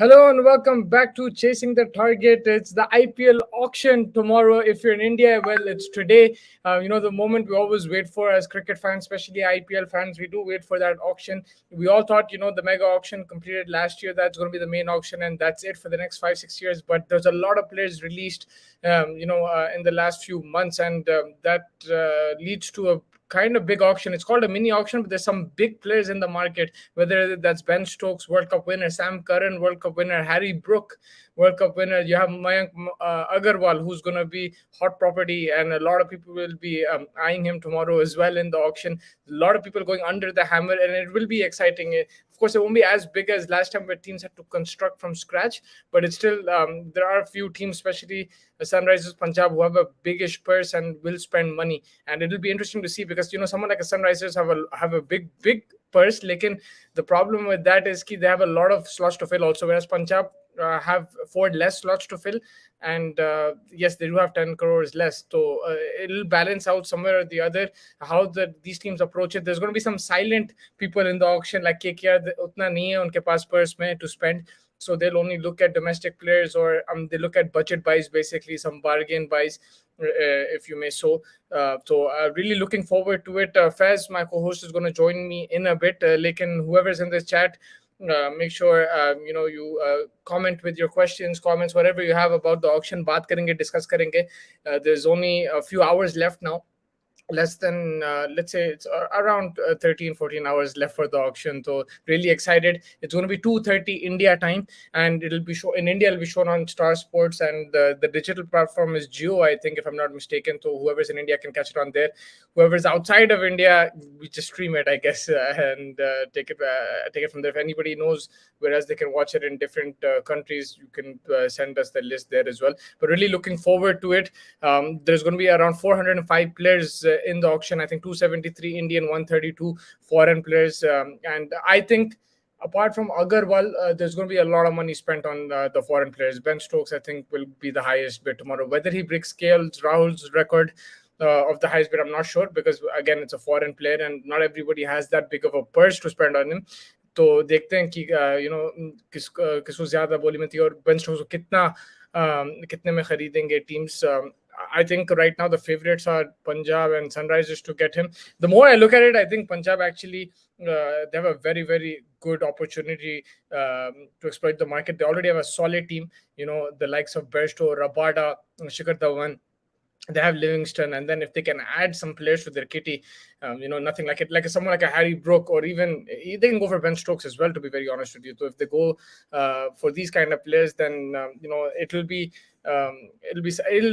Hello and welcome back to Chasing the Target. It's the IPL auction tomorrow. If you're in India, well, it's today. The moment we always wait for as cricket fans, especially IPL fans, we do wait for that auction. We all thought, the mega auction completed last year. That's going to be the main auction, and that's it for the next 5, 6 years. But there's a lot of players released, in the last few months, and that leads to a kind of big auction. It's called a mini auction, but there's some big players in the market, whether that's Ben Stokes, World Cup winner, Sam Curran, World Cup winner, Harry Brook, World Cup winner. You have Mayank Agarwal, who's going to be hot property, and a lot of people will be eyeing him tomorrow as well in the auction. A lot of people going under the hammer, and it will be exciting. Of course, it won't be as big as last time where teams had to construct from scratch, but it's still, there are a few teams, especially the Sunrisers Punjab, who have a biggish purse and will spend money. And it'll be interesting to see because, someone like a Sunrisers have a big purse. Lekin the problem with that is they have a lot of slots to fill also, whereas Punjab have 4 less slots to fill, and yes, they do have 10 crores less, so it'll balance out somewhere or the other how these teams approach it. There's going to be some silent people in the auction like KKR. Utna nahi hai unke paas purse mein to spend, so they'll only look at domestic players, or they look at budget buys, basically some bargain buys, if you may. So really looking forward to it. Faz, my co-host, is going to join me in a bit. Lekin whoever's in this chat, make sure you comment with your questions, comments, whatever you have about the auction. Baat karenge, discuss karenge. There's only a few hours left now, less than let's say it's around 13-14 hours left for the auction. So really excited. It's going to be 2:30 India time, and it'll be shown in India. It'll be shown on Star Sports, and the digital platform is Jio, I think, if I'm not mistaken. So whoever's in India can catch it on there. Whoever's outside of India, we just stream it, I guess, and take it from there. If anybody knows whereas they can watch it in different countries, you can send us the list there as well. But really looking forward to it. There's going to be around 405 players in the auction. I think 273 Indian, 132 foreign players, and I think apart from Agarwal, there's going to be a lot of money spent on the foreign players. Ben Stokes, I think, will be the highest bid tomorrow. Whether he breaks Rahul's record of the highest bid, I'm not sure, because again, it's a foreign player and not everybody has that big of a purse to spend on him. तो देखते हैं कि किसको ज्यादा बोली में थी और बेन स्टोक्स को कितने में खरीदेंगे teams. I think right now the favorites are Punjab and Sunrisers to get him. The more I look at it, I think Punjab actually they have a very, very good opportunity to exploit the market. They already have a solid team, the likes of Bairstow, Rabada, Shikhar Dhawan. They have Livingston, and then if they can add some players to their kitty, nothing like it, like someone like a Harry Brook, or even they can go for Ben Stokes as well, to be very honest with you. So if they go for these kind of players, then it'll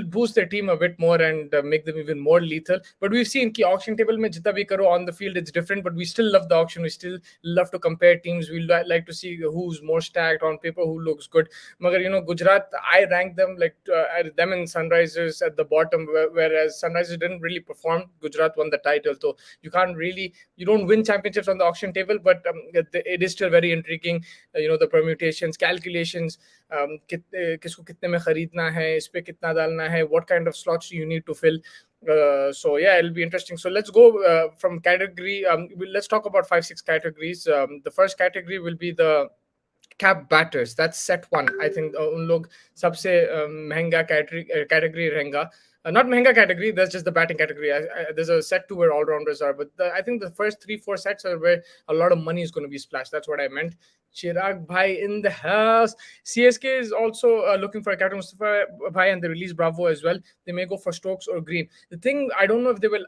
boost their team a bit more and make them even more lethal. But we've seen ki auction table mein jitna bhi karo on the field, it's different, but we still love the auction. We still love to compare teams. We like to see who's more stacked on paper, who looks good. Magar, Gujarat, I rank them like them and Sunrisers at the bottom, whereas Sunrisers didn't really perform. Gujarat won the title, so you don't win championships on the auction table, but it is still very intriguing. The permutations, calculations, किसको कितने में खरीदना है, इस पे कितना डालना है, what kind of slots you need to fill. So yeah, it'll be interesting. So let's go from category. Let's talk about 5-6 categories. The first category will be the cap batters. That's set 1. I think उन लोग सबसे महंगा category रहेगा. Not mehenga category, that's just the batting category. There's a set 2 where all-rounders are, but I think the first 3-4 sets are where a lot of money is going to be splashed. That's what I meant. Chirag Bhai in the house. CSK is also looking for a captain, Mustafa Bhai, and they release Bravo as well. They may go for Stokes or Green. The thing, I don't know if they will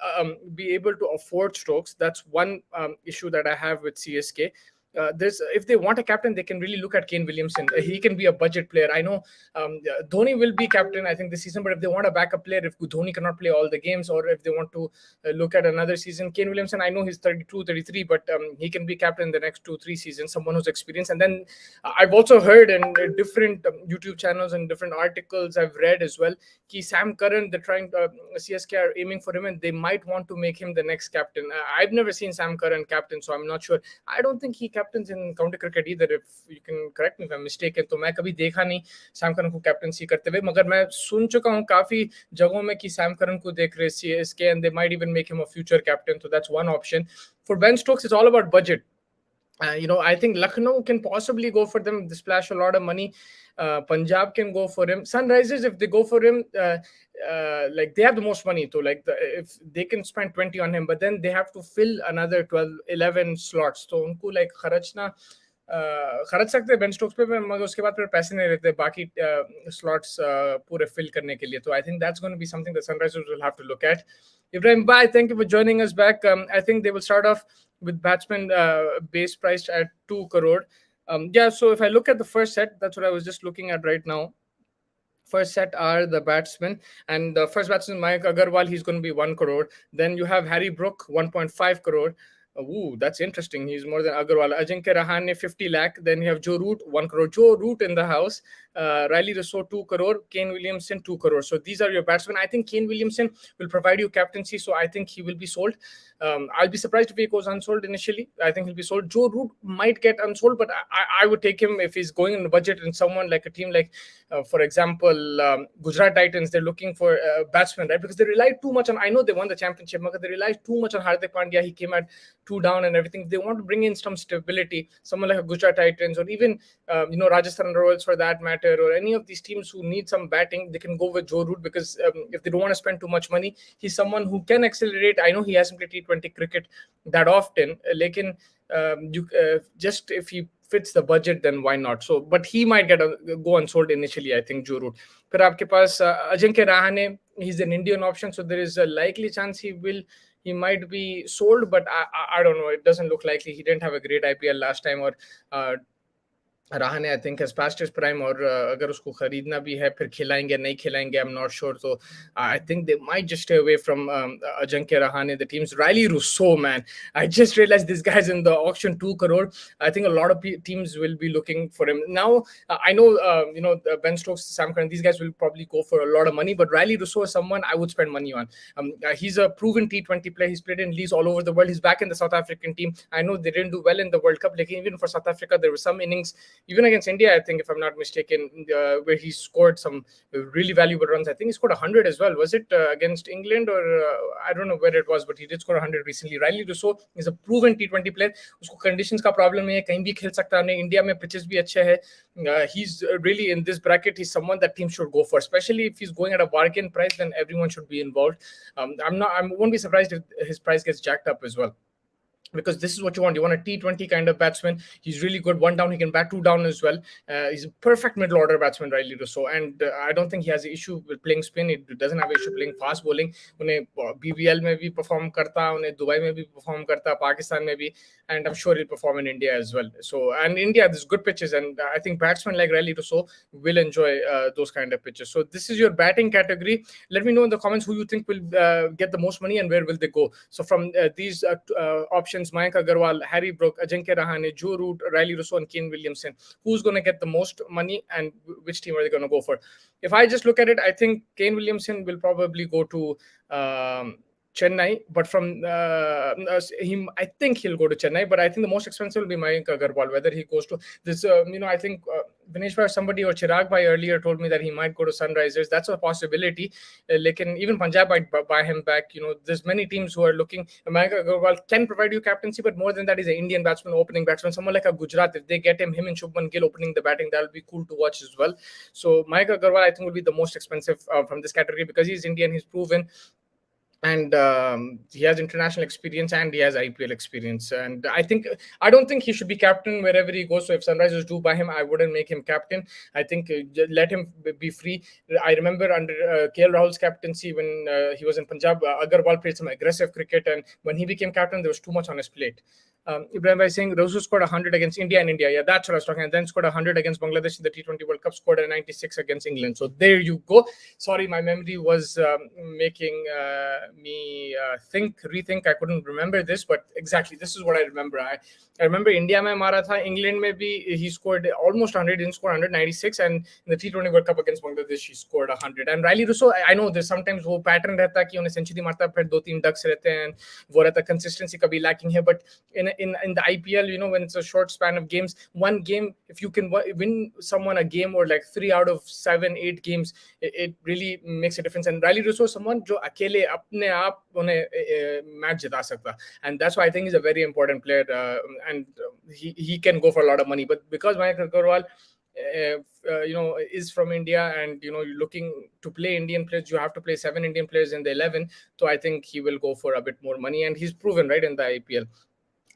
be able to afford Stokes. That's one issue that I have with CSK. If they want a captain, they can really look at Kane Williamson. He can be a budget player. I know Dhoni will be captain, I think, this season, but if they want a backup player, if Dhoni cannot play all the games, or if they want to look at another season, Kane Williamson, I know he's 32, 33, but he can be captain in the next 2-3 seasons, someone who's experienced. And then I've also heard in different YouTube channels and different articles I've read as well, ki Sam Curran, they're trying, CSK are aiming for him, and they might want to make him the next captain. I've never seen Sam Curran captain, so I'm not sure. I don't think he captains in county cricket either, if you can correct me if I'm mistaken. तो मैं कभी देखा नहीं Sam Curran को captaincy करते हुए, मगर मैं सुन चुका हूँ काफी जगहों में कि सैम करन को देख रहे CSK, and they might even make him a future captain. So that's one option. For Ben Stokes, it's all about budget. I think Lucknow can possibly go for them. They splash a lot of money. Punjab can go for him. Sunrisers, if they go for him, like they have the most money too. Like if they can spend 20 on him, but then they have to fill another 12, 11 slots. So उनको like खर्चना खर्च सकते हैं Ben Stokes पे, मगर उसके बाद फिर पैसे नहीं रहते बाकी स्लॉट्स पूरे फिल करने के लिए. तो I think that's going to be something the Sunrisers will have to look at. Ibrahim Bhai, thank you for joining us back. I think they will start off with batsmen base priced at 2 crore. Yeah, so if I look at the first set, that's what I was just looking at right now. First set are the batsmen, and the first batsman Mayank Agarwal, he's going to be 1 crore. Then you have Harry Brook, 1.5 crore. Ooh, that's interesting. He's more than Agarwal. Ajinkya Rahane, 50 lakh. Then you have Joe Root, 1 crore. Joe Root in the house. Riley Rousseau, 2 crore. Kane Williamson, 2 crore. So these are your batsmen. I think Kane Williamson will provide you captaincy, so I think he will be sold. I'll be surprised if he goes unsold initially. I think he'll be sold. Joe Root might get unsold, but I would take him if he's going in the budget, and someone like a team like, for example, Gujarat Titans, they're looking for batsmen, right? Because they rely too much on, I know they won the championship, but they rely too much on Hardik Pandya. He came at 2 down and everything. They want to bring in some stability. Someone like a Gujarat Titans, or even, Rajasthan Royals for that matter, or any of these teams who need some batting, they can go with Joe Root because if they don't want to spend too much money, he's someone who can accelerate. I know he hasn't played T20 cricket that often, lekin just if he fits the budget, then why not? So, but he might go unsold initially, I think, Joe Root. But आपके पास Ajinkya Rahane, he's an Indian option, so there is a likely chance he might be sold, but I don't know. It doesn't look likely. He didn't have a great IPL last time, or Rahane, I think, has passed his prime, और अगर उसको खरीदना भी है फिर खिलाएंगे नहीं खिलाएंगे, I'm not sure. So I think they might just stay away from Ajinkya Rahane. The team's Riley Rousseau, man. I just realized this guy's in the auction, 2 crore. I think a lot of teams will be looking for him. Now, I know, Ben Stokes, Sam Curran, these guys will probably go for a lot of money, but Riley Rousseau is someone I would spend money on. He's a proven T20 player. He's played in leagues all over the world. He's back in the South African team. I know they didn't do well in the World Cup. Like, even for South Africa, there were some innings, even against India, I think, if I'm not mistaken, where he scored some really valuable runs. I think he scored 100 as well. Was it against England, or I don't know where it was, but he did score 100 recently. Riley Rousseau is a proven T20 player. उसको conditions का problem नहीं है, कहीं भी खेल सकता है. India में pitches भी अच्छे हैं. He's really in this bracket. He's someone that teams should go for, especially if he's going at a bargain price. Then everyone should be involved. I won't be surprised if his price gets jacked up as well, because this is what you want. You want a T20 kind of batsman. He's really good. 1 down, he can bat 2 down as well. He's a perfect middle order batsman, Riley Rousseau. And I don't think he has an issue with playing spin. He doesn't have an issue playing fast bowling. उन्हें BBL में भी perform करता, उन्हें Dubai में भी perform करता, पाकिस्तान में भी, and I'm sure he'll perform in India as well. So, and India, there's good pitches, and I think batsmen like Riley Rousseau will enjoy those kind of pitches. So this is your batting category. Let me know in the comments who you think will get the most money and where will they go. So from these options, Mayank Agarwal, Harry Brook, Ajinkya Rahane, Joe Root, Riley Rousseau, and Kane Williamson, who's going to get the most money and which team are they going to go for? If I just look at it, I think Kane Williamson will probably go to Chennai, but from him, I think he'll go to Chennai, but I think the most expensive will be Mayank Agarwal. Whether he goes to this, I think Vinesh Bhai, somebody, or Chirag Bhai earlier told me that he might go to Sunrisers. That's a possibility. Even Punjab might buy him back. There's many teams who are looking. Mayank Agarwal can provide you captaincy, but more than that, he's an Indian batsman, opening batsman. Someone like a Gujarat, if they get him and Shubman Gill opening the batting, that'll be cool to watch as well. So Mayank Agarwal, I think, will be the most expensive from this category because he's Indian, he's proven. And he has international experience and he has IPL experience. And I don't think he should be captain wherever he goes. So if Sunrisers do buy him, I wouldn't make him captain. I think let him be free. I remember under KL Rahul's captaincy when he was in Punjab, Agarwal played some aggressive cricket, and when he became captain, there was too much on his plate. Ibrahim Bhai saying Rosu scored 100 against India and India. Yeah, that's what I was talking. And then scored 100 against Bangladesh in the T20 World Cup, scored a 96 against England. So there you go. Sorry, my memory was making me rethink. I couldn't remember this, but exactly this is what I remember. I remember India mein mara tha, England mein bhi he scored almost 100, didn't score 196, and in the T20 World Cup against Bangladesh he scored 100. And Riley Rousseau, I know there's sometimes wo pattern रहता कि उन्हें century मारता फिर 2-3 ducks रहते हैं, वो रहता consistency कभी lacking है, but in the IPL, when it's a short span of games, one game, if you can win someone a game, or like 3 out of 7, 8 games, it really makes a difference. And Riley Russo is someone जो अकेले अपने आप उन्हें match जिता सकता, and that's why I think he's a very important player, and he can go for a lot of money. But because Mayank Agarwal is from India, and you're looking to play Indian players, you have to play 7 Indian players in the 11. So I think he will go for a bit more money, and he's proven right in the IPL.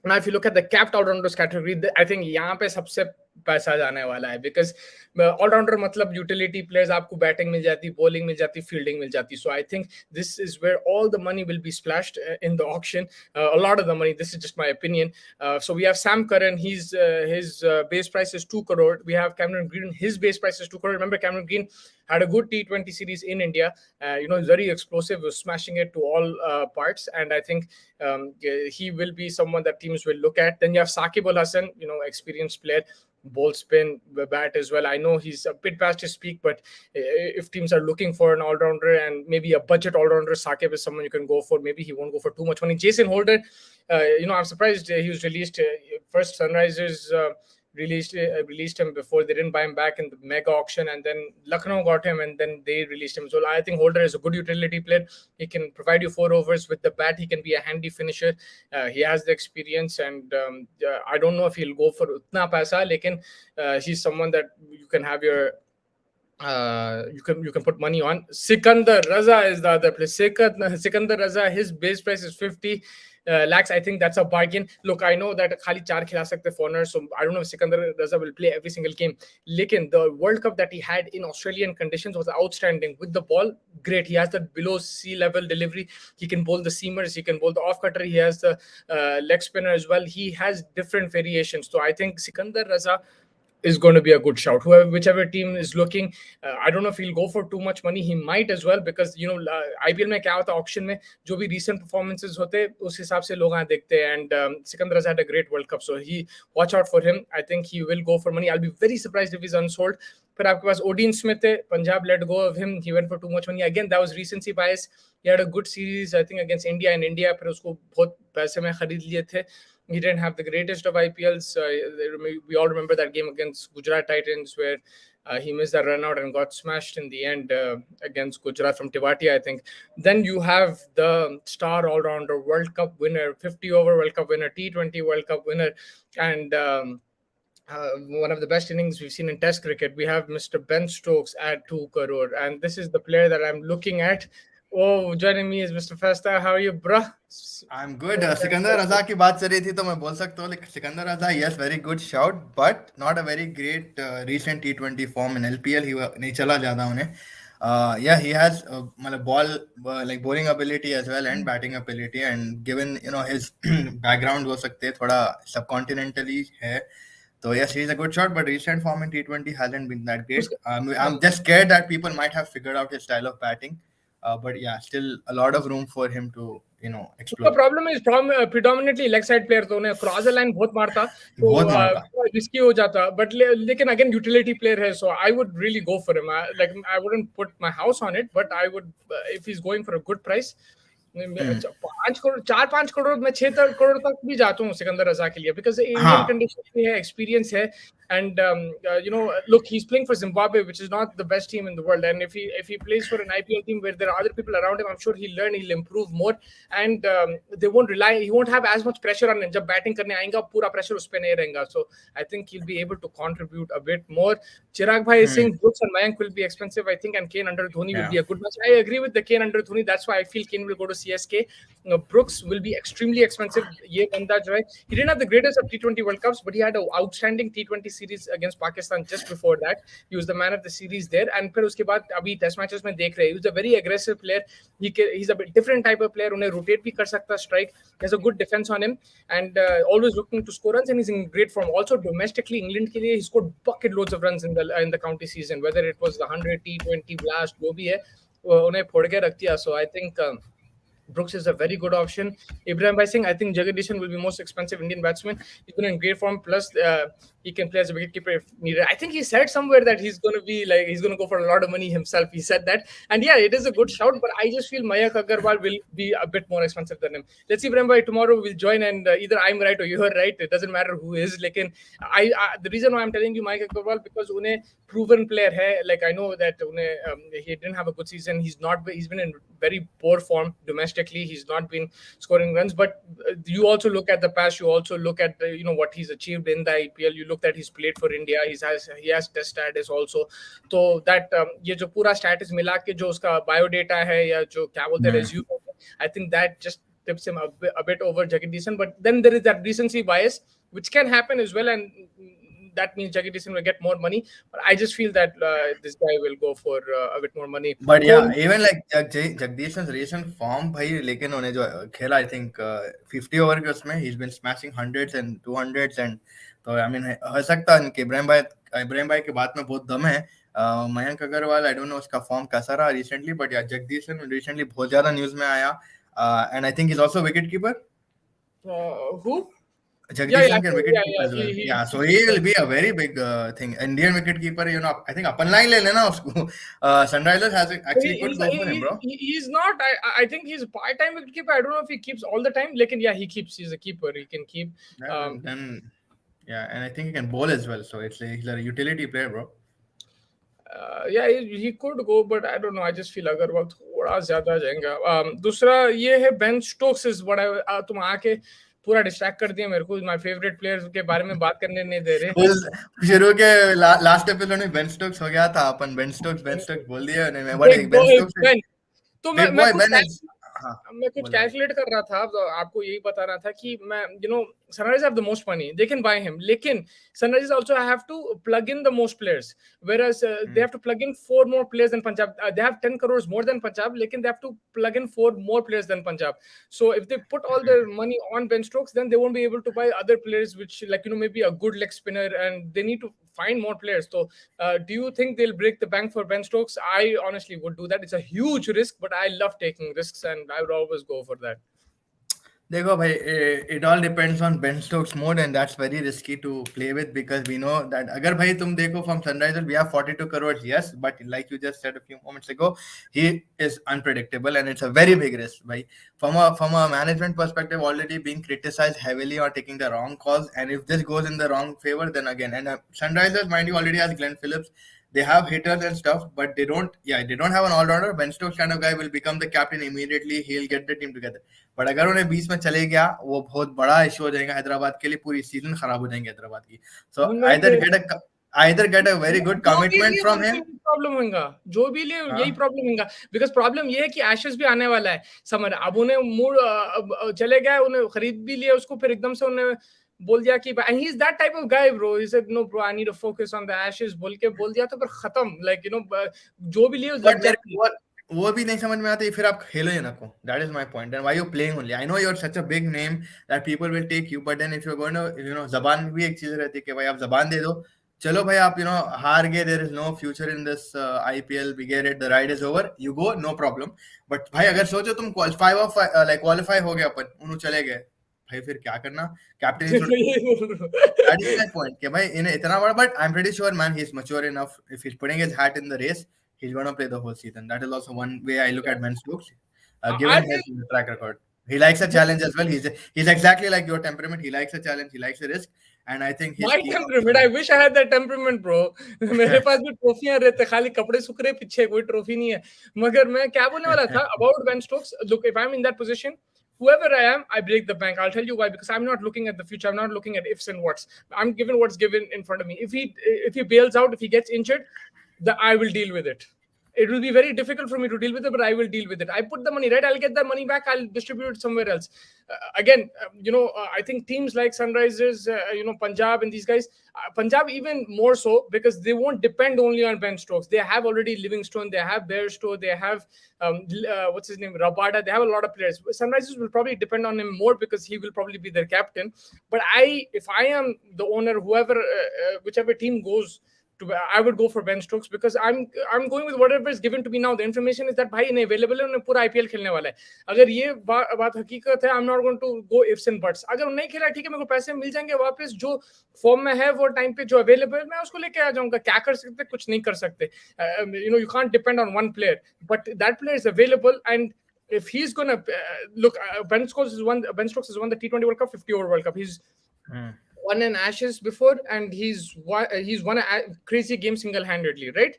Now, if you look at the capped all-rounders category, I think यहाँ पे सबसे पैसा जाने वाला है, because all-rounder मतलब utility players, आपको batting मिल जाती, bowling मिल जाती, fielding मिल जाती. So I think this is where all the money will be splashed in the auction. A lot of the money. This is just my opinion. So we have Sam Curran. His base price is 2 crore. We have Cameron Green. His base price is 2 crore. Remember, Cameron Green had a good T20 series in India. He's very explosive, was smashing it to all parts, and I think he will be someone that teams will look at. Then you have Saqib Al Hasan, experienced player, ball spin, bat as well. I know he's a bit past his peak, but if teams are looking for an all-rounder and maybe a budget all-rounder, Saqib is someone you can go for. Maybe he won't go for too much money. Jason Holder, I'm surprised he was released. First, Sunrisers released him before. They didn't buy him back in the mega auction, and then Lucknow got him, and then they released him. So I think Holder is a good utility player. He can provide you 4 overs with the bat. He can be a handy finisher. He has the experience, and I don't know if he'll go for utna paisa, lekin he's someone that you can have your you can put money on. Sikandar Raza is the other place. Sikandar Raza, his base price is 50 lakhs. I think that's a bargain. Look, I know that khali 4 khila sakte foreigners, so I don't know if Sikandar Raza will play every single game. Lekin the World Cup that he had in Australian conditions was outstanding. With the ball, great. He has the below sea level delivery. He can bowl the seamers. He can bowl the off cutter. He has the leg spinner as well. He has different variations. So I think Sikandar Raza is going to be a good shout. Whichever team is looking, I don't know if he'll go for too much money. He might as well, because IPL में क्या होता है, auction में जो भी recent performances होते हैं उस हिसाब से लोग आए देखते हैं, and Sikandar has had a great World Cup, so watch out for him. I think he will go for money. I'll be very surprised if he's unsold. फिर आपके पास Odin Smith है, Punjab let go of him. He went for too much money. Again, that was recency bias. He had a good series, I think, against India, and India फिर उसको बहुत पैसे में खरीद लिए थे. He didn't have the greatest of IPLs. We all remember that game against Gujarat Titans, where he missed that run out and got smashed in the end against Gujarat from Tiwati, I think. Then you have the star all-rounder, World Cup winner, 50-over World Cup winner, T20 World Cup winner, and one of the best innings we've seen in Test cricket. We have Mr. Ben Stokes at 2 crore, and this is the player that I'm looking at. Oh, joining me is Mr. Festa. How are you, bruh? I'm good. Sikandar Raza की बात चल रही थी तो मैं बोल सकता हूँ, like Sikandar Raza, yes, very good shout, but not a very great recent T20 form in LPL. ही नहीं चला ज़्यादा उन्हें. Yeah, he has मतलब like bowling ability as well and batting ability, and given his background हो सकते हैं थोड़ा subcontinentally है. So yes, he's a good shot, but recent form in T20 hasn't been that great. I'm just scared that people might have figured out his style of batting. But yeah, still a lot of room for him to explore. The problem is predominantly leg side player, तो उन्हें cross the line बहुत मारता, तो risky हो जाता. But लेकिन again utility player है, so I would really go for him. I wouldn't put my house on it, but I would if he's going for a good price. 4-5 crore में 6 करोड़ तक भी जाता हूँ सिकंदर रजा के लिए, because Indian conditions में है, experience है, and look, he's playing for Zimbabwe, which is not the best team in the world, and if he plays for an IPL team where there are other people around him, I'm sure he'll learn, he'll improve more, and he won't have as much pressure on him. जब batting करने आएगा पूरा pressure उस पे नहीं रहेगा, so I think he'll be able to contribute a bit more. Chirag Bhai is saying Brooks and Mayank will be expensive, I think, and Kane under Dhoni will be a good match. I agree with the Kane under Dhoni. That's why I feel Kane will go to CSK. Brooks will be extremely expensive. ये बंदा जो है, he didn't have the greatest of T20 World Cups, but he had an outstanding T20 series against Pakistan just before that. He was the man of the series there, and फिर उसके बाद अभी test matches में देख रहे हैं, he's a very aggressive player. He's a bit different type of player. उन्हें rotate भी कर सकता, strike. He has a good defense on him, and always looking to score runs, and he's in great form. Also domestically, England के लिए he scored bucket loads of runs in the county season, whether it was the 100 T20 blast, जो भी है उन्हें फोड़ के रख दिया. So I think Brooks is a very good option. Ibrahim Bhai Singh, I think Jagadish will be most expensive Indian batsman. He's been in great form. Plus, he can play as a wicketkeeper if needed. I think he said somewhere that he's going to be like he's going to go for a lot of money himself. He said that, and yeah, it is a good shout. But I just feel Mayank Agarwal will be a bit more expensive than him. Let's see, Prem bhai, tomorrow we'll join, and either I'm right or you're right. It doesn't matter who is. Like, I the reason why I'm telling you Mayank Agarwal because unhe proven player hai. Like I know that he didn't have a good season. He's been in very poor form domestically. He's not been scoring runs. But you also look at the past. You also look at what he's achieved in the IPL. You look that he's played for India. He has test status also. तो that ये जो पूरा status मिला के जो उसका biodata है या जो क्या बोलते हैं resume, I think that just tips him a bit over Jagadish. But then there is that recency bias, which can happen as well, and that means Jagadish will get more money. But I just feel that this guy will go for a bit more money. But yeah, even like Jagdish's recent form, भाई लेकिन उन्हें जो खेला I think 50 over के उसमें he's been smashing hundreds and 200s and तो I mean हो सकता है कि इब्राहिम भाई के बात में बहुत दम है. Mayank Agarwal I don't know उसका फॉर्म कैसा रहा recently, but yeah Jagdish recently बहुत ज्यादा न्यूज में आया and I think he's also wicket keeper. Who? Jagdishan can wicket keeper as well. So he will be a very big thing. Indian wicket keeper, I think upon line ले लेना उसको. Sunrisers has actually could go for him, bro. He's not. I think he's a part-time wicket keeper. I don't know if he keeps all the time. Like, yeah, he keeps. He's a keeper. He can keep. And I think he can bowl as well. So he's a utility player, bro. Yeah, he could go, but I don't know. I just feel Agarwal थोड़ा ज़्यादा जाएगा. दूसरा ये है Ben Stokes is what तुम आके पूरा distract कर दिया मेरे को. माय फेवरेट प्लेयर्स के बारे में बात करने नहीं दे रहे. शुरू के लास्ट एपिसोड में बेन स्टोक्स हो गया था. अपन बेन स्टोक्स बोल दिया ने. बट बेन स्टोक्स तो मैं कुछ कैलकुलेट कर रहा था. तो आपको यही बता रहा था कि मैं Sunrisers have the most money, they can buy him. लेकिन Sunrisers also have to plug in the most players, whereas they have to plug in 4 more players than Punjab. They have 10 crores more than Punjab, लेकिन they have to plug in 4 more players than Punjab. So if they put all their money on Ben Stokes, then they won't be able to buy other players, which maybe a good leg spinner, and they need to find more players. So do you think they'll break the bank for Ben Stokes? I honestly would do that. It's a huge risk, but I love taking risks, and I would always go for that. देखो भाई, it all depends on Ben Stokes' mood, and that's very risky to play with because we know that अगर भाई तुम देखो from Sunrisers we have 42 crores, yes, but like you just said a few moments ago, he is unpredictable and it's a very big risk. भाई from a management perspective, already being criticized heavily or taking the wrong calls, and if this goes in the wrong favor, then again, and Sunrisers, mind you, already has Glenn Phillips. They have hitters and stuff, but they don't have an all-rounder. Ben Stokes kind of guy will become the captain immediately. He'll get the team together. But अगर उन्हें 20 में चले गया, वो बहुत बड़ा issue हो जाएगा हैदराबाद के लिए. पूरी सीजन खराब हो जाएंगे हैदराबाद की. So either get a very good commitment from him. Problem होगा जो भी लिए यही प्रॉब्लम होगा. बिकॉज प्रॉब्लम ये है कि एशेस भी आने वाला है समर. अब उन्हें मूड चले गए, उन्हें खरीद भी लिया उसको, फिर एकदम से उन्हें बोल दिया कि and he's that type of guy, bro. He said no bro, I need to focus on the Ashes बोल दिया तो फिर खत्म. Like जो भी लिए वो भी नहीं समझ में आती. फिर आप खेलो ही ना को. That is my point. And why you playing only? I know you're such a big name that people will take you, but then if you're going to जबान भी एक चीज रहती है कि भाई आप जबान दे दो, चलो भाई आप हार गए, there is no future in this IPL, we get it, the ride is over, you go, no problem. But भाई अगर सोचो तुम qualify हो गए अपन, उन्होंने चले गए, भाई फिर क्या करना? Captain that is my point कि भाई इन्हें इतना बड़ा. But I'm pretty sure man, he's mature enough. If he's putting his hat in the race, he's going to play the whole season. That is also one way I look at Ben Stokes, given his track record. He likes a challenge as well. He's exactly like your temperament. He likes a challenge. He likes a risk. And I think my temperament. I wish I had that temperament, bro. मेरे पास भी ट्रॉफियां रहते, खाली कपड़े सूख रहे पीछे, कोई trophy नहीं है. मगर मैं क्या बोलने वाला था about Ben Stokes. Look, if I'm in that position, whoever I am, I break the bank. I'll tell you why, because I'm not looking at the future. I'm not looking at ifs and whats. I'm given what's given in front of me. If he bails out, if he gets injured, I will deal with it. It will be very difficult for me to deal with it, but I will deal with it. I put the money, right? I'll get the money back. I'll distribute it somewhere else. Again, I think teams like Sunrisers, Punjab and these guys, Punjab even more so, because they won't depend only on Ben Stokes. They have already Livingstone, they have Bairstow, they have, what's his name, Rabada. They have a lot of players. Sunrisers will probably depend on him more because he will probably be their captain. But if I am the owner, whichever team goes I would go for Ben Stokes because I'm going with whatever is given to me now. The information is that भाई इन्हें available है, उन्हें पूरा IPL खेलने वाला है. अगर ये बात हकीकत है, I'm not going to go ifs and buts. अगर नहीं खेला ठीक है, मेरे को पैसे मिल जाएंगे वापस. जो फॉर्म में है वो टाइम पे जो अवेलेबल मैं उसको लेके आ जाऊंगा. क्या कर सकते, कुछ नहीं कर सकते. You can't depend on one player, but that player is available. And if he's gonna look, Ben Stokes has won the T20 World Cup, 50 over World Cup. He's won an Ashes before, and he's won a crazy game single-handedly, right?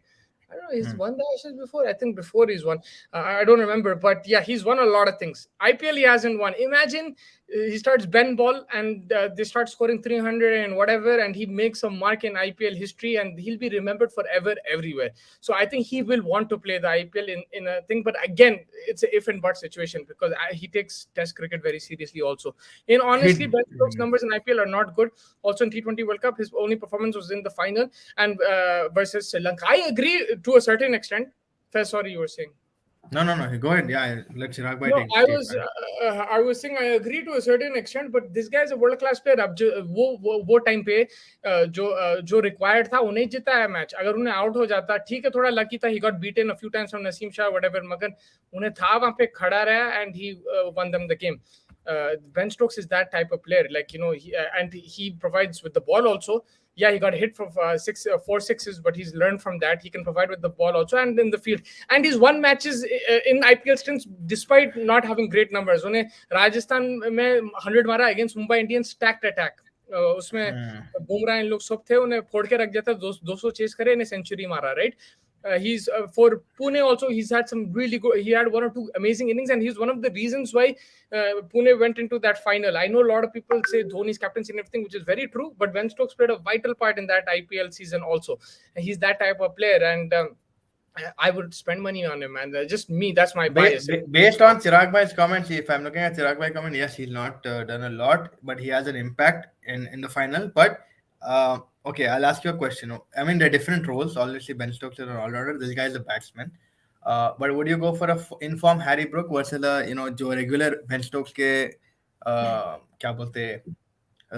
I don't know. He's won the Ashes before. I think before he's won. I don't remember, but yeah, he's won a lot of things. IPL he hasn't won. Imagine he starts Ben ball and they start scoring 300 and whatever, and he makes a mark in IPL history, and he'll be remembered forever everywhere. So I think he will want to play the IPL in a thing. But again, it's an if and but situation because he takes Test cricket very seriously. Also, in honestly, Ben Stokes' numbers in IPL are not good. Also in T20 World Cup, his only performance was in the final and versus Sri Lanka. I agree to a certain extent. Sorry, you were saying. No. Go ahead. Yeah, let Chirag bhai No, take. I was saying I agree to a certain extent, but this guy is a world class player. अब वो time पे जो required था उन्हें जीता है match. अगर उन्हें आउट हो जाता ठीक है, थोड़ा लकी था. He got beaten a few times from Naseem Shah, whatever. मगर उन्हें था वहाँ पे खड़ा रहा and he won them the game. Ben Stokes is that type of player, like and he provides with the ball also. Yeah, he got hit for 4 sixes, but he's learned from that. He can provide with the ball also and in the field. And he's won matches in IPL stints despite not having great numbers. उन्हें राजस्थान में 100 मारा against Mumbai Indians stacked attack. उसमें बुमराह इन लोग सब थे, उन्हें फोड़ के रख दिया था. 200 चेस करे, इन्हें सेंचुरी मारा, right? He's for Pune also. He's had some really good. He had 1 or 2 amazing innings, and he's one of the reasons why Pune went into that final. I know a lot of people say Dhoni's captaincy and everything, which is very true. But Ben Stokes played a vital part in that IPL season also. And he's that type of player, and I would spend money on him. And just me, that's my bias. Based on Chirag bhai's comments, if I'm looking at Chirag bhai's comment, yes, he's not done a lot, but he has an impact in the final. But okay, I'll ask you a question. I mean, they're different roles. Obviously, Ben Stokes is an all-rounder. This guy is a batsman. But would you go for a in-form Harry Brook versus जो regular Ben Stokes के क्या बोलते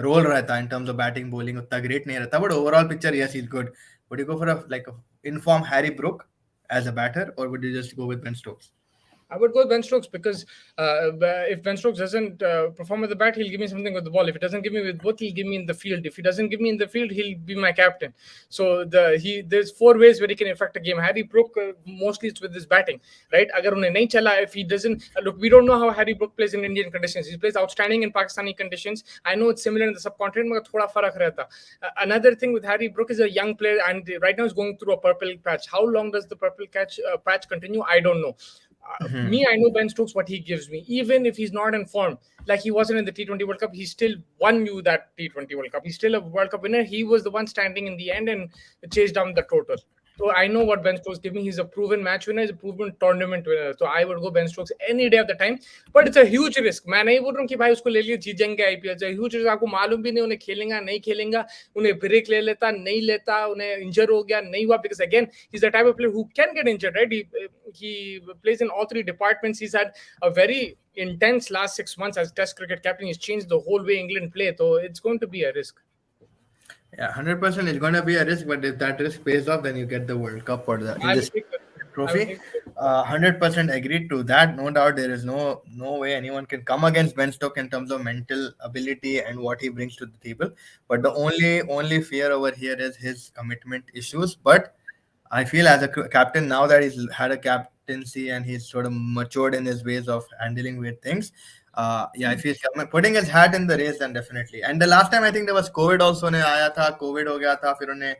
role रहता in terms of batting, bowling उतना great नहीं रहता, but overall picture, yes, he's good. Would you go for a in-form Harry Brook as a batter, or would you just go with Ben Stokes? I would go with Ben Stokes because if Ben Stokes doesn't perform with the bat, he'll give me something with the ball. If he doesn't give me with both, he'll give me in the field. If he doesn't give me in the field, he'll be my captain. So there's 4 ways where he can affect a game. Harry Brook, mostly it's with his batting, right? Agar unhe nahi chala, if he doesn't look, we don't know how Harry Brook plays in Indian conditions. He plays outstanding in Pakistani conditions. I know it's similar in the subcontinent, but thoda farak rehta. Another thing with Harry Brook is a young player, and right now he's going through a purple patch. How long does the purple patch continue? I don't know. Me, I know Ben Stokes, what he gives me. Even if he's not in form, like he wasn't in the T20 World Cup, he still won you that T20 World Cup. He's still a World Cup winner. He was the one standing in the end and chased down the total. So I know what Ben Stokes gives me. He's a proven match winner. He's a proven tournament winner. So I would go Ben Stokes any day of the time. But it's a huge risk. मैं नहीं बोल रहा हूँ कि भाई उसको ले लिए जीत जाएंगे IPL. It's a huge risk. आपको मालूम भी नहीं उन्हें खेलेगा नहीं खेलेगा, उन्हें ब्रेक ले लेता नहीं लेता, उन्हें इंजर हो गया नहीं हुआ, because again he's the type of player who can get injured, right? He plays in all 3 departments. He's had a very intense last 6 months as Test cricket captain. He's changed the whole way England play. So it's going to be a risk. Yeah, 100% it's going to be a risk, but if that risk pays off, then you get the World Cup or the trophy. 100% agreed to that. No doubt, there is no way anyone can come against Ben Stokes in terms of mental ability and what he brings to the table. But the only fear over here is his commitment issues. But I feel as a captain, now that he's had a captaincy and he's sort of matured in his ways of handling weird things, I feel putting his hat in the race, then definitely. And the last time I think there was COVID also ने आया था, COVID हो गया था, फिर उन्हें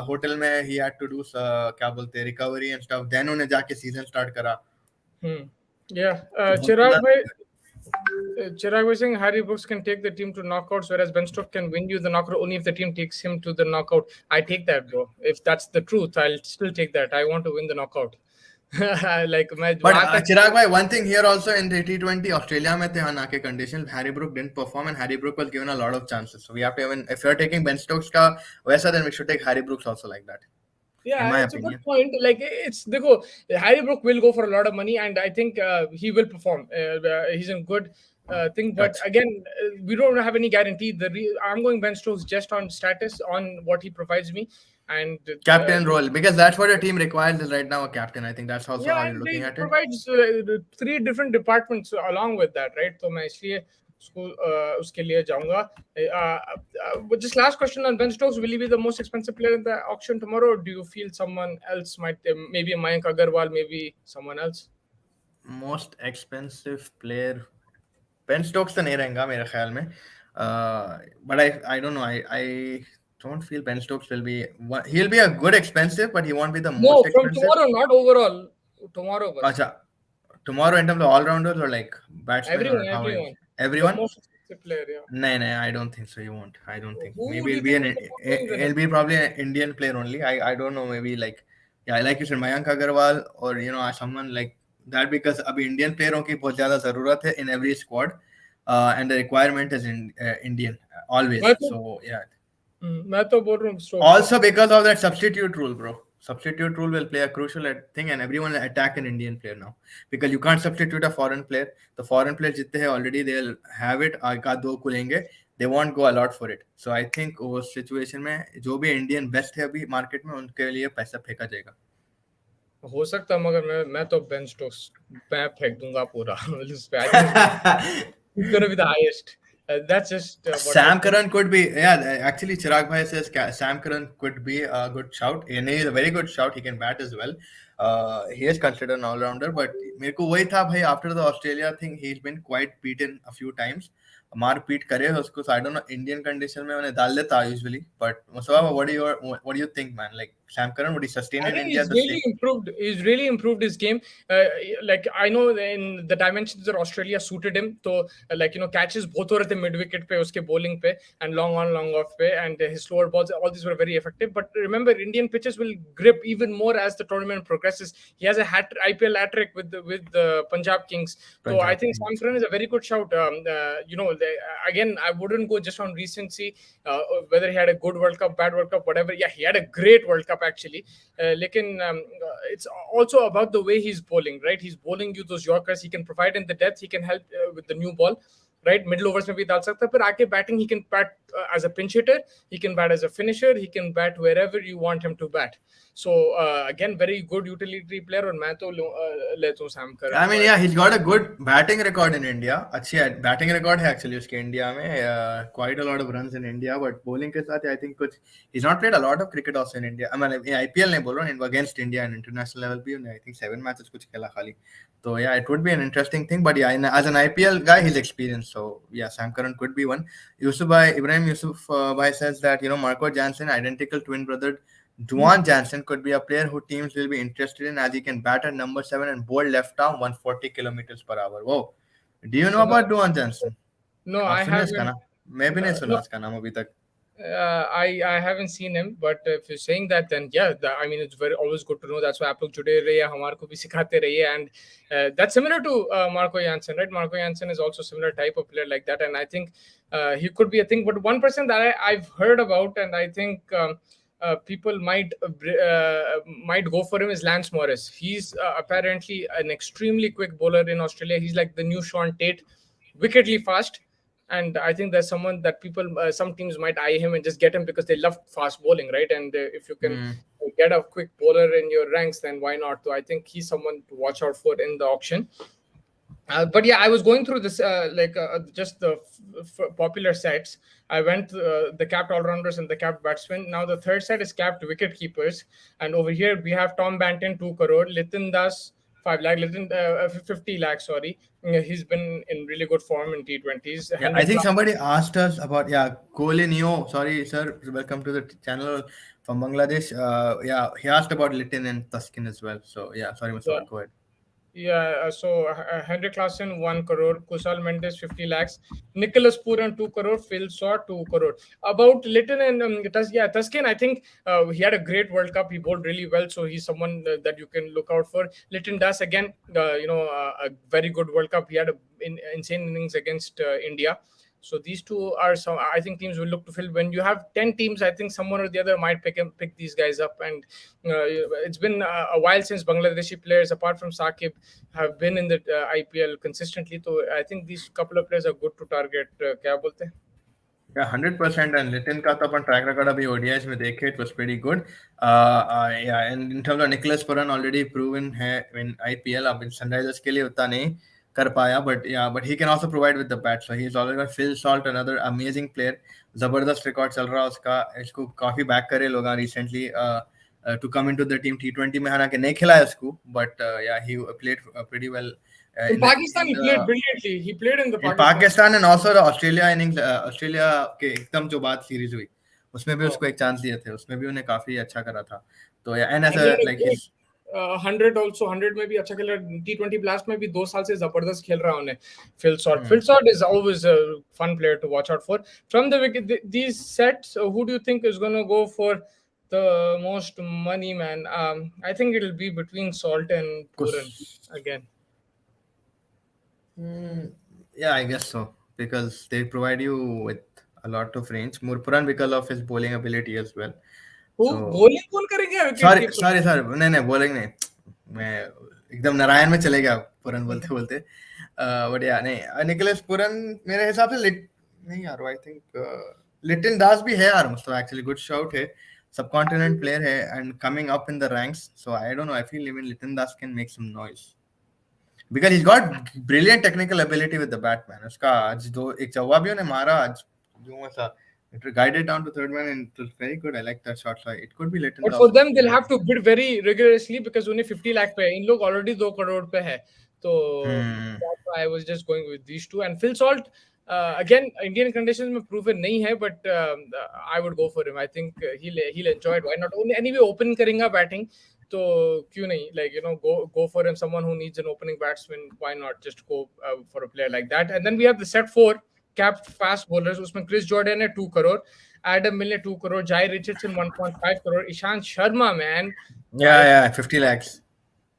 hotel में he had to do क्या बोलते recovery and stuff. Then उन्हें जाके season start करा. Yeah, Chirag was saying Harry Brooks can take the team to knockouts, whereas Ben Stokes can win you the knockout only if the team takes him to the knockout. I take that, bro. If that's the truth, I'll still take that. I want to win the knockout. But Chirag bhai, one thing here also in the T20 Australia में थे हना के conditions, Harry Brook didn't perform and Harry Brook was given a lot of chances. So we have to even, if you're taking Ben Stokes का वैसा, then we should take Harry Brooks also like that. Yeah, it's a good point. Like Harry Brook will go for a lot of money, and I think he will perform. He's in good thing. But Touch. again, we don't have any guarantee. I'm going Ben Stokes just on status, on what he provides me, and Captain role, because that's what your team requires is right now a captain. I think that's also yeah, how you're and looking he at it. provides three different departments along with that, right? So मैं इसलिए उसको उसके लिए जाऊंगा. But just last question on Ben Stokes: will he be the most expensive player in the auction tomorrow, or do you feel someone else might, maybe Mayank Agarwal, maybe someone else? Most expensive player, Ben Stokes तो नहीं रहेगा मेरे ख्याल में. But I don't know. I don't feel Ben Stokes will be. He'll be a good expensive, but he won't be the most No, from expensive. tomorrow, not overall. Tomorrow, was Acha, tomorrow in terms of all rounders or like batsmen or everyone, how many? everyone. The Everyone? most expensive player, yeah. No, no, I don't think so. He won't. I don't think. Who Maybe do you think will going win it'll it? be probably an Indian player only. I don't know. Maybe like yeah, like you said, Mayank Agarwal or someone like that because अभी Indian players की बहुत ज़्यादा ज़रूरत है in every squad, and the requirement is in Indian मैं always. तो So yeah, मैं तो बोल रहा हूँ स्टोक्स को. also because of that substitute rule, bro. Substitute rule will play a crucial thing, and everyone will attack an Indian player now because you can't substitute a foreign player. The foreign players जितने हैं already they'll have it. का दो खुलेंगे. They won't go a lot for it. So I think उस situation में जो भी Indian best है अभी market में उनके लिए पैसा फेंका जाएगा. हो सकता है, मगर मैं तो बेन स्टोक्स मैं फेंक दूंगा पूरा उस पे. I think he's going to be the highest. That's just what I Sam think. Curran could be, yeah. Actually, Chirag Bhai says Sam Curran could be a good shout. And he is a very good shout. He can bat as well. He is considered an all-rounder. But मेरे को वही था भाई, after the Australia thing, he's been quite beaten a few times. मार पीट करे उसको. So I don't know, Indian condition में उन्हें डाल देता usually. But Mustafa, what do you think, man? Like Sam Curran, would he sustain I in think India he's the really same? improved. He's really improved his game. Like I know in the dimensions that Australia suited him, so like catches both हो रहे थे mid wicket पे उसके bowling पे and long on long off पे, and his slower balls, all these were very effective. But remember, Indian pitches will grip even more as the tournament progresses. He has a IPL hat trick with the Punjab Kings. So I Punjab think Sam Kings. Curran is a very good shout. Again, I wouldn't go just on recency, whether he had a good World Cup, bad World Cup, whatever. Yeah, he had a great World Cup actually. It's also about the way he's bowling, right? He's bowling you those Yorkers. He can provide in the depth. He can help with the new ball, right? Middle overs में भी डाल सकता है. फिर आके batting, he can bat as a pinch hitter. He can bat as a finisher. He can bat wherever you want him to bat. So again, very good utility player. और मैं तो लेता हूँ Sam Curran. I mean, yeah, he's got a good batting record in India. अच्छी batting record है actually उसके India में. Quite a lot of runs in India, but bowling के साथ I think कुछ he's not played a lot of cricket also in India. I mean, in IPL नहीं बोल रहा हूँ, against India and international level भी I think 7 matches कुछ खेला खाली. So yeah, it would be an interesting thing. But yeah, as an IPL guy, he's experienced. So yeah, Sam Curran could be one. Ibrahim Yusuf Bhai says that Marco Jansen, identical twin brother Duan Jansen, could be a player who teams will be interested in as he can bat at number 7 and bowl left arm 140 kilometers per hour. Whoa. Do you know about Duan Jansen? No, आप I सुने इसका haven't. नाम? मैं भी नहीं सुना No, इसका नाम अभी तक. I haven't seen him, but if you're saying that, then yeah, I mean it's very always good to know. That's why आप लोग जुड़े रहिए, हमारे को भी सिखाते रहिए, and that's similar to Marco Jansen, right? Marco Jansen is also similar type of player like that, and I think he could be a thing. But one person that I've heard about, and I think people might go for him is Lance Morris. He's apparently an extremely quick bowler in Australia. He's like the new Sean Tate, wickedly fast. And I think there's someone that some teams might eye him and just get him because they love fast bowling, right? And if you can get a quick bowler in your ranks, then why not? So I think he's someone to watch out for in the auction. But yeah, I was going through this just the popular sets. I went the capped all-rounders and the capped batsmen. Now the third set is capped wicket keepers, and over here we have Tom Banton 2 crore, Litin Das 5 lakh, 50 lakh. Sorry, he's been in really good form in T20s. Yeah, I think somebody asked us about Kolinio. Sorry, sir. Welcome to the channel from Bangladesh. Yeah, he asked about Litin and Tuskin as well. So yeah, sorry, Mustafa, go ahead. Yeah, so Henry Klassen 1 crore, Kusal Mendes 50 lakhs, Nicholas Puran 2 crore, Phil Shaw 2 crore. About Litton and Tuskin, I think he had a great World Cup. He bowled really well, so he's someone that you can look out for. Litton does again, a very good World Cup. He had insane innings against India. So these two are some I think teams will look to fill. When you have 10 teams, I think someone or the other might pick these guys up. And it's been a while since Bangladeshi players, apart from Saqib, have been in the IPL consistently. So I think these couple of players are good to target. क्या बोलते हैं? Yeah, 100%. And Nitin का तो अपन track record अभी ODIs में देखे, it was pretty good. Yeah, and in terms of Nicholas Puran already proven है in IPL. अब Sunrisers के लिए उतना नहीं कर पाया, but yeah, but he can also provide with the bat. So he's already got Phil Salt, another amazing player. जबरदस्त record चल रहा है उसका. इसको काफी back करे लोग recently to come into the team. T20 में हालांकि नहीं खिलाया उसको, but yeah, he played pretty well. In Pakistan, he played brilliantly. He played in the in Pakistan and also the Australia innings. Australia के एकदम जो बात सीरीज हुई उसमें भी उसको एक चांस दिए थे, उसमें भी उन्हें काफी अच्छा करा था. तो and as a like his 100 also 100 में भी अच्छा खेल रहा. T20 blast में भी 2 साल से जबरदस्त खेल रहा उन्हें. Phil Salt is always a fun player to watch out for. From the wicket, these sets, who do you think is going to go for the most money, man? I think it'll be between Salt and Puran again. Yeah, I guess so, because they provide you with a lot of range. Murpuran because of his bowling ability as well. bowling कौन करेंगे wicket keeper? sorry नहीं bowling नहीं, मैं एकदम नारायण में चले गया पुरन बोलते बट या नहीं. निकोलस पुरन मेरे हिसाब से नहीं यार, आई थिंक लिटिन दास भी है यार, मतलब एक्चुअली गुड शाउट है, सबकॉन्टिनेंट प्लेयर है and coming up in the ranks. So I don't know, I feel even Litton Das can make some noise because he's got brilliant technical ability with the bat, man. उसका आज दो एक चौवा भी उन्हें मारा आज, जो ऐसा it guided down to third man and it was very good. I like that shot. So it could be little. But for them, they'll have to bid very rigorously because उन्हें 50 lakh पे है. इन लोग already 2 crore पे है. So that's why I was just going with these two. And Phil Salt, again, Indian conditions में proven नहीं है, but I would go for him. I think he'll enjoy it. Why not? Anyway, open करेंगा batting. तो क्यों नहीं, like, you know, go for him. Someone who needs an opening batsman, why not just go for a player like that? And then we have the set 4 capped fast bowlers. उसमें Chris Jordan है 2 crore, Adam Milne 2 crore, Jai Richardson 1.5 crore, Ishant Sharma, man, yeah 50 lakhs,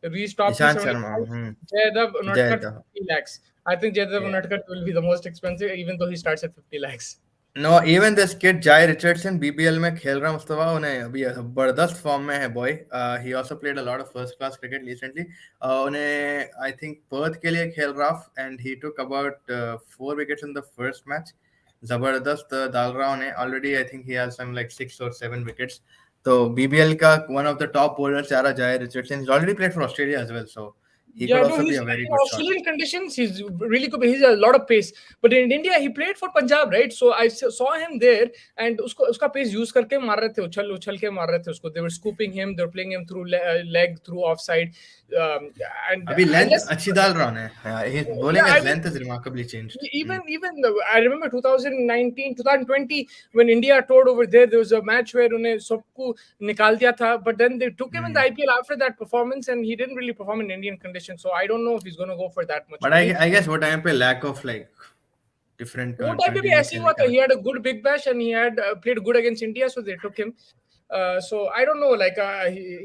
Reece Topley 75, Jaydev Unadkat 50 lakhs. I think Jaydev Unadkat will be the most expensive, even though he starts at 50 lakhs. No, even this kid Jai Richardson BBL में खेल रहा मुस्तफा, उन्हें अभी जबरदस्त form में है boy. He also played a lot of first class cricket recently. उन्हें I think Perth के लिए खेल रहा and he took about 4 wickets in the first match. जबरदस्त डाल रहा उन्हें. Already I think he has some like 6 or 7 wickets. तो BBL का one of the top bowlers जा रहा Jai Richardson. He's already played for Australia as well, so he could also be a very good shot. Australian conditions, he's really good. He's a lot of pace. But in India, he played for Punjab, right? So I saw him there, and uska pace use करके मार रहे थे, उछल के मार रहे थे उसको. They were scooping him. They were playing him through leg, through offside. And अभी length अच्छी डाल रहा है. His bowling length has remarkably changed. Even I remember 2019, 2020 when India toured over there. There was a match where उन्हें सबको निकाल दिया था, but then they took him in the IPL after that performance, and he didn't really perform in Indian conditions. So I don't know if he's going to go for that much. But I guess what time पे lack of like different. वो time पे भी ऐसे ही हुआ था. He had a good big bash and he had played good against India, so they took him. So I don't know, like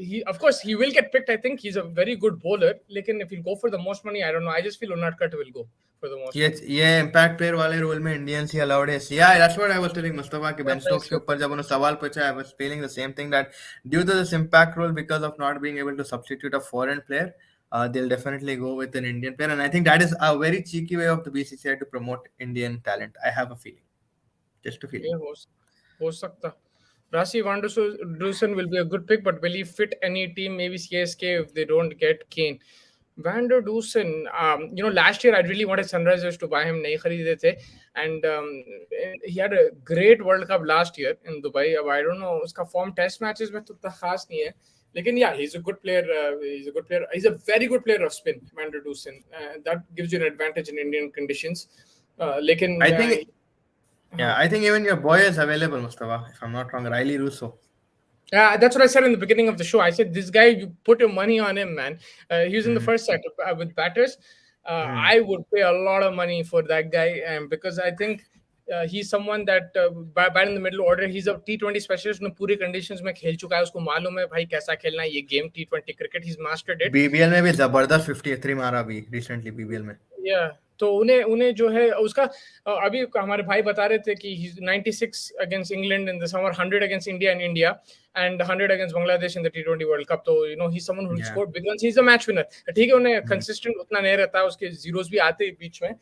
he of course he will get picked. I think he's a very good bowler. Lekin if he'll go for the most money, I don't know. I just feel Unadkat will go for the most. ये impact player वाले role में Indians ही allowed है. Yeah, that's what I was telling Mustafa कि Ben Stokes के ऊपर जब उन्होंने सवाल पूछा, I was feeling the same thing, that due to this impact role, because of not being able to substitute a foreign player, they'll definitely go with an Indian player, and I think that is a very cheeky way of the BCCI to promote Indian talent. I have a feeling, just a feeling. हो सकता. Rassi Van Dusen will be a good pick, but will he fit any team? Maybe CSK if they don't get Kane. Van der Dusen, you know, last year I really wanted Sunrisers to buy him, नहीं खरीदे थे, and he had a great World Cup last year in Dubai. I don't know, उसका form test matches में तो इतना खास नहीं है, लेकिन yeah, he's a good player. He's a very good player of spin, Van der Dusen. That gives you an advantage in Indian conditions. लेकिन I think even your boy is available, Mustafa, if I'm not wrong, Riley Russo. That's what I said in the beginning of the show. I said, this guy, you put your money on him, man. He was in the first set with batters. I would pay a lot of money for that guy, because I think he's someone that bat in the middle order. He's a T20 specialist. उन्हें पूरी conditions में खेल चुका है. उसको मालूम है भाई कैसा खेलना है ये game T20 cricket. He's mastered it. BBL में भी जबरदस्त 53 मारा भी recently BBL में. Yeah. तो उन्हें उन्हें जो है उसका अभी हमारे भाई बता रहे थे कि 96 against England in the summer, 100 against India in India and 100 against Bangladesh in the T20 world cup. तो you know he someone who Yeah. Scored big runs, he is a match winner. ठीक है, उन्हें Hmm. कंसिस्टेंट उतना नहीं रहता, उसके zeros भी आते हैं बीच में,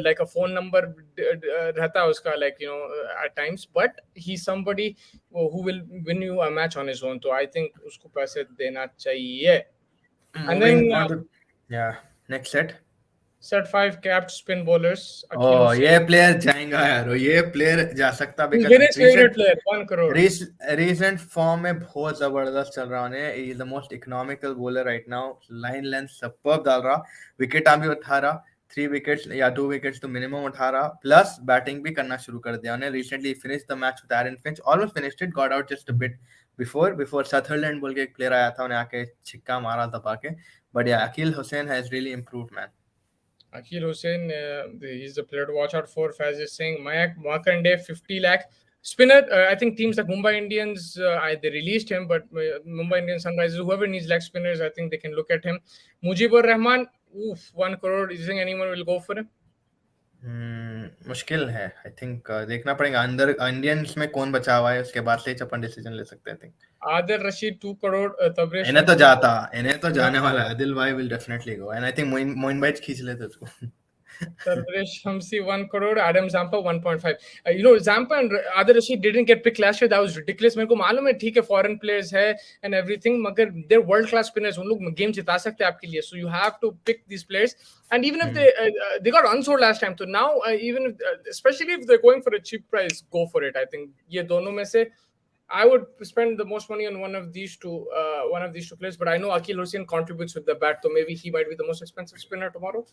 लाइक अ फोन नंबर रहता है उसका, like you know at times, but he somebody who will win you a match on his own. तो आई थिंक उसको पैसे देना चाहिए. And Moving then on to, yeah, next set. Set 5 capped spin bowlers Akeal Oh, Hosein. ये player जाएगा यार, ये player जा सकता because His favorite player, 1 crore. Recent form में बहुत जबरदस्त चल रहा है. He is the most economical bowler right now. Line length superb डाल रहा, विकेट भी उठा रहा, 3 विकेट्स या 2 विकेट्स तो मिनिमम उठा रहा, प्लस बैटिंग भी करना शुरू कर दिया उन्हें. Recently finish the match with Aaron Finch, almost finished it, got out just a bit before Sutherland बोल के एक प्लेयर आया था, उन्हें आके छिक्का मारा दबा के. But yeah Akeal Hosein has really improved man. Akil Hussain, he's the player to watch out for. Faz is saying Mayak Markande, 50 lakh. Spinner, I think teams like Mumbai Indians, they released him, but Mumbai Indians, Sunrisers, whoever needs leg spinners, I think they can look at him. Mujibur Rahman, 1 crore. Do you think anyone will go for him? मुश्किल है. I think देखना पड़ेगा अंदर Indians में कौन बचा हुआ है, उसके बाद से ही अपन डिसीजन ले सकते हैं. I think Adil Rashid, 2 crore. Tabriz इन्हें तो Shamsi, जाता, इन्हें तो जाने वाला है. दिल भाई will definitely go and I think Moin भाई खींच लेते उसको. Tabriz Shamsi, 1 crore. Adam Zampa, 1.5. You know, Zampa and Adil Rashid didn't get picked last year. That was ridiculous. मेरे को मालूम है, ठीक है, foreign players है and everything, मगर they're world class spinners. उन लोग game जिता सकते हैं आपके लिए. So you have to pick these players. And even if they got unsold last time, so now even if, especially if they're going for a cheap price, go for it. I think ये दोनों में से I would spend the most money on one of these two players. But I know Akil Hussain contributes with the bat, so maybe he might be the most expensive spinner tomorrow.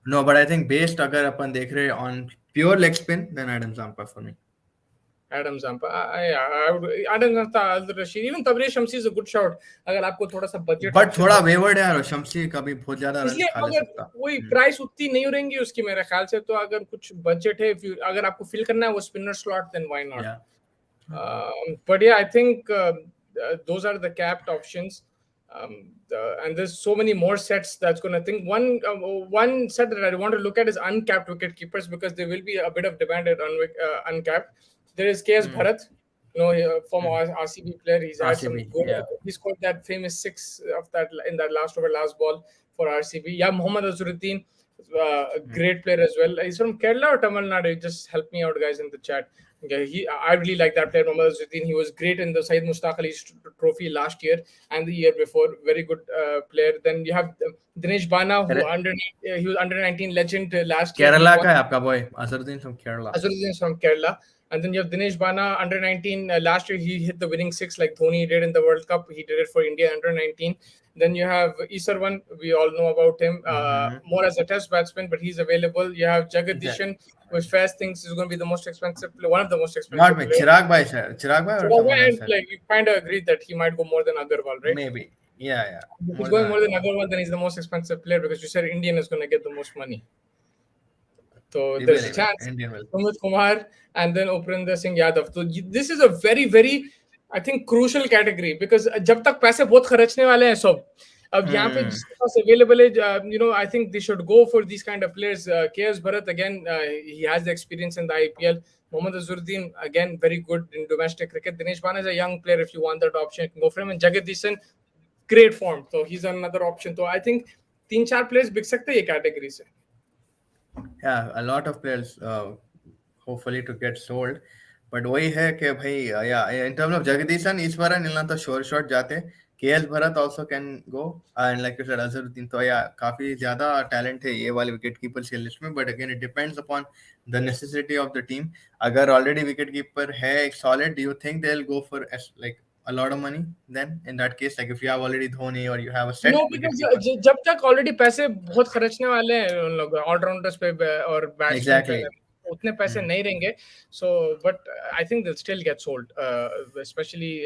No, but I think based अगर अपन देख रहे on pure leg spin, then Adam Zampa for me. Adam Zampa, I would Adam Zampa, Adil Rashid, even Tabriz Shamsi is a good shout. अगर आपको थोड़ा सा budget but option थोड़ा है, wayward है, और शमसी का भी बहुत ज्यादा रन इसलिए खा ले अगर सकता. वही प्राइस उतनी नहीं रहेंगी उसकी मेरे ख्याल से, तो अगर कुछ बजट है, अगर आपको फिल करना है वो spinner slot, then why not? Yeah. But yeah, I think those are the capped options. And there's so many more sets that's going to think. One set that I want to look at is uncapped wicket keepers, because there will be a bit of demand at uncapped. There is KS Bharat, you know, former RCB player. He's had some RCB, good. yeah. He scored that famous 6 of that in that last ball for RCB. Yeah, Mohammad Azharuddin, a great player as well. He's from Kerala or Tamil Nadu. Just help me out, guys, in the chat. Okay, I really like that player, Mohammad Azharuddin. He was great in the Syed Mushtaq Ali trophy last year and the year before. Very good player. Then you have Dinesh Bana, who he was under 19 legend last year. Kerala का है आपका boy Azharuddin from Kerala. Azharuddin is from Kerala. And then you have Dinesh Bana, under 19. Last year, he hit the winning 6 like Dhoni did in the World Cup. He did it for India under 19. Then you have Isarwan. We all know about him. More as a test batsman, but he's available. You have Jagadishan, which Fast thinks is going to be the most expensive, one of the most expensive. Not me. Chirag bhai, sir. Chirag bhai or someone else? And like you kind of agreed that he might go more than Agarwal, right? Maybe. Yeah. If he's going more than Agarwal, then he's the most expensive player, because you said Indian is going to get the most money. So there's a chance. Sumit Kumar and then Uprinder Singh Yadav. So this is a very, very, I think, crucial category, because जब तक पैसे बहुत खर्चने वाले हैं सब, अब यहाँ पे जिसके पास available है, you know, I think they should go for these kind of players. KS Bharat, again, he has the experience in the IPL. Mohammad Azharuddin, again, very good in domestic cricket. Dinesh Bana is a young player. If you want that option, you can go for him. And Jagadishan, great form. So he's another option. So I think 3-4 players बिक सकते हैं ये category से. Yeah, a lot of players hopefully to get sold, but वही है कि भाई, yeah, in terms of Jagadishan, Iswaran इतना तो sure shot जाते. KS Bharat also can go, and like you said, Azharuddin, तो yeah, काफी ज्यादा talent है ये वाले wicket keepers के list में, but again it depends upon the necessity of the team. अगर already wicket keeper है solid, do you think they'll go for like a lot of money then in that case, like if you have already Dhoni or you have a set? No, because जब तक already पैसे बहुत खर्चने वाले हैं उन लोग allrounders पे और बैट्समैन पे, उतने पैसे नहीं रहेंगे. So but I think they'll still get sold, especially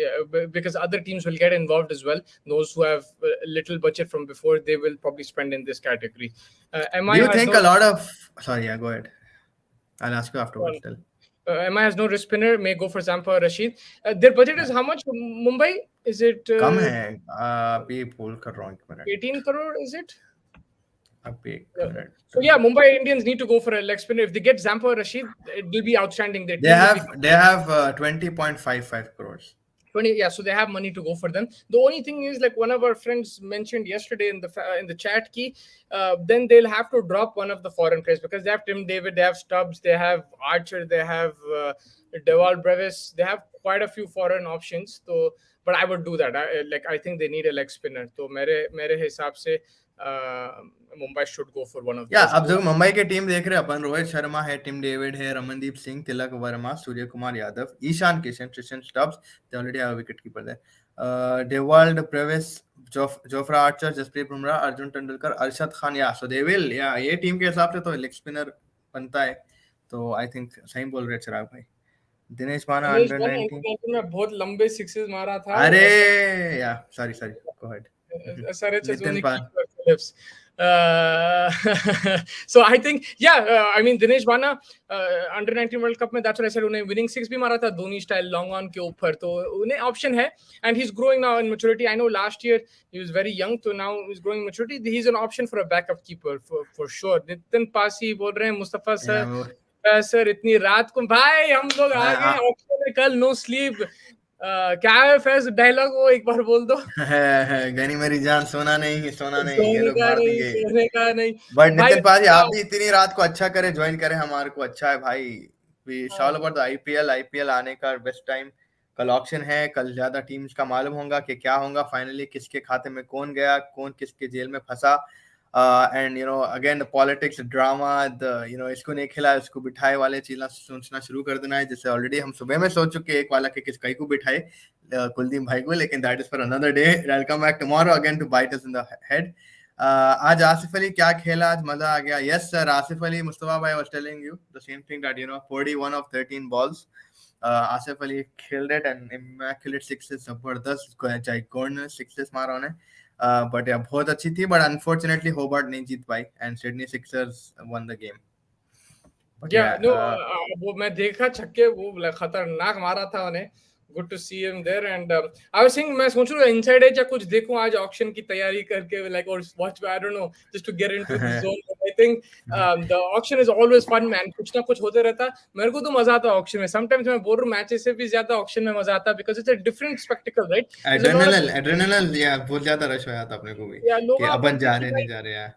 because other teams will get involved as well. Those who have little budget from before, they will probably spend in this category. Do you think a lot of, sorry, yeah, go ahead, I'll ask you afterwards. MI has no wrist spinner, may go for Zampa or Rashid. Their budget is how much? Mumbai, is it? कम है, अभी बोल कर रहा हूँ 18 crore, is it? अब एक Yeah. Minute. So yeah, Mumbai Indians need to go for a leg spinner. If they get Zampa or Rashid, it will be outstanding. Their They team will be have 20.55 crores. 20. Yeah, so they have money to go for them. The only thing is, like one of our friends mentioned yesterday in the chat key, then they'll have to drop one of the foreign players because they have Tim David, they have Stubbs, they have Archer, they have Deval Brevis, they have quite a few foreign options. So, but I would do that. I think they need a leg spinner. So मेरे हिसाब से Mumbai should go for one of या those अब two. जो मुंबई की team देख रहे हैं अपन, रोहित शर्मा है, टिम डेविड है, Ramandeep Singh, Tilak Varma, Suryakumar Yadav, Ishan Kishan, Christian Stubbs, they already have a wicket keeper there, Dewald Brevis, Jofra Archer, Jasprit Bumrah, Arjun Tendulkar, Arshad Khan. Yeah so they will, या ये टीम के हिसाब से तो लेग स्पिनर बनता है. तो आई थिंक सही बोल रहे चिराग भाई. दिनेश माना दिनेश अंडर माना 19. में बहुत लंबे सिक्सेस मारा था. अरे या sorry go ahead. SRH has Nitin only Pal. keeper Phillips. So I think, yeah, I mean Dinesh Bana under 19 World Cup में that's what I said, उन्हें winning six भी मारा था धोनी style long on के ऊपर, तो उन्हें option है and he's growing now in maturity. I know last year he was very young, so now he's growing in maturity. He's an option for a backup keeper for sure. Nitin Pasi बोल रहे हैं Mustafa sir, sir इतनी रात को भाई हम लोग आ गए ऑप्शन में कल, नो स्लीप. क्या है फैज डायलॉग, वो एक बार बोल दो. गनी मेरी जान, सोना नहीं ये लोग का मार नहीं, देंगे. सोने का नहीं. बट भाई नितिन पाजी आप भी इतनी रात को अच्छा करे, ज्वाइन करे हमारे को, अच्छा है भाई. We all about the IPL आने का बेस्ट टाइम. कल ऑक्शन है, कल ज्यादा टीम्स का मालूम होगा कि क्या होगा फाइनली, किसके खाते में कौन गया, कौन किसके जेल में फंसा. And again the politics drama, इसको नहीं खिला इसको बिठाए वाले चीजें सोचना शुरू कर देना है, जैसे ऑलरेडी हम सुबह में सोच चुके एक वाला के किस कई को बिठाए, कुलदीप भाई को, लेकिन that is for another day. I will come back tomorrow again to bite us in the head. आज आसिफ अली क्या खेला, आज मजा आ गया. यस सर, आसिफ अली, मुस्तफा भाई was telling you the same thing that 41 of 13 balls. Asif Ali killed it and immaculate sixes, जबरदस्त चाहे कॉर्नर सिक्सेस मारा उन्हें. बट बहुत अच्छी थी, बट अनफॉर्चुनेटली होबार्ट नहीं जीत पाई and Sydney Sixers won the game. वो मैं देखा छक्के, वो खतरनाक मारा था उन्हें. Good to see him there, and I was saying, मैं सोच रहा हूँ inside edge या कुछ देखूं आज ऑक्शन की तैयारी करके, like, or watch, I don't know, just to get into the zone. I think the auction is always fun, man. कुछ ना कुछ होते रहता. मेरे को तो मजा आता ऑक्शन में. Sometimes मैं बोल रहा हूँ मैचेस से भी ज्यादा ऑक्शन में मजा आता, because it's a different spectacle, right? Adrenaline या बहुत ज्यादा रश होया था अपने को भी कि अपन जा रहे नहीं जा रहे हैं.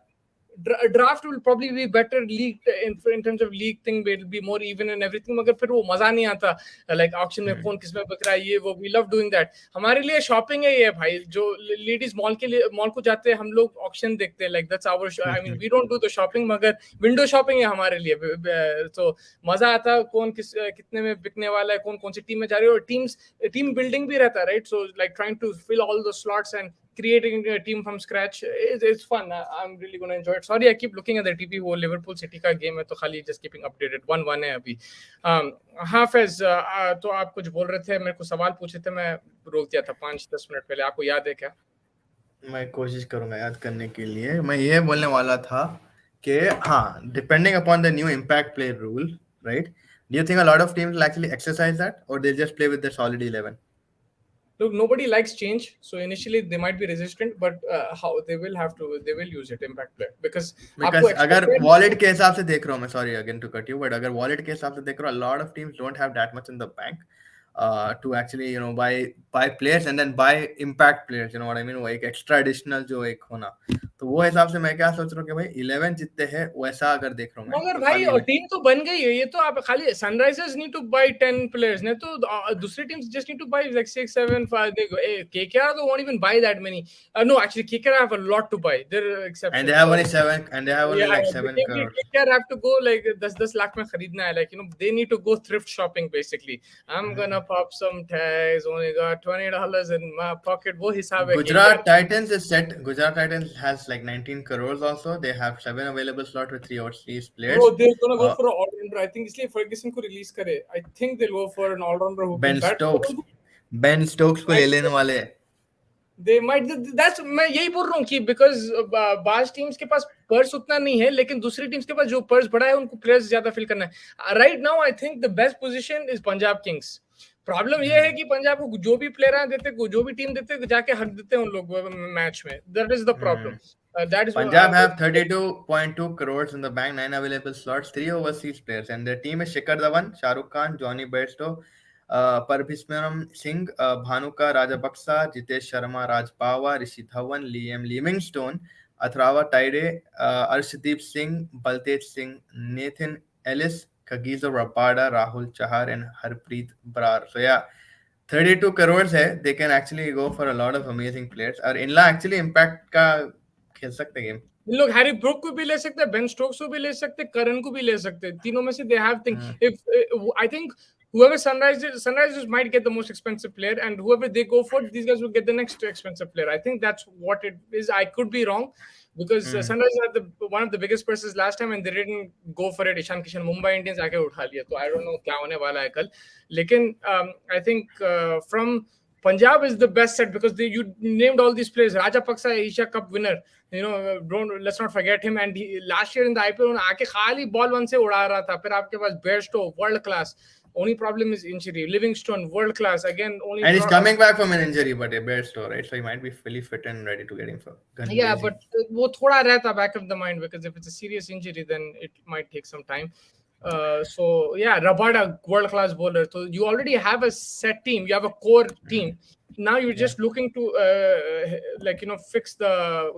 Draft will probably be better leaked in terms of league thing, it will be more even and everything, मगर फिर वो मजा नहीं आता, like auction में कौन किस में बक रहा है, ये वो. We love doing that. हमारे लिए शॉपिंग है ये भाई, जो लेडीज मॉल को जाते हैं हम लोग ऑक्शन देखते हैं, like that's our I mean we don't do the shopping, मगर विंडो शॉपिंग है हमारे लिए. तो मजा आता है कौन कितने में बिकने वाला है, कौन सी टीम में जा रही है, और टीम बिल्डिंग भी रहता है, right? So like trying to fill all the slots and creating a team from scratch, it's fun. I'm really going to enjoy it. Sorry, I keep looking at the TV. वो Liverpool city का game है, तो खाली just keeping updated. 1-1 है अभी. हाँ फैज, तो आप कुछ बोल रहे थे, मेरे को सवाल पूछे थे, मैं रोक दिया था 5-10 मिनट पहले. आपको याद है क्या? मैं कोशिश करूंगा याद करने के लिए. मैं ये बोलने वाला था कि हाँ, depending upon the new impact player rule, right, do you think a lot of teams will actually exercise that, or they'll just play with their solid 11? Look, nobody likes change, so initially they might be resistant, but how they will use it, impact player, because अगर wallet के हिसाब से देख रहा हूँ मैं, sorry again to cut you, but अगर wallet के हिसाब से देख रहा हूँ, a lot of teams don't have that much in the bank to actually buy players and then buy impact players, you know what I mean, वो एक extra additional जो एक होना. तो वो हिसाब से मैं क्या सोच रहा हूँ कि भाई 11 जितने हैं वैसा अगर देख रहा हूँ मैं, मगर भाई टीम तो बन गई है. ये तो आप खाली Sunrisers need to buy 10 players, नहीं तो दूसरी teams just need to buy like 6, 7, 5. देखो KKR तो won't even buy that many. No, actually KKR have a lot to buy. They're exceptional. And they have only 7, and they have only like 7 crores. KKR have to go like 10 lakh में खरीदना है, like they need to go thrift shopping basically. I'm gonna pop some tags, only got $20 in my pocket. वो हिसाब है. Gujarat Titans is set. Gujarat Titans has like 19 crores also. They have 7 available slot with 3 overseas players. Bro, they're gonna go for an all-rounder. I think इसलिए Ferguson को release करे. I think they'll go for an all-rounder who Ben Stokes को ले लेने वाले. They might. That's मैं यही बोल रहा हूँ कि because बाज टीम्स के पास पर्स उतना नहीं है, लेकिन दूसरी टीम्स के पास जो पर्स बड़ा है उनको प्लेयर्स ज्यादा फिल करना है. Right now, I think the best position is Punjab Kings. Problem ये है कि पंजाब को जो भी प्लेयर देते, जो भी टीम देते, जाके हक देते हैं उन लोग मैच में. That is the problem. That is what Punjab have 32.2 crores in the bank, 9 available slots, 3 overseas players, and their team is Shikhar Dhawan, Shah Rukh Khan, Johnny Bairstow, Parabhismaram Singh, Bhanuka Rajapaksa, Jitesh Sharma, Raj Bawa, Rishi Dhawan, Liam Livingstone, Athrava Taide, Arshdeep Singh, Baltej Singh, Nathan Ellis, Kagiso Rabada, Rahul Chahar, and Harpreet Brar. So yeah, 32 crores है, they can actually go for a lot of amazing players. और इनला actually impact का खेल सकते game. इन लोग Harry Brook को भी ले सकते हैं, बेन स्टोक्स को भी ले सकते हैं, करन को भी ले सकते हैं. तीनों में से they have thing. If I think whoever sunrisers might get the most expensive player, and whoever they go for, these guys will get the next expensive player. I think that's what it is. I could be wrong, because sunrisers had one of the biggest purses last time and they didn't go for it. Ishan Kishan Mumbai Indians आके उठा लिया, तो I don't know क्या होने वाला है कल. लेकिन I think from Punjab is the best set, because you named all these players. Rajapaksa, Asia Cup winner. Let's not forget him. And last year in the IPL, आके खाली ball one से उड़ा रहा था. फिर आपके पास Bairstow, world class. Only problem is injury. Livingstone, world class again. And he's coming back from an injury, but a Bairstow, right? So he might be fully fit and ready to get him for gun yeah, blazing. but वो थोड़ा रहता back of the mind, because if it's a serious injury, then it might take some time. So yeah, Rabada, world class bowler. So you already have a set team. You have a core team. Now you're just looking to fix the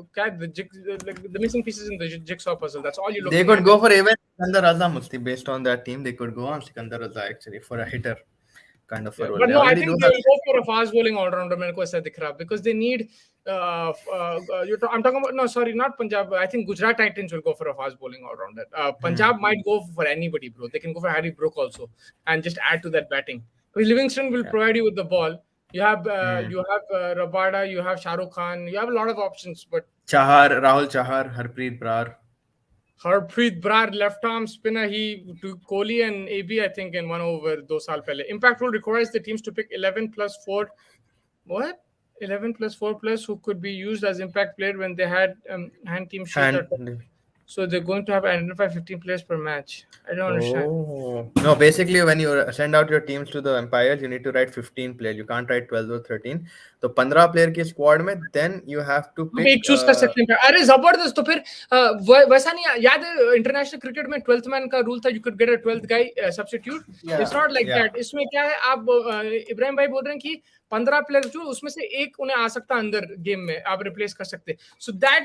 missing pieces in the jigsaw puzzle. That's all you're looking They could at. go for even Sikandar Raza Musti. Based on that team, they could go on Sikandar Raza actually for a hitter kind of a role. But They no, I already think do they'll have. go for a fast bowling all-rounder. मेरे को ऐसा दिख रहा, because they need. I'm talking about, no, sorry, not Punjab. I think Gujarat Titans will go for a fast bowling all-rounder. Punjab might go for anybody, bro. They can go for Harry Brook also and just add to that batting. Because Livingston will provide you with the ball. You have Rabada, you have Shah Rukh Khan, you have a lot of options. But Chahar, Rahul Chahar, Harpreet Brar. Harpreet Brar, left arm spinner, he to Kohli and AB, I think, in 1 over 2 saal pehle. Impact rule requires the teams to pick 11 plus 4. What? 11 plus 4 plus who could be used as impact player when they had hand team shoot. So they're going to have identify 15 players per match. I don't understand. No, basically when you send out your teams to the umpires, you need to write 15 players. You can't write 12 or 13. तो 15 player की squad में then you have to pick. एक choose कर सकते हैं. अरे जबरदस्त. तो फिर वैसा नहीं याद है इंटरनेशनल क्रिकेट में 12th मैन का रूल था, you could get a 12th guy substitute. It's not like that. इसमें क्या है, आप इब्राहिम भाई बोल रहे हैं कि 15 प्लेयर जो उसमें से एक उन्हें आ सकता है अंदर गेम में, आप रिप्लेस कर सकते. So that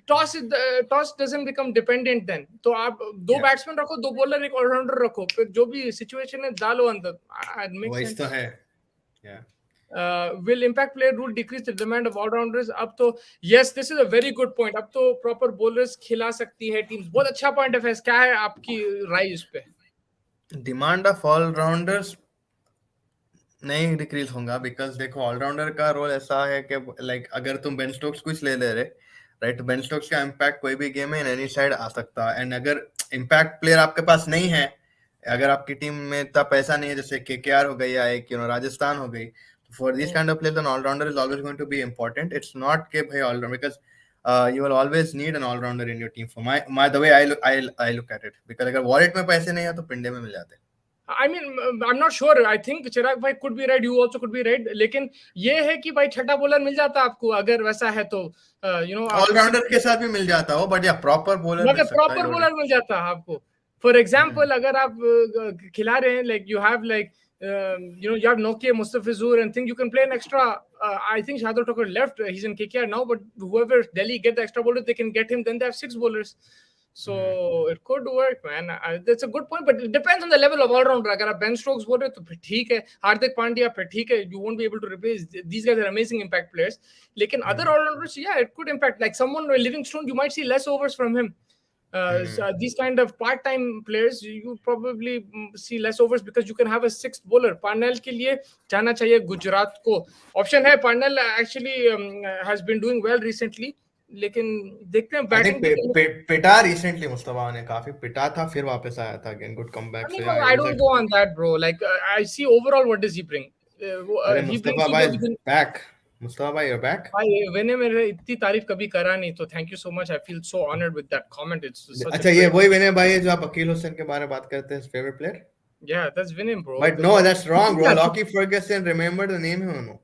toss doesn't become dependent then. तो आप 2 बैट्समैन रखो, 2 बॉलर, एक ऑलराउंडर रखो, फिर जो भी सिचुएशन है डालो अंदर. वही तो है. Will impact player rule decrease the demand of all-rounders? अब तो yes, this is a very good point. अब तो proper bowlers खिला सकती है teams. बहुत अच्छा point of view. क्या है आपकी राय इस पे? Demand of all-rounders नहीं डिक्रीज होगा, बिकॉज देखो ऑलराउंडर का रोल ऐसा है कि लाइक अगर तुम बेन स्टोक्स कुछ ले ले रहे, राइट, बेन स्टोक्स का इम्पैक्ट कोई भी गेम में इन एनी साइड आ सकता है. एंड अगर इम्पैक्ट प्लेयर आपके पास नहीं है, अगर आपकी टीम में इतना पैसा नहीं है, जैसे केकेआर हो गई या एक राजस्थान हो गई, for this kind of players an allrounder is always going to be important. It's not के भाई allrounder, because you will always need an all-rounder in your team. For the way I look at it, because अगर wallet में पैसे नहीं है तो पिंडे में मिल जाते हैं. I mean, I'm not sure. I think चिराग भाई could be right, you also could be right. लेकिन ये है कि भाई छठा बॉलर मिल जाता आपको अगर वैसा है तो, ऑलराउंडर के साथ भी मिल जाता हो, बट या प्रॉपर बॉलर मिल सकता है. प्रॉपर बॉलर मिल जाता है आपको. फॉर एग्जांपल अगर आप खिला रहे हैं, like you have you have Nokia, Mustafizur and thing, you can play an extra. I think Shadul Thakur left. He's in KKR now, but whoever Delhi get the extra bowler, they can get him. Then they have 6 bowlers. So it could work, man. That's a good point, but it depends on the level of all-rounder. अगर आप Ben Stokes बोल रहे हो तो फिर ठीक है, हार्दिक पांड्या फिर ठीक है, you won't be able to replace. These guys are amazing impact players. लेकिन other all-rounders, yeah, it could impact. Like someone Livingstone, you might see less overs from him. So these kind of part-time players, you probably see less overs because you can have a 6th bowler. Parnell के लिए जाना चाहिए गुजरात को. Option है. Parnell actually has been doing well recently. लेकिन देखते हैं batting पिटा रिसेंटली. मुस्तफा ने काफी पिटा था, फिर वापस आया था again, good comeback. So yeah, I don't go on that, bro. Like I see overall what does he bring. Mustafa bhai is back. Mustafa bhai, you're back. भाई विनय मेरे इतनी तारीफ कभी करा नहीं, तो thank you so much. I feel so honored with that comment. It's such अच्छा, ये वही विनय भाई है जो आप अकील हुसैन के बारे में बात करते हैं, favourite player. Yeah, that's Vinay, bro. But no, that's wrong, bro. Lockie Ferguson, remember the name है उन्होंने.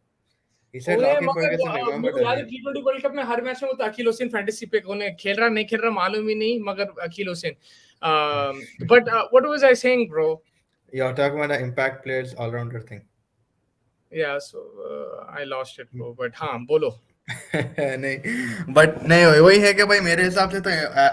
He said उन्हें Lockie मगर Ferguson मेरे remembered को the याद है name. T20 वर्ल्ड कप में हर मैच में वो अकील हुसैन फैंटेसी पिक, उन्हें खेल रहा नहीं खेल रहा मालूम ही नहीं, मगर Aqeel Hussain. But what was I saying, bro? You're talking about the impact players all-rounder thing. Yeah, so I lost it, bro. But हाँ बोलो. नहीं, बट नहीं, वही है कि भाई मेरे हिसाब से तो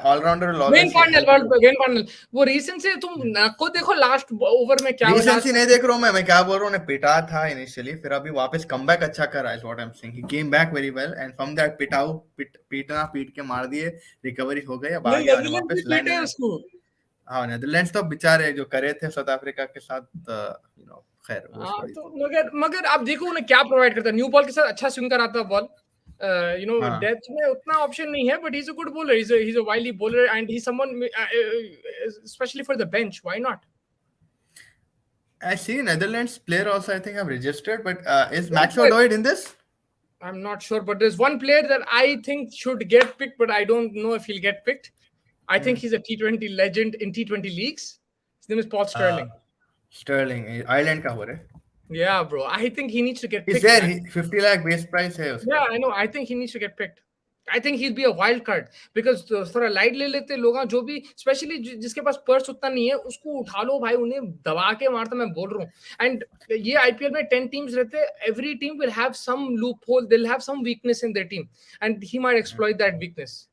ऑलराउंडर विल गेन ऑलवेज पांडल, हेल्प यू. गेन पांडल वो रीसेंट से तुम को देखो लास्ट ओवर में क्या हुआ. रिसेंसी नहीं देख रहा हूँ मैं क्या बोल रहा हूँ, उन्हें पिटा था इनिशियली, फिर अभी वापस कमबैक अच्छा कर रहा है, what I am saying. He came back very well and from that पीटना पीट के मार दिए, रिकवरी हो गई, अब आ नहीं, गया और नेदरलैंड भी वापस लैंड पीटे इन. उसको. हाँ, नेदरलैंड्स तो बेचारे जो करे थे साउथ अफ्रीका के साथ, खैर वो हाँ स्टोरी तो थी. मगर मगर आप देखो उन्हें क्या प्रोवाइड करता है. न्यू बॉल के साथ अच्छा स्विंग कराता है बॉल. हाँ, डेथ में उतना ऑप्शन नहीं है, but he is a good bowler. He is a wily bowler and he someone specially for the bench. Why not? I see Netherlands player also I think have registered, but is Max O'Doyd in this? I'm not sure, but there's one player that I think should get picked, but I don't know if he'll get picked. I think he's a T20 legend in T20 leagues. His name is Paul Uh, Sterling. Sterling, Ireland का हो रहा है. Yeah, bro. I think he needs to get He's picked, there. man. 50 lakh base price है Yeah, उसका. I know. I think he needs to get picked. I think he'll be a wild card because थोड़ा light ले लेते लोग, जो भी specially जिसके पास purse उतना नहीं है उसको उठा लो भाई, उन्हें दबा के मारता, मैं बोल रहा हूँ. एंड ये आईपीएल में 10 टीम्स रहते, every team will have some loophole, they will have some weakness in their team and he might exploit that weakness.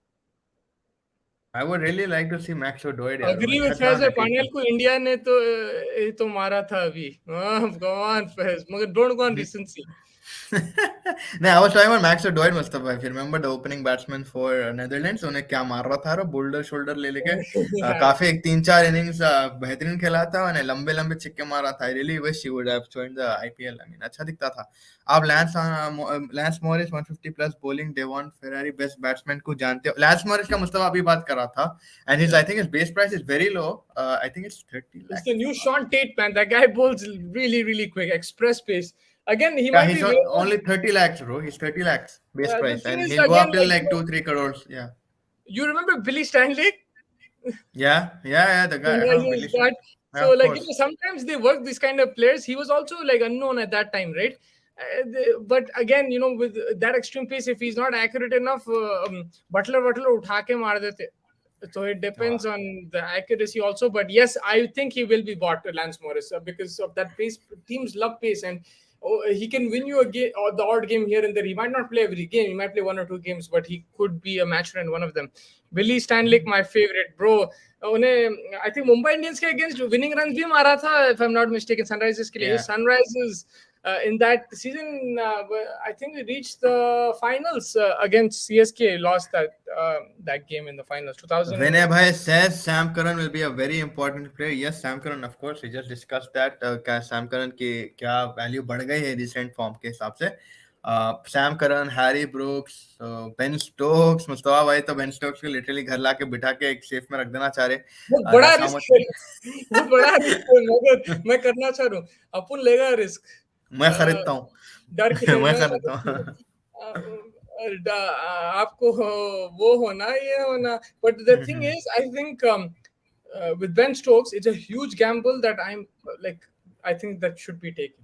I would really like to see Max O'Doyd यार, वो agree with अच्छा था फैज है. पानियल T20. को India ने तो मारा था अभी. गो ऑन फैज, मगर डोंट गो ऑन रिसेंसी. नहीं, I was talking about Max O'Doyd, Mustafa. If you remember the opening batsman for Netherlands, उन्हें क्या मार रहा था, और बोल्डर शोल्डर ले लेके काफी एक 3-4 इनिंग्स बेहतरीन खेला था, उन्हें लंबे लंबे छिक्के मारा था. I really wish he would have joined the IPL. I mean, अच्छा दिखता था. आप lens Morris 150 plus bowling, Devon Ferrari best batsman को जानते हो. लैंस मॉरिस का मुस्तफा अभी बात कर रहा था, and his I think his base price is very low. I think it's 30 It's lakhs. the new Sean Tate, man. That guy bowls really, really quick, express pace. Again, he Yeah, might he's be. only 30 lakhs, bro. He's 30 lakhs base The price, thing and is, he'll go again, up till like 2-3 crores. Yeah, you remember Billy Stanley? yeah. The guy, huh? Billy. Sunrises, but Yeah, so of like course. sometimes they work these kind of players. He was also like unknown at that time, right? But again, with that extreme pace, if he's not accurate enough, Butler utha ke maar dete. So it depends on the accuracy also. But yes, I think he will be bought, Lance Morris, because of that pace. Teams love pace, and he can win you a game or the odd game here and there. He might not play every game. He might play 1 or 2 games, but he could be a match winner in one of them. Billy Stanley, my favorite, bro. उन्हें I think Mumbai Indians के against winning runs भी मारा था, if I'm not mistaken, Sunrisers के लिए. Yeah. Sunrisers in that season, I think we reached the finals against CSK. Lost that game in the finals. 2000. Vinay bhai says Sam Curran will be a very important player. Yes, Sam Curran, of course. We just discussed that. क्या Sam Curran की क्या value बढ़ गई है recent form के हिसाब से. Sam Curran, Harry Brooks, Ben Stokes, Mustafa भाई तो Ben Stokes को literally घर लाके बिठा के एक सेफ में रख देना चाह रहे. वो बड़ा रिस्क है. वो बड़ा रिस्क है, मगर मैं करना चाह रहा हूँ. अपन लेगा रिस्क. मैं खरीदता हूँ. डर के मैं खरीदता हूँ. आपको वो होना ये होना. But the thing is, I think with Ben Stokes, it's a huge gamble that I think that should be taken.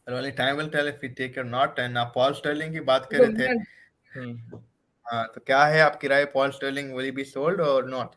Well, only time will tell if we take or not. And Paul Sterling की बात कर रहे थे. तो क्या है आपकी राय? Paul Sterling, will he be sold or not?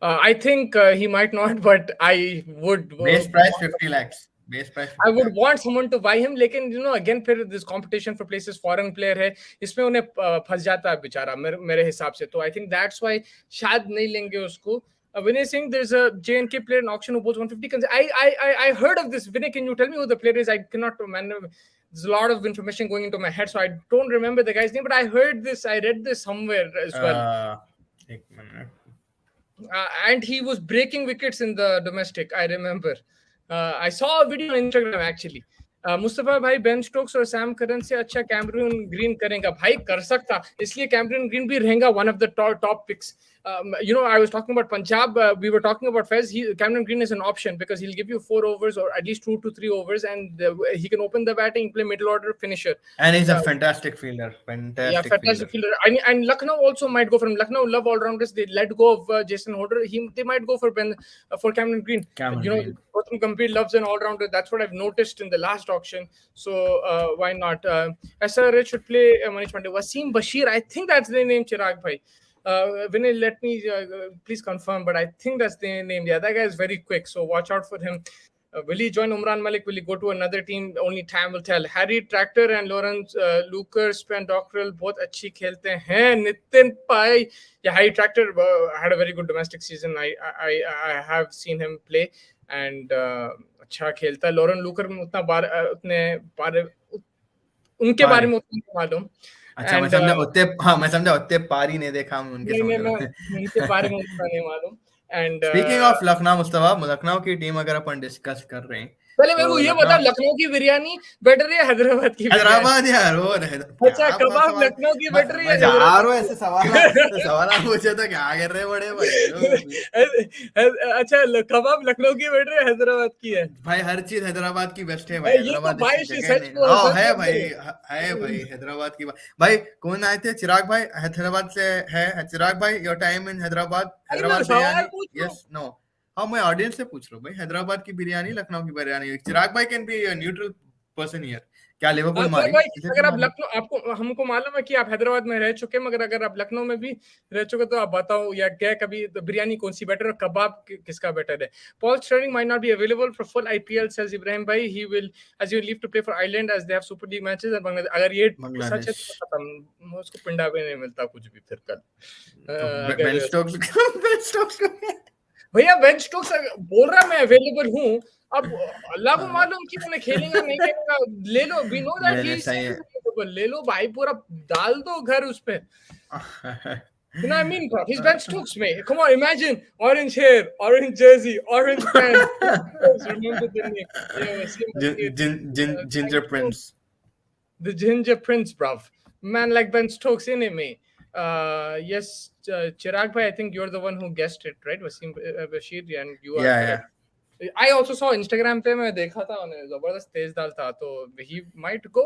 I think he might not, but I would. Base price 50 lakhs. Base price 50 I would lakhs. want someone to buy him, लेकिन again फिर this competition for places, foreign player है, इसमें उन्हें फंस जाता है बेचारा मेरे हिसाब से. तो I think that's why शायद नहीं लेंगे उसको. Vinay Singh, there's a J&K player in auction who bought 150. I heard of this. Vinay, can you tell me who the player is? I cannot remember. There's a lot of information going into my head, so I don't remember the guy's name. But I heard this. I read this somewhere as well. एक minute. And he was breaking wickets in the domestic. I remember. I saw a video on Instagram actually. Mustafa भाई Ben Stokes और Sam Curran से अच्छा Cameron Green करेगा. भाई कर सकता, इसलिए कैमरून ग्रीन भी रहेगा one of the top picks. I was talking about Punjab. We were talking about Fez. Cameron Green is an option because he'll give you 4 overs or at least 2 to 3 overs, and he can open the batting, play middle order finisher. And he's a Uh, fantastic fielder. yeah, Fantastic fielder. fantastic fielder. And Lucknow also might go for him. Lucknow love all rounders. They let go of Jason Hodder. They might go for Cameron Green. Cameron Green. Gautam Gambhir loves an all rounder. That's what I've noticed in the last auction. So why not? SRH should play Manish Pandey. Wasim Bashir. I think that's the name. Chirag bhai. Vinay, let me please confirm, but I think that's the name. Yeah, that guy is very quick. So watch out for him. Will he join Umran Malik? Will he go to another team? Only time will tell. Harry Tractor and Lawrence Luker, Spen Dockrell, both अच्छी खेलते हैं. Nitin Pai, yeah, Harry Tractor had a very good domestic season. I have seen him play and अच्छा खेलता है. Lawrence Luker में उतने बारे उनके बारे में उतना नहीं मालूम. अच्छा, मैं समझा उतने पारी नहीं देखा हम उनके नहीं, समझ मैं उनके बारे में उतना नहीं मालूम. And speaking of Lucknow, Mustafa, Lucknow की टीम अगर अपन डिस्कस कर रहे हैं, पहले मेरे को ये बता, लखनऊ की बिरयानी बेटर है हैदराबाद की? हैदराबाद यार, वो अच्छा, कबाब लखनऊ की बेटर है? ऐसे सवाल पूछे तो क्या कर रहे बड़े भाई? अच्छा, कबाब लखनऊ की बेटर है हैदराबाद की है? भाई हर चीज हैदराबाद की बेस्ट है भाई. हैदराबाद है भाई हैदराबाद की. भाई कौन आए थे? चिराग भाई हैदराबाद से है. चिराग भाई, your time in Hyderabad biryani? Yes, no. हाँ, मैं ऑडियंस से पूछ रहा हूँ भाई. हैदराबाद की बिरयानी, लखनऊ की बिरयानी. चिराग भाई can be neutral person here. क्या लिवरपूल मारी? अगर आप लखनऊ, हमको मालूम है कि आप हैदराबाद में रह चुके, मगर अगर आप लखनऊ में भी रह चुके तो आप बताओ या गए कभी तो बिरयानी कौन सी बेटर और कबाब किसका बेटर है? Paul Sterling might not be available for full IPL, says Ibrahim bhai. He will as you leave to play for Ireland as they have Super League matches and Bangladesh. अगर ये सच है तो खत्म, उसको पिंडा भी नहीं मिलता कुछ भी फिर कल. बेन स्टोक्स भैया बेन स्टोक्स बोल रहा मैं अवेलेबल हूँ. अब अल्लाह को मालूम कि उन्हें खेलेगा नहीं खेलेगा. ले लो, we know that he is available. ले लो भाई, पूरा डाल दो घर उस पे. You know what I mean, bro? He's Ben Stokes, mate. Come on, imagine orange hair, orange jersey, orange pants. Remember the name? Yeah, Ginger Prince. The Ginger Prince, bruv. Man like Ben Stokes in it, mate. Yes, Chirag bhai, I think you're the one who guessed it, right? Wasim Bashir, and you are correct. I also saw Instagram पे मैं देखा था उन्हें, जबरदस्त तेज दाल था, तो he might go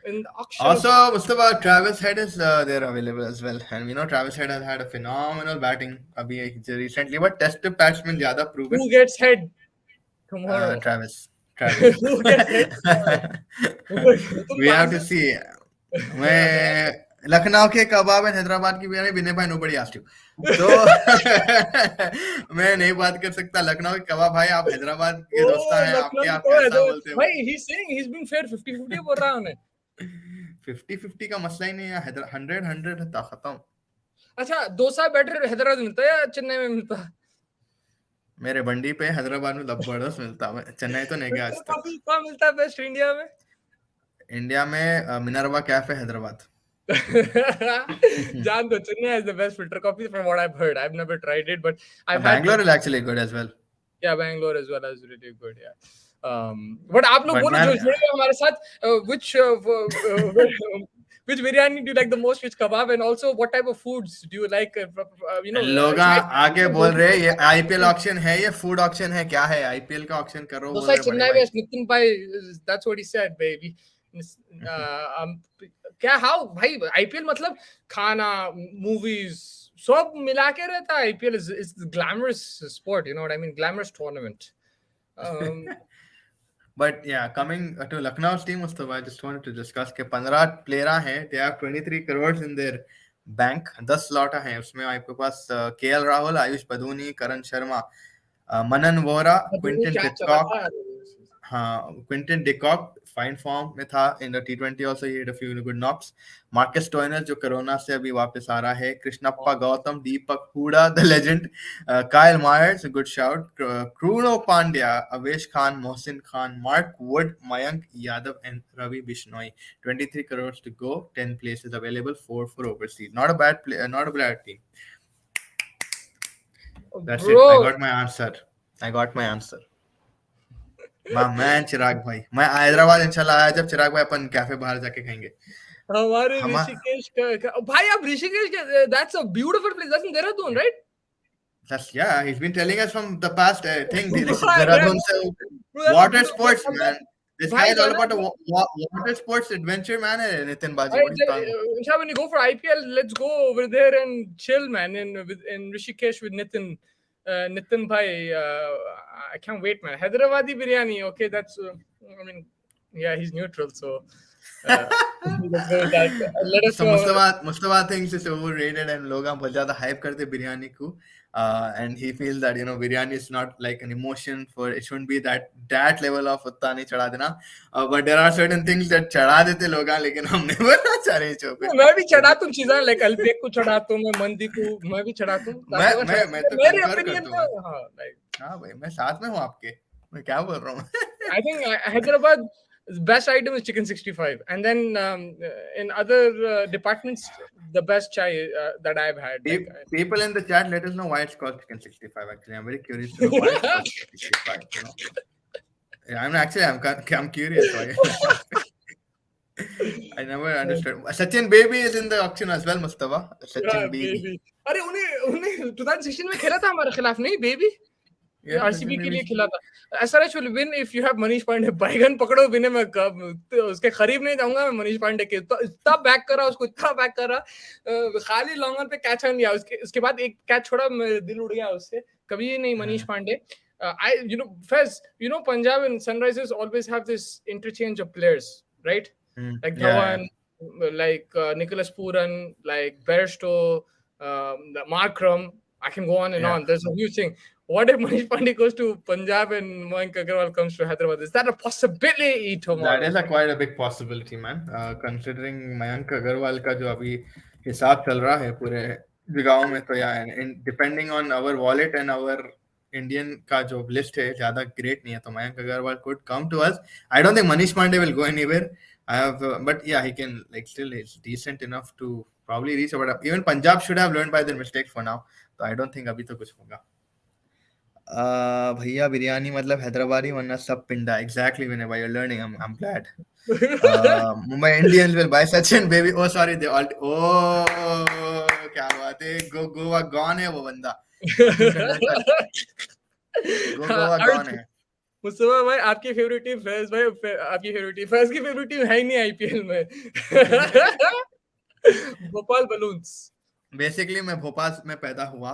in the auction. Also, Mustafa, Travis Head is there available as well, and we know Travis Head has had a phenomenal batting अभी recently, but test batsman ज़्यादा proven. Who gets head tomorrow? Travis. Who gets head? We have to see. मैं लखनऊ के कबाब and Hyderabad की बिरयानी, विनय भाई nobody asked you, तो मैं नहीं बात कर सकता. लखनऊ के कबाब भाई, आप हैदराबाद के दोस्त हैं, आपके आप कैसा बोलते हो भाई? he saying he's being fair, 50-50 बोल रहा है उन्हें. 50-50 का मसला ही नहीं है. 100 था खत्म. अच्छा, डोसा बेटर हैदराबाद में मिलता है या चेन्नई में मिलता है? मेरे बंडी पे हैदराबाद में जबरदस्त मिलता है. चेन्नई तो नहीं गया आज तक. कहाँ मिलता है बेस्ट इंडिया में? इंडिया में Minerva cafe Hyderabad. John, Chennai has the best filter coffee from what I've heard. I've never tried it, but Bangalore is actually good as well. Yeah, Bangalore as well is really good. Yeah. But आप लोग बोलो जो जुड़े हमारे साथ, which biryani do you like the most, which kebab, and also what type of foods do you like? लोग आगे बोल रहे हैं ये IPL auction है, ये food auction है, क्या है? IPL का auction करो. तो सच चेन्नई में नितिन भाई, that's what he said, baby. क्या हाउ भाई, आईपीएल मतलब खाना, मूवीज सब मिला के रहता है. IPL is glamorous sport, you know what I mean, glamorous tournament. But yeah, coming to Lucknow's team, Mustafa, I just wanted to discuss के 15 प्लेयर हैं. They have 23 crores in their bank. 10 slot हैं उसमें. आपके पास KL Rahul, Ayush Badoni, Karan Sharma, Manan Vohra, Quinton de Kock. हाँ, Quinton de Kock fine form में था in the T20 also. he had a few good knocks. Marcus Stoinis जो कोरोना से अभी वापस आ रहा है. Krishnappa Gowtham, Deepak Hooda the legend, Kyle Mayers good shout, Krunal Pandya, Avesh Khan, Mohsin Khan, Mark Wood, Mayank Yadav and Ravi Bishnoi. 23 crores to go, 10 places available, 4 for overseas. Not a bad play, not a bad team. That's it. I got my answer. मैं चिराग भाई, मैं हैदराबाद इंशाल्लाह आया जब चिराग भाई अपन कैफे बाहर जाके खाएंगे. हमारे हम ऋषिकेश भाई, आप ऋषिकेश के, that's a beautiful place, that's in Dehradun, right? That's, yeah, he's been telling us from the past thing. Yeah, Dehradun se bro, that's a water beautiful place. sports, man. This guy भाई is all जाना about a है water sports adventure, man. Nitin Baji, भाई, what are you talking about? Inshallah, when you go for IPL, let's go over there and chill, man, in Rishikesh with Nitin. Nitin bhai, I can't wait, man. Hyderabadi biryani, okay, that's I mean, yeah, he's neutral, so uh, let's go with that. Let us So know. Mustafa thinks it's overrated and लोग बहुत ज़्यादा hype करते बिरयानी को, and he feels that biryani is not like an emotion, for it shouldn't be that level of उत्ता नहीं चढ़ा देना, but there are certain things that चढ़ा देते लोग, लेकिन हम नहीं बोलना चाह रहे इस पे, मैं भी but चढ़ाता हूँ चीज़ें, लाइक अल्पेक को चढ़ाता हूँ, मैं मंदी को मैं भी चढ़ाता हूँ, मैं ताकि अगर मैं मैं तो मेरे कंकर ओपिनियन करता हूँ, में, हाँ, लाइक हाँ भाई मैं साथ में हूँ आपके, मैं क्या बोल रहा हूँ I think Hyderabad best item is chicken 65, and then in other departments, the best chai that I've had. Like, People in the chat, let us know why it's called Chicken 65. Actually, I'm very curious to know why it's called Chicken 65. Yeah, I'm curious why. I never understood. Sachin Baby is in the auction as well, Mustafa. yeah, Sachin Baby. baby. अरे उन्हें उन्हें 2016 में खेला था हमारे खिलाफ, नहीं baby? Yeah, RCB Sachin के लिए Baby. खिला था। SRH will win if you have Manish Pandey. बैगन पकड़ो विनय, मैं तो उसके करीब नहीं जाऊंगा मैं मनीष पांडे के। तो इतना बैक करा उसको, इतना बैक करा, खाली लॉन्ग ऑन पे कैच ऑन लिया, उसके बाद एक कैच छोड़ा, दिल उड़ गया उससे। कभी नहीं Manish Pandey. I Fez, Punjab and Sunrisers always have this interchange of players, right? Like Yeah, Dhawan, like Nicholas Puran, like Bairstow, Markram. I can go on and yeah. on. There's a huge thing. What if Manish Pandey goes to Punjab and Mayank Agarwal comes to Hyderabad? Is that a possibility That tomorrow? is a quite a big possibility, man. Considering Mayank Agarwal का जो अभी हिसाब चल रहा है पूरे जगहों में, तो यार depending on our wallet and our Indian का जो लिस्ट है ज्यादा ग्रेट नहीं है, तो Mayank Agarwal could come to us. I don't think Manish Pandey will go anywhere. But yeah, he can, like, still is decent enough to probably reach. But even Punjab should have learned by their mistakes for now. So I don't think अभी तो कुछ होगा. भैया बिरयानी मतलब हैदराबादी वरना सब पिंडा. Exactly, whenever you're learning, I'm glad. Mumbai Indians will buy Sachin Baby. Oh sorry, they all. Oh क्या बात है, गोवा गॉन है वो बंदा. सचिन तेंदुलकर गोवा गॉन है. मुस्तफा भाई, आपकी फेवरेट टीम फैज भाई, आपकी फेवरेट टीम, फैज की फेवरेट टीम है ही नहीं आईपीएल में। भोपाल बलून्स। बेसिकली मैं भोपाल में पैदा हुआ,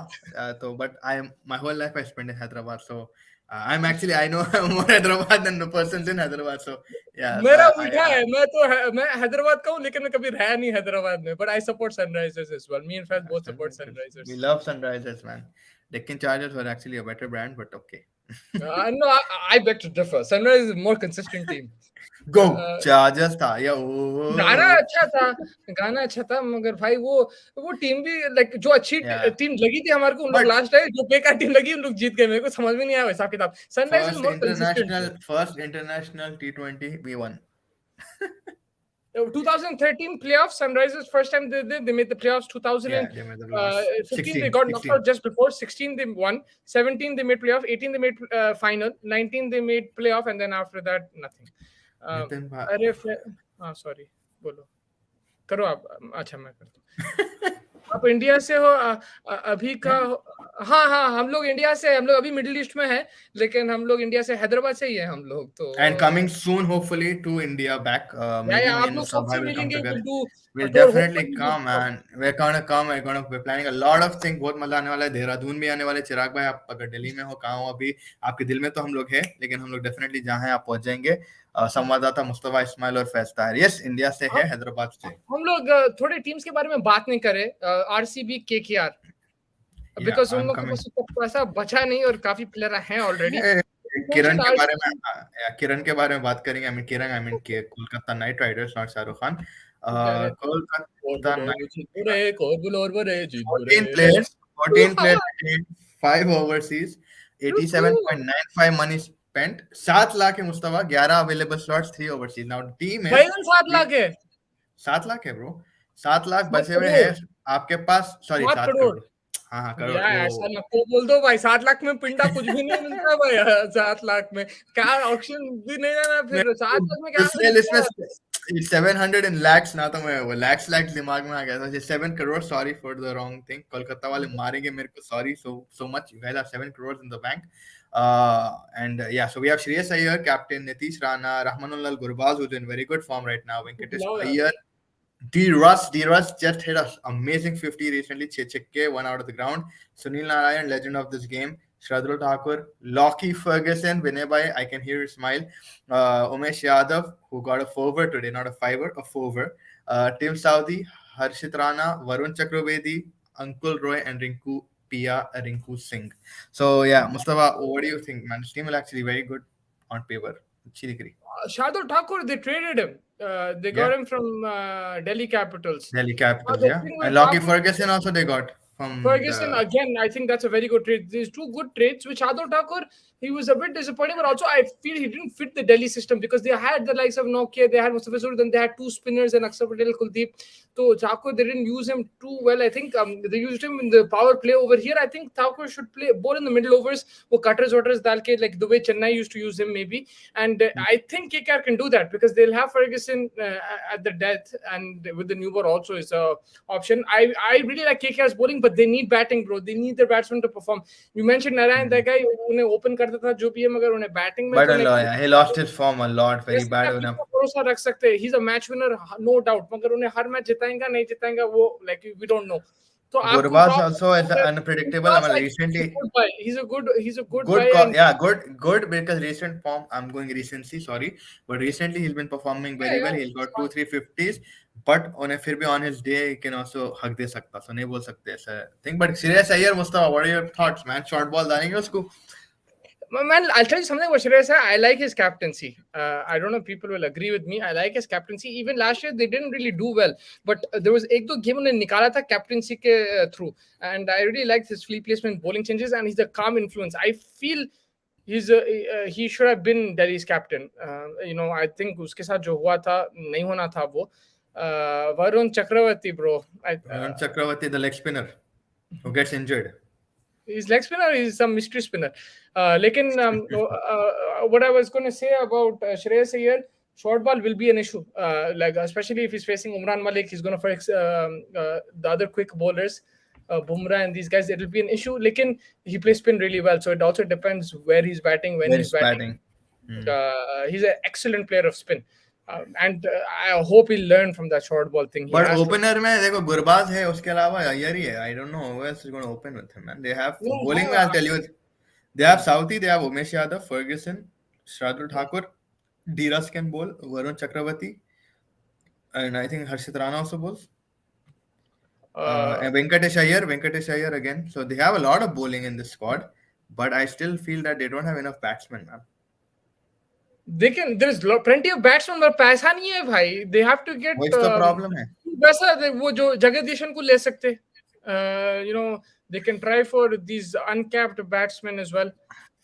तो but I my whole life I spend in Hyderabad, so I am actually I know more Hyderabad than the persons in Hyderabad, so yeah मेरा उल्टा है, मैं हैदराबाद का हूँ, लेकिन मैं कभी रहा नहीं हैदराबाद में, but I support Sunrisers as well. Me and Faiz both support we Sunrisers. love Sunrisers, man. Deccan Chargers were actually a better brand, but okay. No, I beg to differ. Sunrise is a more consistent team. Go Uh, Chargers था या गाना अच्छा था, गाना अच्छा था, मगर भाई वो टीम भी, लाइक, जो अच्छी yeah. टीम लगी थी हमारे को, उन लोग But लास्ट है, जो बेकार टीम लगी उन लोग जीत गए। मेरे को समझ में नहीं आया हिसाब किताब। Sunrisers more consistent. first international T20 we won. 2013 playoffs, Sunrisers first time they made the playoffs. Yeah, they made the last 2015 they 16, got knocked 16. out just before. 16 they won. 17 they made playoff. 18 they made final. 19 they made playoff, and then after that nothing. Nitin अरे हाँ sorry, बोलो, करो आप। अच्छा मैं करता हूँ। आप इंडिया से हो अभी का? हाँ हाँ, हम लोग इंडिया से, हम लोग अभी मिडिल ईस्ट में है, लेकिन हम लोग इंडिया से, हैदराबाद से ही है हम लोग तो। And coming soon, hopefully, to India back. Maybe me आप and लोग Mustafa सबसे will come मिलेंगे, together. Will do We'll tour, definitely hopefully come, man. We're gonna come. We're planning a lot of things. बहुत मजा आने वाला है. देहरादून भी आने वाले. चिराग भाई, आप अगर दिल्ली में हो, कहाँ हो अभी? आपके दिल में तो हम लोग हैं, लेकिन हम लोग डेफिनेटली जहाँ हैं आप पहुंच जाएंगे. संवाददाता मुस्तफा इस्माइल और फैज ताहिर, यस, इंडिया से है, हैदराबाद से. हम लोग थोड़े टीम्स के बारे में बात नहीं करें। आरसीबी, केकेआर, बिकॉज उन लोगों के पास पैसा बचा नहीं और काफी प्लेयर हैं ऑलरेडी। किरण के बारे में बात करेंगे. I mean Kolkata Knight Riders, not Shahrukh Khan. Kolkata 14 players, 5 overseas, 87.95 money spent. 7 lakh है Mustafa. 11 available slots, 3 overseas. Now team है 7 लाख है. 7 लाख है ब्रो. 7 लाख बचे हुए हैं आपके पास. सॉरी, 7 करोड़. हाँ करोड़. ऐसा नको बोल दो भाई. 7 लाख में पिंडा कुछ भी नहीं मिलता भाई. 7 लाख में क्या ऑक्शन भी नहीं जाना फिर. 7 लाख में क्या It's 700 in lakhs ना, तो मैं वो lakhs दिमाग में आ गया था. 7 crores, sorry for the wrong thing. Kolkata वाले मारेंगे मेरे को, sorry so much. You guys have 7 crores in the bank. And yeah, so we have Shreyas Iyer, captain Nitish Rana, Rahmanullah Gurbaz, who's in very good form right now, Venkatesh Love that. Iyer, D-Russ just hit an amazing 50 recently. Chikke, one out of the ground. Sunil Narayan, legend of this game. Shradul Thakur, Lockie Ferguson, Vinay Bhai, I can hear your smile. Umesh Yadav, who got a four today, not a fiver, a four. Tim Saudi, Harshit Rana, Varun Chakravarti, Ankul Roy, and Rinku Pia Rinku Singh. So yeah, Mustafa, what do you think, man? This team will actually very good on paper. अच्छी दिख रही. Shardul Thakur, they traded him. They got Yeah. him from Delhi Capitals. Delhi Capitals, The yeah. thing And with Lockie Thakur, Ferguson also they got from Ferguson, the again, I think that's a very good trade. There's two good trades. With Shardul Thakur, he was a bit disappointing, but also I feel he didn't fit the Delhi system because they had the likes of Nokia, they had Mustafa Sur, then they had two spinners and Akshar Patel, Kuldeep. So Thakur, they didn't use him too well. I think they used him in the power play over here. I think Thakur should play both in the middle overs, wo cutters, dalke, like the way Chennai used to use him maybe. And I think KKR can do that because they'll have Ferguson at the death, and with the new ball also is a option. I really like KKR's bowling, but they need batting, bro. They need their batsmen to perform. You mentioned Narayan, that guy, उन्हें open करता था जो भी है, मगर उन्हें batting में but तो a lot, yeah. He lost his form a lot, very कैसे bad क्या on him. कितना भरोसा रख सकते हैं. He's a match winner, no doubt, मगर उन्हें हर मैच जिताएगा नहीं जिताएगा वो like we don't know. तो आपको Gurbaz also is problem unpredictable. I mean, recently good buy. He's a good buy, good, and yeah, good because recent form. I'm going recency, sorry, but recently he's been performing very well. He's got 2-3 50s, but on a फिर भी on his day he can also hug दे सकता. So नहीं बोल सकते ऐसा thing. But Shreyas Iyer, Mustafa, what are your thoughts, man? Short ball डालेंगे उसको. Man, I'll tell you something about Shreyas. I like his captaincy. I don't know if people will agree with me. I like his captaincy. Even last year, they didn't really do well. But there was एक दो game उन्हें निकाला था captaincy के through. And I really liked his field placement, bowling changes, and he's a calm influence. I feel he should have been Delhi's captain. I think उसके साथ जो हुआ था नहीं होना था वो. Varun Chakravarti, bro. Varun Chakravarti, the leg spinner, who gets injured. He's leg spinner, he's some mystery spinner. What I was going to say about Shreyas Iyer, short ball will be an issue. Like especially if he's facing Umran Malik, he's going to face the other quick bowlers, Bumrah and these guys. It will be an issue. Lekin he plays spin really well, so it also depends where he's batting, when he's batting. He's an excellent player of spin. And I hope he'll learn from that short ball thing. But opener में देखो गुरबाज है, उसके अलावा अय्यर ही है. I don't know who else is going to open with him, man. They have bowling में, I'll tell you, they have Southee, they have Umesh Yadav, Ferguson, Shradul Thakur, D-Russ can bowl, Varun Chakravarti, and I think Harshit Rana also bowls. And Venkatesh Iyer again. So they have a lot of bowling in this squad, but I still feel that they don't have enough batsmen, man. There's plenty of batsmen, but पैसा नहीं है भाई. They have to get वही तो problem है. वैसा वो जो जगदीशन को ले सकते. They can try for these uncapped batsmen as well.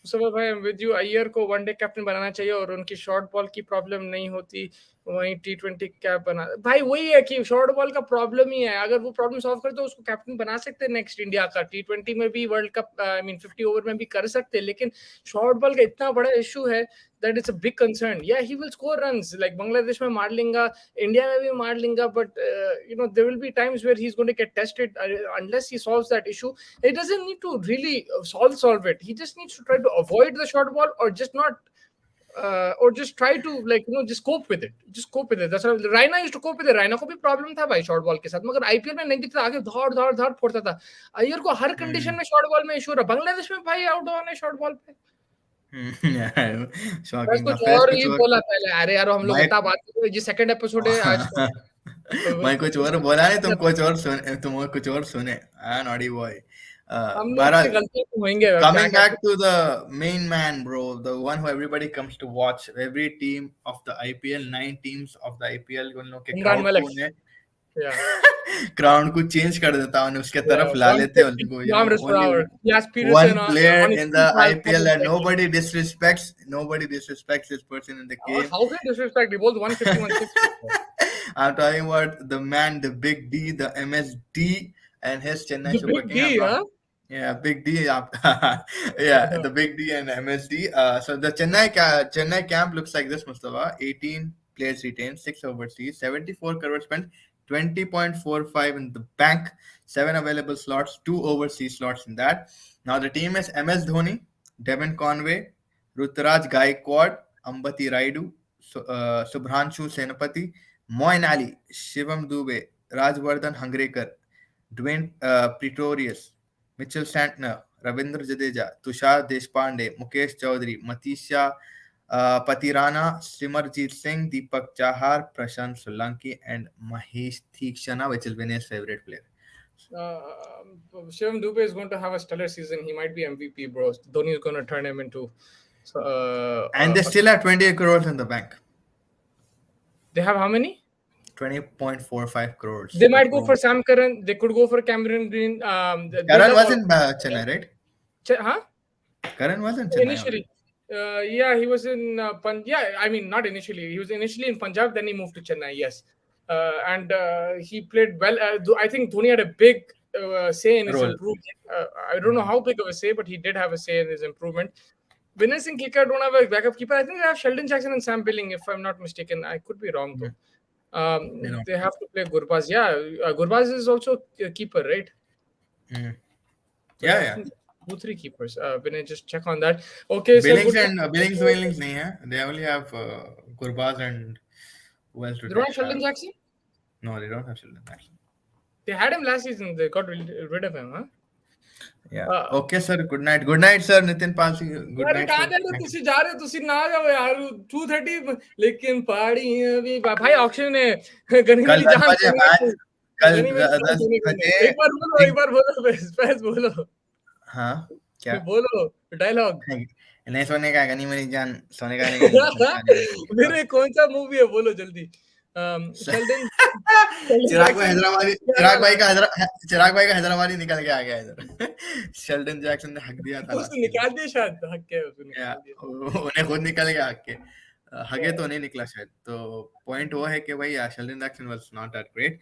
So भाई, I'm with you. अय्यर को वनडे कैप्टन बनाना चाहिए और उनकी शॉर्ट बॉल की प्रॉब्लम नहीं होती. वहीं T20 कैप बना भाई. वही है कि शॉर्ट बॉल का प्रॉब्लम ही है. अगर वो प्रॉब्लम सॉल्व कर तो उसको कैप्टन बना सकते हैं नेक्स्ट इंडिया का. T20 में भी वर्ल्ड कप 50 ओवर में भी कर सकते हैं, लेकिन शॉर्ट बॉल का इतना बड़ा इशू है that it's a big concern. Yeah, he will score runs like Bangladesh में मार लेगा, India में भी मार लेगा, but there will be times where he's going to get tested unless he solves that issue. He doesn't need to really solve it. He just needs to try to avoid the short ball or just not or just try to just cope with it. That's what Raina used to cope with it. Raina को भी problem था भाई short ball के साथ, मगर IPL में नहीं दिखता, आगे धाड़ फोड़ता था. अय्यर को हर कंडीशन में short ball में इशू रहा. बांग्लादेश में भाई आउट होने short ball पे. Shocking. कुछ और ही बोला पहले. अरे यार हम लोग इतना बात कर रहे हैं, ये सेकंड एपिसोड है आज. मैं कुछ और बोला नहीं, तुम कुछ और सुने. Naughty boy. Coming back to the main man, bro, the one who everybody comes to watch, every team of the IPL, 9 teams of the IPL, उन लोग के क्राउड को चेंज कर देता है, उसके तरफ ला लेते हैं उनको. One player in the IPL that nobody disrespects this person in the game. How can disrespect? He bowls 150. I'm talking about the man, the Big D, the MSD, and his Chennai Super King. Big D, huh? Yeah, Big D. The Big D and MSD. So the Chennai camp looks like this, Mustafa. 18 players retained, 6 overseas, 74 crore spent, 20.45 in the bank, 7 available slots, 2 overseas slots in that. Now the team is MS Dhoni, Devin Conway, Ruturaj Gaikwad, Ambati Raidu, Subhranshu Senapati, Moin Ali, Shivam Dubey, Rajvardhan Hangrekar, Dwayne Pretorius, Mitchell Santner, Ravindra Jadeja, Tushar Deshpande, Mukesh Chaudhary, Matisha Patirana, Simarjeet Singh, Deepak Chahar, Prashant Solanki, and Mahesh Theekshana, which is Vinay's favorite player. Shivam Dubey is going to have a stellar season. He might be MVP, bro. Dhoni is going to turn him into. And they still have 28 crores in the bank. They have how many? 20.45 crores. They might go for Sam Curran. They could go for Cameron Green. Curran was in Chennai, right? Huh? Curran was in Chennai. Initially. Yeah, he was in yeah, I mean, not initially. He was initially in Punjab, then he moved to Chennai, yes. And he played well. I think Dhoni had a big say in his improvement. I don't know how big of a say, but he did have a say in his improvement. Vinay Singh Kicker don't have a backup keeper. I think they have Sheldon Jackson and Sam Billing, if I'm not mistaken. I could be wrong, though. They have to play Gurbaz. Yeah, Gurbaz is also a keeper, right? Yeah. 2-3 keepers. Vinay, just check on that. Okay, Billings and Billings nahi hai. They only have Gurbaz and who else? They don't have Sheldon Jackson? No, they don't have Sheldon Jackson. They had him last season. They got rid of him, huh? Yeah. Okay, sir. Good night. Good night, sir. Nitin Pal Singh. Good night. कहाँ जा रहे हो? तुसी जा रहे हो? तुसी ना जाओ यार. 2:30 लेकिन पहाड़ी अभी भाई ऑक्शन है. गनीमत जान. कल 10 बजे. एक बार बोलो स्पेस बोलो. हाँ क्या बोलो डायलॉग. नहीं सोने का गनीमत जान सोने का नहीं. मेरे कौन सा मूवी है बोलो जल्दी. शेल्डन चिराग भाई का हैदराबादी निकल के आ गया इधर. शेल्डन जैक्सन ने हक दिया था. उसने निकाल दिया शायद. हक के उन्हें खुद निकल गया हक के. हगे तो नहीं निकला शायद. तो पॉइंट वो है कि भाई Sheldon Jackson was not that great.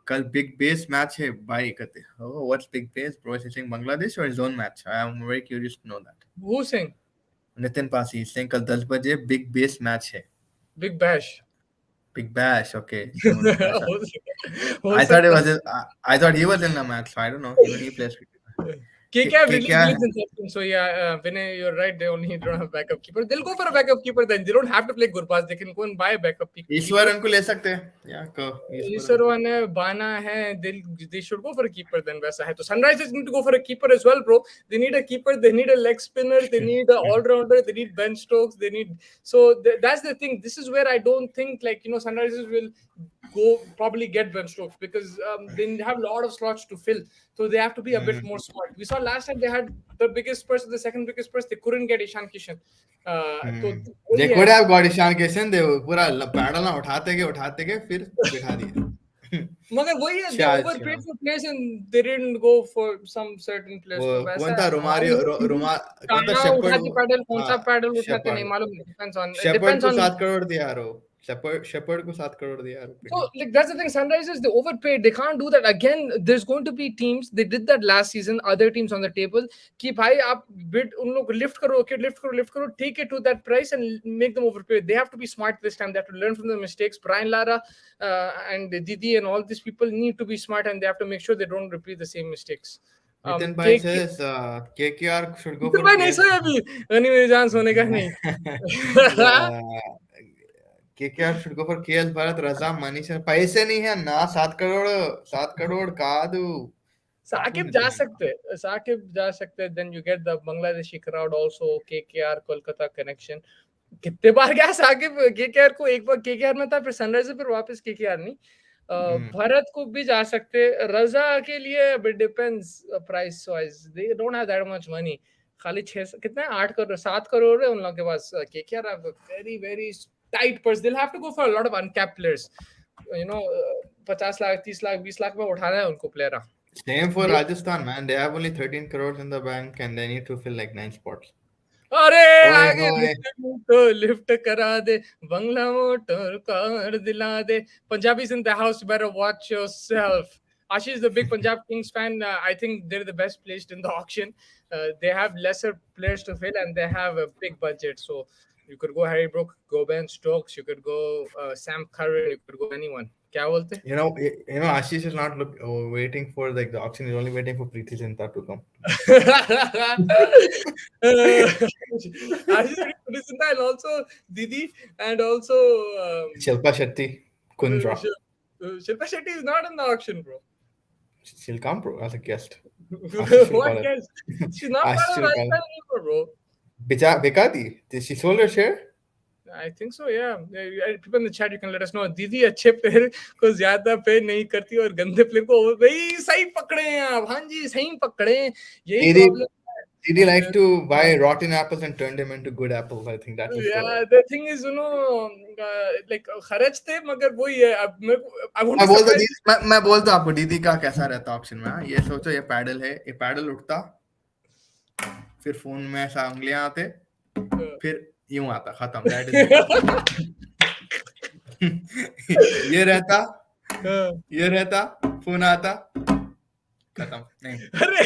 कल बिग बेस मैच है भाई कहते. What's big base bro? Is sing Bangladesh और zone match? I am very curious to know that. Who sing? Nitin Pasi Singh कल 10 बजे बिग बेस मैच है. Big bash. Big Bash, okay. I thought he was in the match, so I don't know. Even he plays cricket. So yeah, Vinay, you're right. They only don't have backup keeper. They'll go for a backup keeper then. They don't have to play Gurbaz. They can go and buy a backup keeper. Eswaran को ले सकते हैं. ईश्वरन है, बाना है. They should go for a keeper then. वैसा है तो Sunrisers need to go for a keeper as well, bro. They need a keeper. They need a leg spinner. They need an all-rounder. They need Ben Stokes. They need that's the thing. This is where I don't think Sunrisers will go probably get Ben Stokes because they have a lot of slots to fill. So they have to be a bit more smart. We saw last time they had the biggest purse, the second biggest purse. They couldn't get Ishan Kishan. They could have got Ishan Kishan. They पूरा pedal ना उठाते के फिर बिठा दिए. मगर वही है, they overpaid for players and they didn't go for some certain players. कौन था कौन सा पैडल उठाते नहीं मालूम. Depends on. Shepherd को 7 करोड़ दिया यारो. Shepherd को 7 करोड़ दिया. So that's the thing. Sunrisers, they overpaid. They can't do that again. There's going to be teams. They did that last season. Other teams on the table. कि भाई आप bid उन लोग lift करो. Take it to that price and make them overpay. They have to be smart this time. They have to learn from the mistakes. Brian Lara and Didi and all these people need to be smart and they have to make sure they don't repeat the same mistakes. Nitin Bhai says KKR should go for. Nitin Bhai नहीं सोया अभी. नहीं मेरी जान सोने का नहीं. KKR should go for KS Bharat, Raza, Manish. पैसे नहीं है ना. 7 करोड़ का दो. साकिब जा सकते. Then you get the Bangladeshi crowd also. KKR Kolkata connection. कितने बार गया साकिब KKR को. एक बार KKR में था फिर सनराइजर फिर वापस KKR नहीं. भरत को भी जा सकते. रजा के लिए bit depends price wise. They don't have that much money. खाली 6 कितना 8 करोड़ 7 करोड़ है उन लोगों के पास. KKR have a very very tight purse. They'll have to go for a lot of uncapped players. 50 lakh 30 lakh 20 lakh में उठाना है उनको player. Same for Rajasthan, man. They have only 13 crores in the bank and they need to fill like 9 spots. अरे आगे तो lift करा दे बंगला motor car दिला दे. Punjabis in the house, better watch yourself. Ashish is the big Punjab Kings fan. I think they're the best placed in the auction. They have lesser players to fill and they have a big budget. So You could go Harry Brook, go Ben Stokes, you could go Sam Curran, you could go anyone. क्या बोलते? Ashish is not waiting for like the auction. He's only waiting for Preeti Zinta to come. Actually, and also Didi, and also Shilpa Shetty, Kundra. Shilpa Shetty is not in the auction, bro. She'll come, bro, as a guest. Ashish will call What her. guess? She's not part Ashish of will call her. Rajasthan anymore, bro. Bekati, did she sold her share? I think so, yeah. People in the chat, you can let us know. दीदी अच्छे player को ज्यादा पे नहीं करती और गंदे player को भाई सही पकड़े हैं आप, हाँ जी सही पकड़े हैं, यही Didi, प्रॉब्लम Didi likes है. to buy rotten apples and turn them into good apples. I think that was Yeah, the. the thing is, like खर्च थे मगर वही है. अब मेरे को I won't मैं be बोलता surprised. दीदी, मैं बोलता आपको दीदी का कैसा रहता ऑप्शन में. हाँ? ये सोचो, ये पैडल है, ये पैडल उठता, फिर फोन में ऐसा उंगलियां आते, फिर यूं आता, खत्म. दैट इज ये रहता, ये रहता, फोन आता, खत्म. नहीं, अरे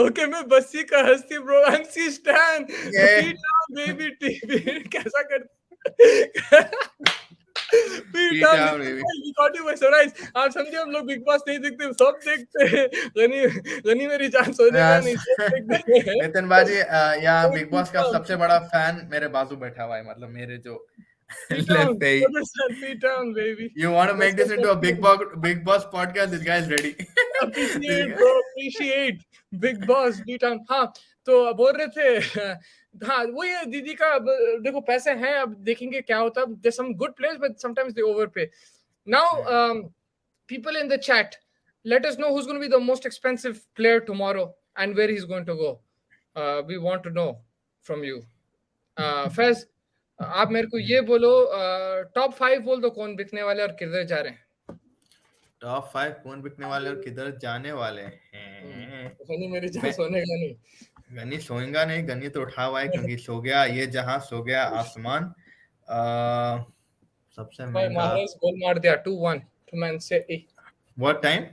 ओके, मैं बस्सी का हस्ती ब्रो, एमसी स्टैन, पीट डाउन बेबी टीवी कैसा कर पीट down baby got you by surprise. आप समझे, हम लोग बिग बॉस नहीं देखते, सब देखते हैं. गनी गनी मेरी जान सोने का नहीं, सब देखते हैं. नितिन बाजी, यहाँ बिग बॉस का सबसे बड़ा फैन मेरे बाजू बैठा हुआ है, मतलब मेरे जो left पे. Pete down, baby. You want to make this into a big boss podcast? This guy is ready. Appreciate, bro. Appreciate. Big boss, Pete down. हाँ, तो बोल रहे थे. हाँ, वो ये दीदी का, देखो पैसे हैं, अब देखेंगे क्या होता है. There's some good players, but sometimes they overpay. Now, people in the chat, let us know who's going to be the most expensive player tomorrow and where he's going to go. We want to know from you. Faiz, आप मेरे को ये बोलो, top 5 बोल दो कौन बिकने वाले और किधर जा रहे हैं. टॉप 5 कौन बिकने वाले और किधर जाने वाले हैं. गनी मेरी जान सोनेगा नहीं. गनी सोएगा नहीं, गनी तो उठा हुआ है क्योंकि सो गया ये जहां, सो गया आसमान. सबसे महंगा महाराज गोल मार दिया 2-1 to Man City. What time?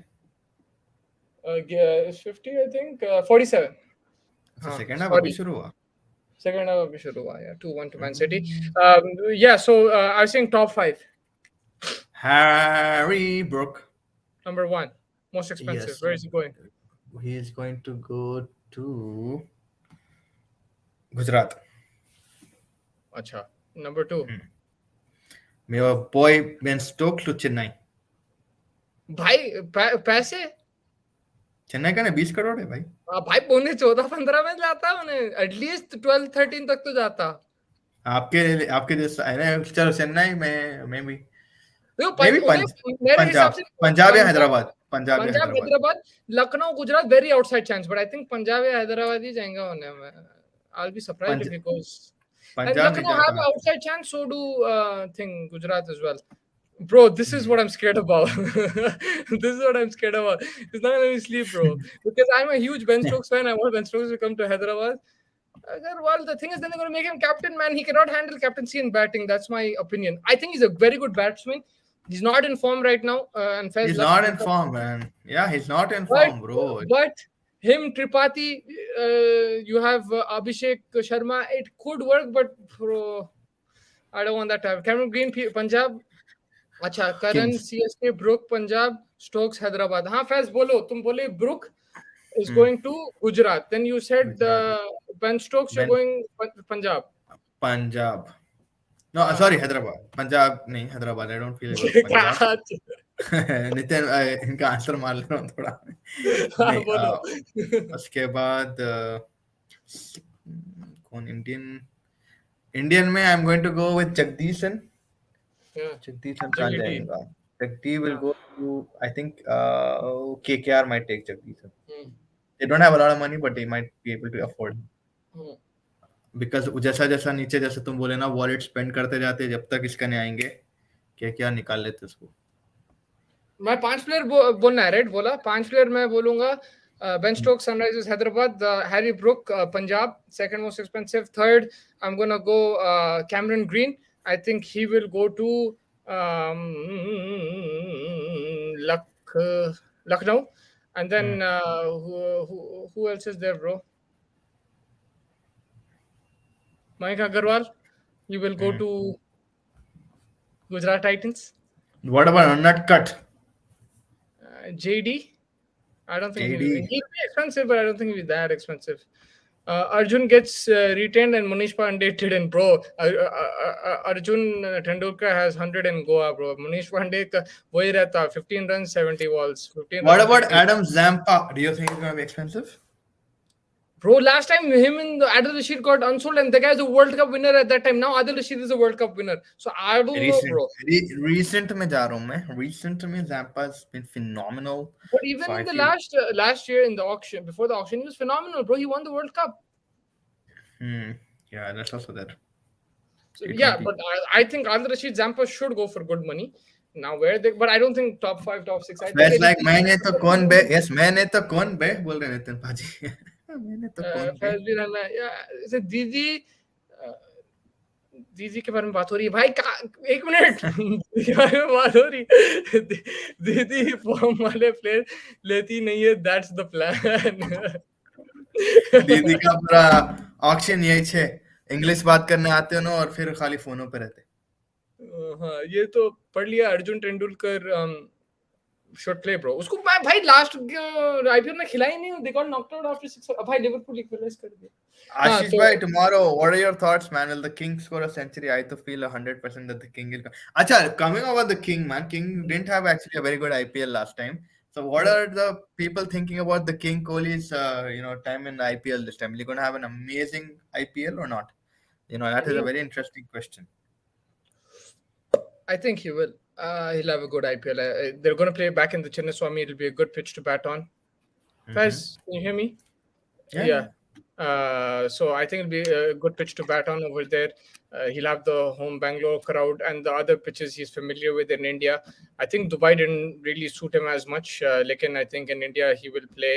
50 I think 47. अच्छा, सेकंड हाफ अभी शुरू हुआ. Second half अभी शुरू हुआ, yeah, 2-1 to Man City. Yeah, so I was saying top 5. Harry Brook, Number 1, most expensive. Yes. Where is he going? He is going to go to Gujarat. अच्छा. Number 2. Your boy Ben Stokes to Chennai. भाई पैसे चेन्नई का ना 20 करोड़ है भाई. भाई पौने 14-15 में जाता है उन्हें, एटलीस्ट 12-13 तक तो जाता. आपके जैसा, चलो चेन्नई में भी मेरे हिसाब से पंजाब या Hyderabad. Punjab Hyderabad, Lucknow, Gujarat very outside chance, but I think Punjab या हैदराबाद ही जाएंगे उन्हें. I will be surprised if he goes. Punjab Lucknow have an outside chance, so do Gujarat as well. Bro, this is what I'm scared about. This is what I'm scared about. It's not letting me sleep, bro. Because I'm a huge Ben Stokes fan. I want Ben Stokes to come to Hyderabad. Well, the thing is, then they're going to make him captain, man. He cannot handle captaincy and batting. That's my opinion. I think he's a very good batsman. He's not in form right now. And he's not in form, man. Yeah, he's not in form, bro. But him, Tripathi, you have Abhishek Sharma. It could work, but bro, I don't want that to happen. Cameron Green, Punjab. अच्छा, Karan, CSK, Brook, Punjab, Stokes, Hyderabad. हाँ, फैज बोलो, तुम बोले Brook is going to Gujarat. Then you said Ben Stokes, you're going Punjab. Punjab. No, sorry, Hyderabad. Punjab नहीं, Hyderabad. I don't feel it. Punjab. Nitin, इनका answer मार ले रहा हूँ थोड़ा. नहीं, उसके बाद कौन इंडियन में I'm going to go with Jagdishan. Jagdishan कहाँ जाएगा? Jagdi will go to, I think KKR might take Jagdishan. They don't have a lot of money, but they might be able to afford. Because जैसा जैसा नीचे, जैसे तुम बोले ना, wallet spend करते जाते, जब तक इसका नहीं आएंगे KKR निकाल लेते उसको. मैं 5 प्लेयर बोलना है, राइट? बोला 5 प्लेयर मैं बोलूंगा. Ben Stokes, Sunrisers Hyderabad. Harry Brook, Punjab, second most expensive. Third, I'm gonna go Cameron Green. I think he will go to Lucknow. And then who else is there, bro? Mayank Agarwal. You will go Hmm. to Gujarat Titans. What about Nut Cut? JD. I don't think he'll JD. be expensive, but I don't think he'll be that expensive. Arjun gets retained and Manish Pandey didn't, bro. Arjun Tendulkar has 100 in Goa, bro. Manish Pandey का वही रहता 15 runs 70 balls 15 What runs about 70. Adam Zampa? Do you think it's gonna be expensive? Bro, last time him and Adil Rashid got unsold, and the guy's a World Cup winner at that time. Now Adil Rashid is a World Cup winner, so I don't know, Recent, bro. recent में जा रहा हूँ मैं. Recent में Zampa's been phenomenal. But even So in I the feel, last year in the auction, before the auction, he was phenomenal, bro. He won the World Cup. hmm, yeah, that's also there. So yeah, T20. but I think Adil Rashid Zampa should go for good money. Now where they, but I don't think top five, top six. I So think it's like anything. मैंने तो कौन बे, yes मैंने तो कौन बे बोल रहे नितिन पाजी. मैंने तो कौन बे. फैज भी रहना या दीदी दीदी के बारे में बात हो रही है भाई एक मिनट दीदी के बारे में बात हो रही है दीदी फॉर्म वाले प्लेयर लेती नहीं है दैट्स द प्लान दीदी का पूरा ऑक्शन यही छे. इंग्लिश बात करने आते हो ना और फिर खाली फोनों पे रहते. हाँ ये तो पढ़ लिया Arjun Tendulkar should play bro उसको भाई लास्ट आईपीएल में खिला ही नहीं they got knocked out after 6 भाई लिवरपूल इक्वलाइज कर दिया हाँ Ashish तो bhai, tomorrow, what are your thoughts, man? Will the King score a century? I to feel 100% that the King will. Acha, coming over the King, man. King didn't have actually a very good IPL last time. So, what are the people thinking about the King Kohli's, time in IPL this time? Is he going to have an amazing IPL or not? That is a very interesting question. I think he will. He'll have a good IPL. They're going to play back in the Chinnaswamy. It'll be a good pitch to bat on. Guys, can you hear me? Yeah. So I think it'll be a good pitch to bat on over there. He'll have the home Bangalore crowd and the other pitches he's familiar with in India. I think Dubai didn't really suit him as much. Lekin I think in India he will play.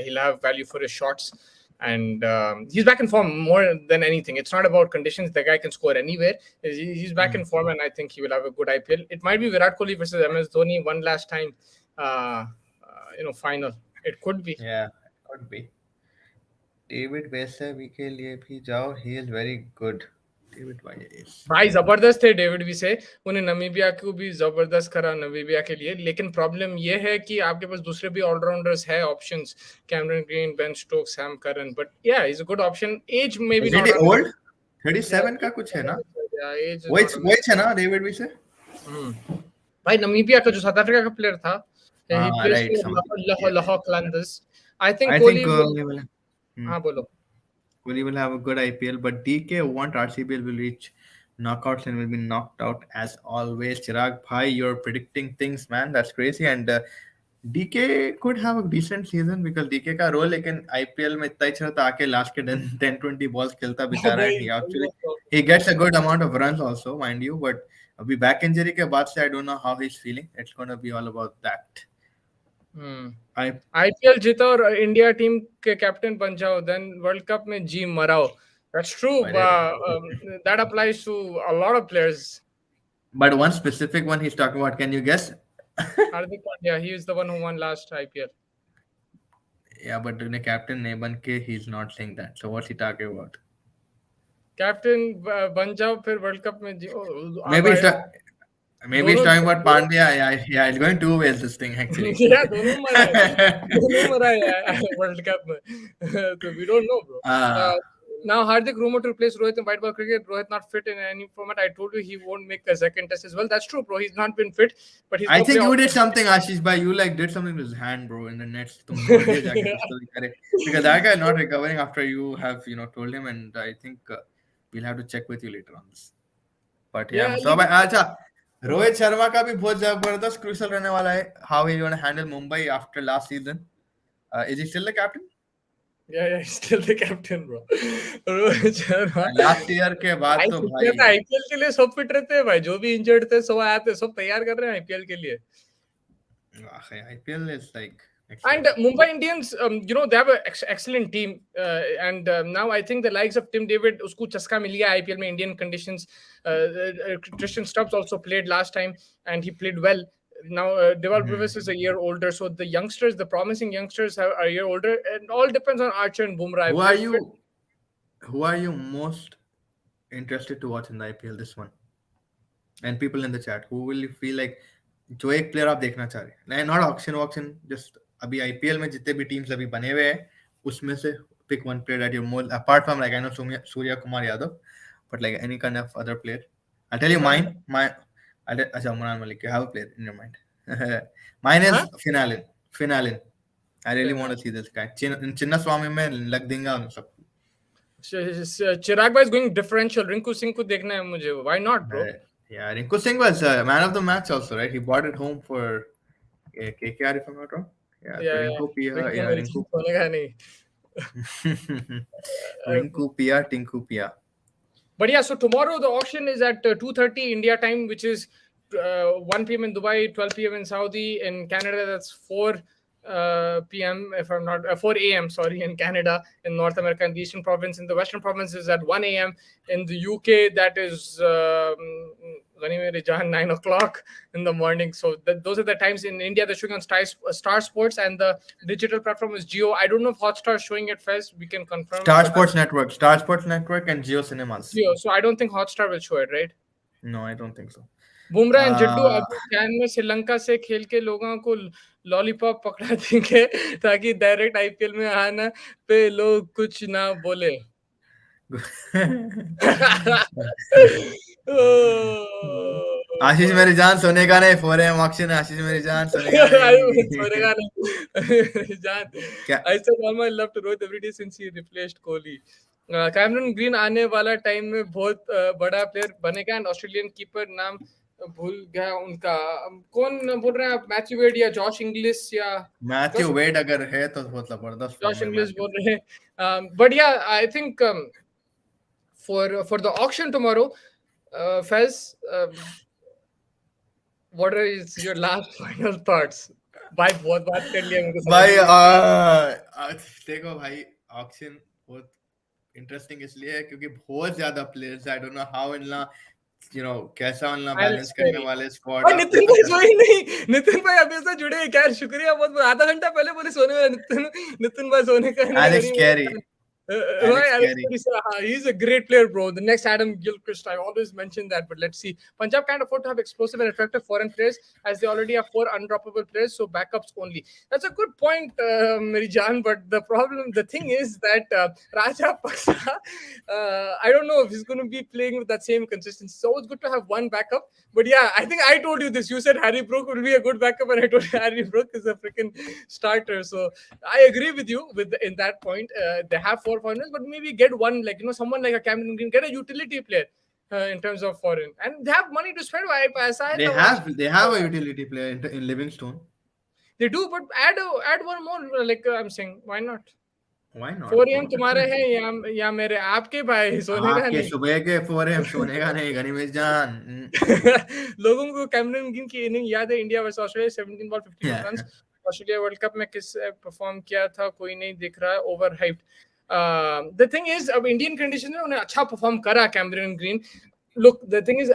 He'll have value for his shots. And he's back in form more than anything. It's not about conditions. The guy can score anywhere. He's back in form, and I think he will have a good IPL. It might be Virat Kohli versus MS Dhoni one last time, final. It could be. Yeah, it could be. David वैसे के लिए भी जाओ. He is very good. David भाई जबरदस्त थे David भी से उन्हें नमीबिया को भी जबरदस्त करा नमीबिया के लिए लेकिन प्रॉब्लम ये है कि आपके पास दूसरे भी ऑलराउंडर्स है options Cameron Green Ben Stokes Sam Curran but yeah is a good option as may be not old 37 का कुछ है ना वही है ना डेविड भी से भाई नमीबिया का जो साउथ अफ्रीका का प्लेयर था he plays right, Lahore Qalandars I think I Kohli think हां बोलो Kohli will have a good IPL, but DK want RCBL will reach knockouts and will be knocked out as always. Chirag Bhai, you're predicting things, man. That's crazy. And DK could have a decent season because DK का role लेकिन IPL में इतना ही चलता आके last के 10-20 balls खेलता बेचारा है. He actually he gets a good amount of runs also, mind you. But अभी back injury के बाद से I don't know how he's feeling. It's gonna be all about that. IPL जीता और इंडिया टीम के कैप्टन बन जाओ then world cup में जी मराओ that's true that applies to a lot of players but one specific one he's talking about, can you guess? Hardik Pandya, he is the one who won last IPL. Yeah, but the captain nahi ban ke he's not saying that. So what's he talking about? Captain बन जाओ फिर world cup में maybe he's talking about Pandya. Yeah, it's going two ways this thing actually. yeah, दोनों मरा है world cup में so we don't know bro. Now Hardik rumored to replace Rohit in white ball cricket. Rohit not fit in any format. I told you he won't make a second test as well. That's true, bro. He's not been fit, but he's. I think you did something, Ashish, bhai. You did something with his hand, bro, in the nets. Because that guy not recovering after you have told him, and I think we'll have to check with you later on this. But yeah, so acha, Rohit Sharma का भी बहुत जबरदस्त crucial रहने वाला है. How he gonna handle Mumbai after last season? Is he still the captain? Yeah, he's still the captain, bro. Rohit Sharma last year के बाद तो भाई आईपीएल के लिए सब फिट रहते हैं भाई जो भी इंजर्ड थे सब आए थे सब तैयार कर रहे हैं आईपीएल के लिए IPL is like and Mumbai Indians they have an excellent team and now I think the likes of Tim David उसको चस्का मिल गया आईपीएल में Indian conditions Christian Stubbs also played last time and he played well. Now Deval Brewis is a year older, so the youngsters, the promising youngsters are a year older, and all depends on Archer and Bumrah. Who are you most interested to watch in the IPL this one? And people in the chat, who will you feel like जो एक player आप देखना चाह रहे हैं, not auction वॉक्शन, just अभी IPL में जितने भी टीम्स अभी बने हुए हैं उसमें से pick one player that you more apart from like I know Surya Kumar Yadav, but like any kind of other player. I'll tell you Umran mine. Malik. Acha, Umran Malik. You have a player in your mind. Mine is Huh? Finalin. Finalin. I really want to Finale. see this guy. Chinna Swami में लग देंगे उन सब. चिराग भाई is going differential, Rinku Singh को देखना है मुझे, why not bro? Yeah, Rinku Singh was man of the match also, right? He brought it home for KKR if I'm not wrong. Yeah, so या Rinku Pia, रिंकू yeah, मेरे Rinku. साथ होने का नहीं. Rinku Pia, Tinku Pia. But yeah, so tomorrow the auction is at 2:30 India time, which is 1 p.m. in Dubai, 12 p.m. in Saudi. In Canada, that's 4 p.m. if I'm not 4 a.m. Sorry, in Canada, in North America, in the Eastern Province. In the Western Province is at 1 a.m. In the UK, that is 9 o'clock in the morning. So those are the times. In India, they're showing on Star Sports, and the digital platform is Geo. I don't know if Hotstar is showing it first. We can confirm. Star Sports Network, and Geo Cinemas. Geo. So I don't think Hotstar will show it, right? No, I don't think so. Bumrah and Jaddu अभी can में श्रीलंका से खेल के लोगों को lollipop पकड़ा देंगे ताकि डायरेक्ट आईपीएल में आना पे लोग कुछ ना बोले. आशीष मेरी जान सोने का नहीं, 4am ऑक्शन. आशीष मेरी जान सोने का नहीं. सोने का नहीं जान. I said all my love to Rohit every day since he replaced Kohli. Cameron green आने वाला टाइम में बहुत बड़ा प्लेयर बनेगा. एंड ऑस्ट्रेलियन कीपर नाम भूल गया उनका, कौन बोल रहे हैं आप? मैथ्यू वेड या जॉश इंग्लिश? या मैथ्यू वेड अगर है तो बहुत जबरदस्त जॉश इंग्लिश बोल रहे हैं. बट या I think for the auction tomorrow, Fez, what is your last final thoughts? भाई बहुत बात कर लिया मेरे भाई. देखो भाई, ऑक्शन बहुत इंटरेस्टिंग इसलिए है क्योंकि बहुत ज्यादा players, I don't know how इनला कैसा उनला बैलेंस करने वाले स्क्वाड. और नितिन भाई सोए नहीं. नितिन भाई अभी से जुड़े हैं क्या? शुक्रिया बहुत. आधा घंटा पहले बोले सोने वाला. नितिन भाई सोने का नहीं. Alex Carey. He's a great player, bro. The next Adam Gilchrist, I always mention that, but let's see. Punjab can't afford to have explosive and attractive foreign players as they already have 4 undroppable players, so backups only. That's a good point, Mirijan, but the thing is that Raja Paksa, I don't know if he's going to be playing with that same consistency. So it's good to have one backup. But yeah, I think I told you this. You said Harry Brook will be a good backup, and I told you Harry Brook is a freaking starter. So I agree with you in that point. They have 4 foreigners, but maybe get one, like, someone like a Cameron Green, get a utility player in terms of foreign, and they have money to spend. They have a utility player in Livingstone. They do, but add one more. Like I'm saying, why not? Why not? 4 AM तुम्हारे हैं या मेरे आपके भाई सोने का नहीं. सुबह के 4 AM सोने का नहीं. गनीमेश जान. लोगों को कैमरन ग्रीन की इनिंग याद है? India versus Australia, 17 ball 52 runs. Australia world cup में किस परफॉर्म किया था कोई नहीं दिख रहा है. Over hyped. The thing is, अब इंडियन कंडीशन में उन्हें अच्छा परफॉर्म करा Cameron green. Look, the thing is,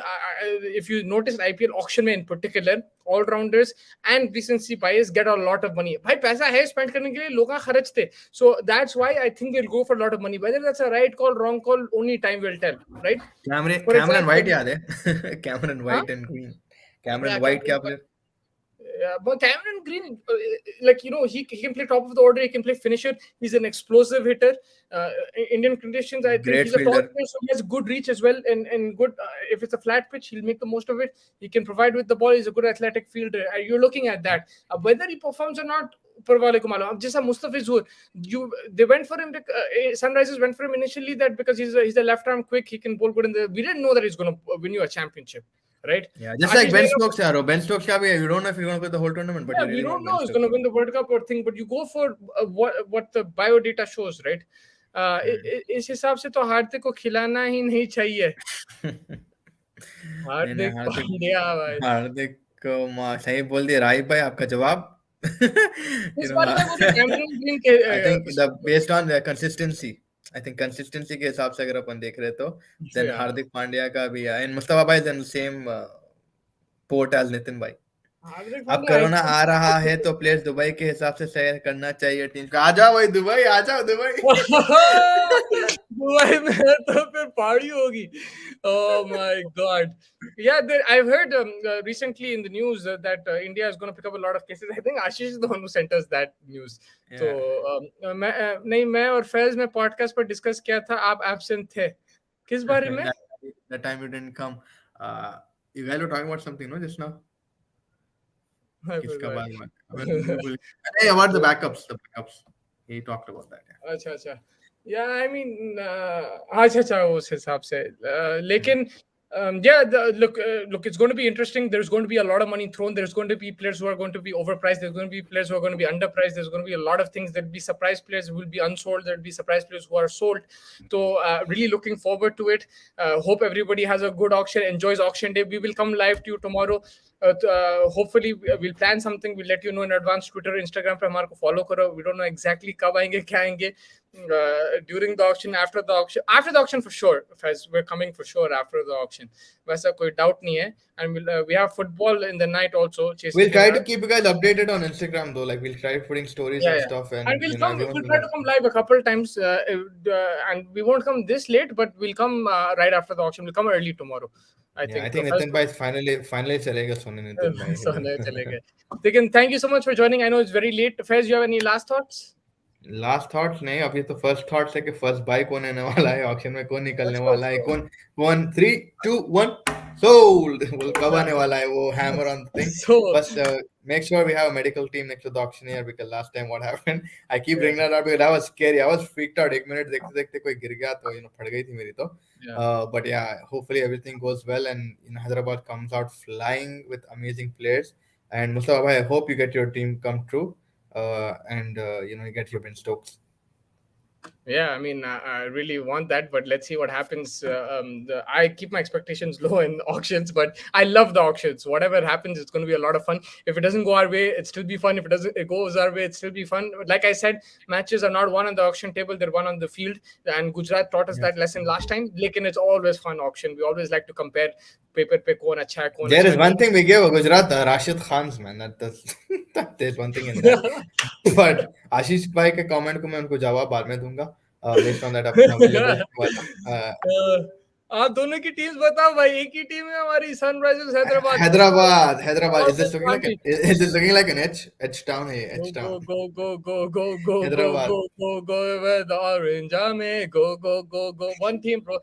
if you notice IPL auction में in particular, all-rounders and recency bias get a lot of money. भाई पैसा है spend करने के लिए, लोग खर्चते. So that's why I think they'll go for a lot of money. Whether that's a right call, wrong call, only time will tell, right? Cameron White याद है? Cameron White and Green. Cameron White क्या player? Yeah, but Cameron Green, he can play top of the order. He can play finisher. He's an explosive hitter. Indian conditions, I think he's a tall player, so he has good reach as well. And good, if it's a flat pitch, he'll make the most of it. He can provide with the ball. He's a good athletic fielder. You're looking at that. Whether he performs or not, just Mustafizur, they went for him. Sunrisers went for him initially that because he's a left arm quick. He can bowl good we didn't know that he's going to win you a championship. Right? Yeah, just like Ben Stokes, Ben Stokes, you don't know if he's going to win the whole tournament, but we don't know if he's going to win the World Cup or thing, but you go for what the bio data shows, right? इस हिसाब से तो हार्दिक को खिलाना ही नहीं चाहिए. हार्दिक को सही बोल दिया राय भाई. आपका जवाब? I think based on the consistency. I think consistency के हिसाब से अगर अपन देख रहे तो then हार्दिक पांड्या का भी है, and मुस्तफा भाई then same port as Nitin भाई. अब कोरोना आ रहा है तो प्लेयर्स दुबई के हिसाब से सैर करना चाहिए टीम का. आ जाओ भाई दुबई, आ जाओ दुबई. दुबई में है तो फिर पहाड़ी होगी. Oh my God. Yeah, I've heard recently in the news that India is going to pick up a lot of cases. I think Ashish is the one who sent us that news. तो Yeah. नहीं, मैं और फैज में podcast पर discuss किया था, आप absent थे. किस बारे में? That time you didn't come. You guys were talking about something, no, just now? I किसका forgot. बारे में? मैं भूल गया. Hey, about the backups, the backups. He talked about that. Yeah. अच्छा अच्छा. Yeah, I mean, अच्छा अच्छा, उस हिसाब से. लेकिन yeah, look, it's going to be interesting. There's going to be a lot of money thrown. There's going to be players who are going to be overpriced. There's going to be players who are going to be underpriced. There's going to be a lot of things. There'll be surprise players who will be unsold. There'll be surprise players who are sold. So really looking forward to it. Hope everybody has a good auction, enjoys auction day. We will come live to you tomorrow. Hopefully we'll plan something. We'll let you know in advance. Twitter, Instagram पे हमारे को follow करो. We don't know exactly कब आएंगे, क्या आएंगे. During the auction, after the auction for sure. We're coming for sure after the auction. वैसा कोई doubt नहीं है. And we have football in the night also. We'll Chasing try the to keep you guys updated on Instagram though. Like we'll try putting stories yeah, and yeah. stuff, And and we'll you know come. everyone We'll will try know. to come live a couple times, and we won't come this late, but we'll come right after the auction. We'll come early tomorrow. I Yeah, I think. think Nitin bhai is finally chalega soon. Nitin bhai. So no, chalega. Lekin thank you so much for joining. I know it's very late. Faiz, you have any last thoughts? Last thoughts नहीं, अभी तो first thoughts है कि first by कौन आने वाला है auction में, कौन निकलने Let's वाला है, go. कौन कौन 3 2 1 सोल्ड वो कब आने वाला है, वो hammer on the thing. So बस make sure we have a medical team next to the auctioneer, because last time what happened, I keep yeah, bringing that up because I was scary, I was freaked out. एक minute देखते देखते कोई गिर गया तो फट गई थी मेरी तो. yeah. But yeah, hopefully everything goes well and Hyderabad comes out flying with amazing players. And Mustafa bhai, I hope you get your team come true, and you get your Ben Stokes. Yeah, I mean, I really want that, but let's see what happens. I keep my expectations low in auctions, but I love the auctions. Whatever happens, it's going to be a lot of fun. If it doesn't go our way, it still be fun. If it goes our way, it still be fun. Like I said, matches are not won on the auction table; they're won on the field. And Gujarat taught us Yeah. that lesson last time. Lekin it's always fun auction. We always like to compare paper pe kaun acha hai, kaun There acha is one nahi. thing we give Gujarat, Rashid Khan's, man. There's one thing in that. But Ashish bhai के comment को मैं उनको जवाब बाद में दूंगा. Based on that अपना availability वाला. आप दोनों की टीम्स बताओ भाई. एक ही टीम है हमारी, Sunrisers Hyderabad. Hyderabad. All Is the this looking like advantage. is this looking like an edge town? Hey, Go, edge go, town. go, go, go, go, go, go, Hyderabad. go, go, go with the orange army. Go, go, go, go. One team, bro.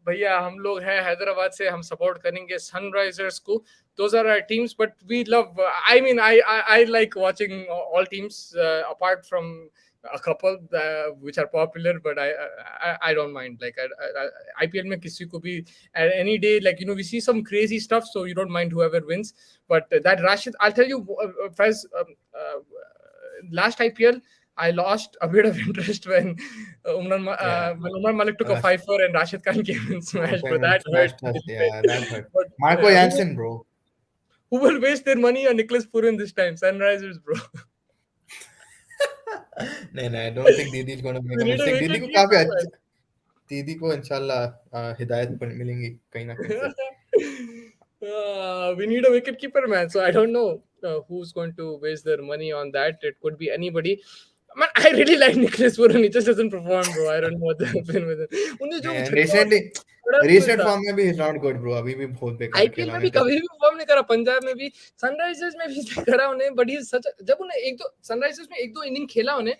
भैया हम लोग हैं हैदराबाद से, हम support करेंगे Sunrisers को. Those are our teams, but we love. I mean, I like watching all teams apart from a couple which are popular, but I don't mind. Like IPL में किसी को भी at any day, like we see some crazy stuff, so you don't mind whoever wins. But that Rashid, I'll tell you, Faiz, last IPL, I lost a bit of interest when Yeah. when Umar Malik took a Rashid 5-4 and Rashid Khan came and smashed, came but and that hurt smashed us. a bit. Yeah, that hurt. But Marco Jansen, bro. who will waste their money on Nicholas Purin this time? Sunrisers, bro. नहीं, I don't think Didi is going to make We a need a mistake. Didi wicket को keeper, काफी man. दीदी को इंशाल्लाह हिदायत मिलेंगी कहीं ना कहीं से. We need a wicket keeper, man. So I don't know who's going to waste their money on that. It could be anybody. Man, I really like Nicholas Puran. He just doesn't perform, bro. I don't know what happened with him. उन्हें जो And छक्का recently, बड़ा कोई recent था. form में भी he's not good, bro. अभी भी बहुत बेकार आईपीएल खेला में उन्हें भी तो. कभी भी परफॉर्म नहीं करा, पंजाब में भी, सनराइजर्स में भी नहीं करा उन्हें. बट ही सच, जब उन्हें एक दो सनराइजर्स में एक दो इनिंग खेला उन्हें,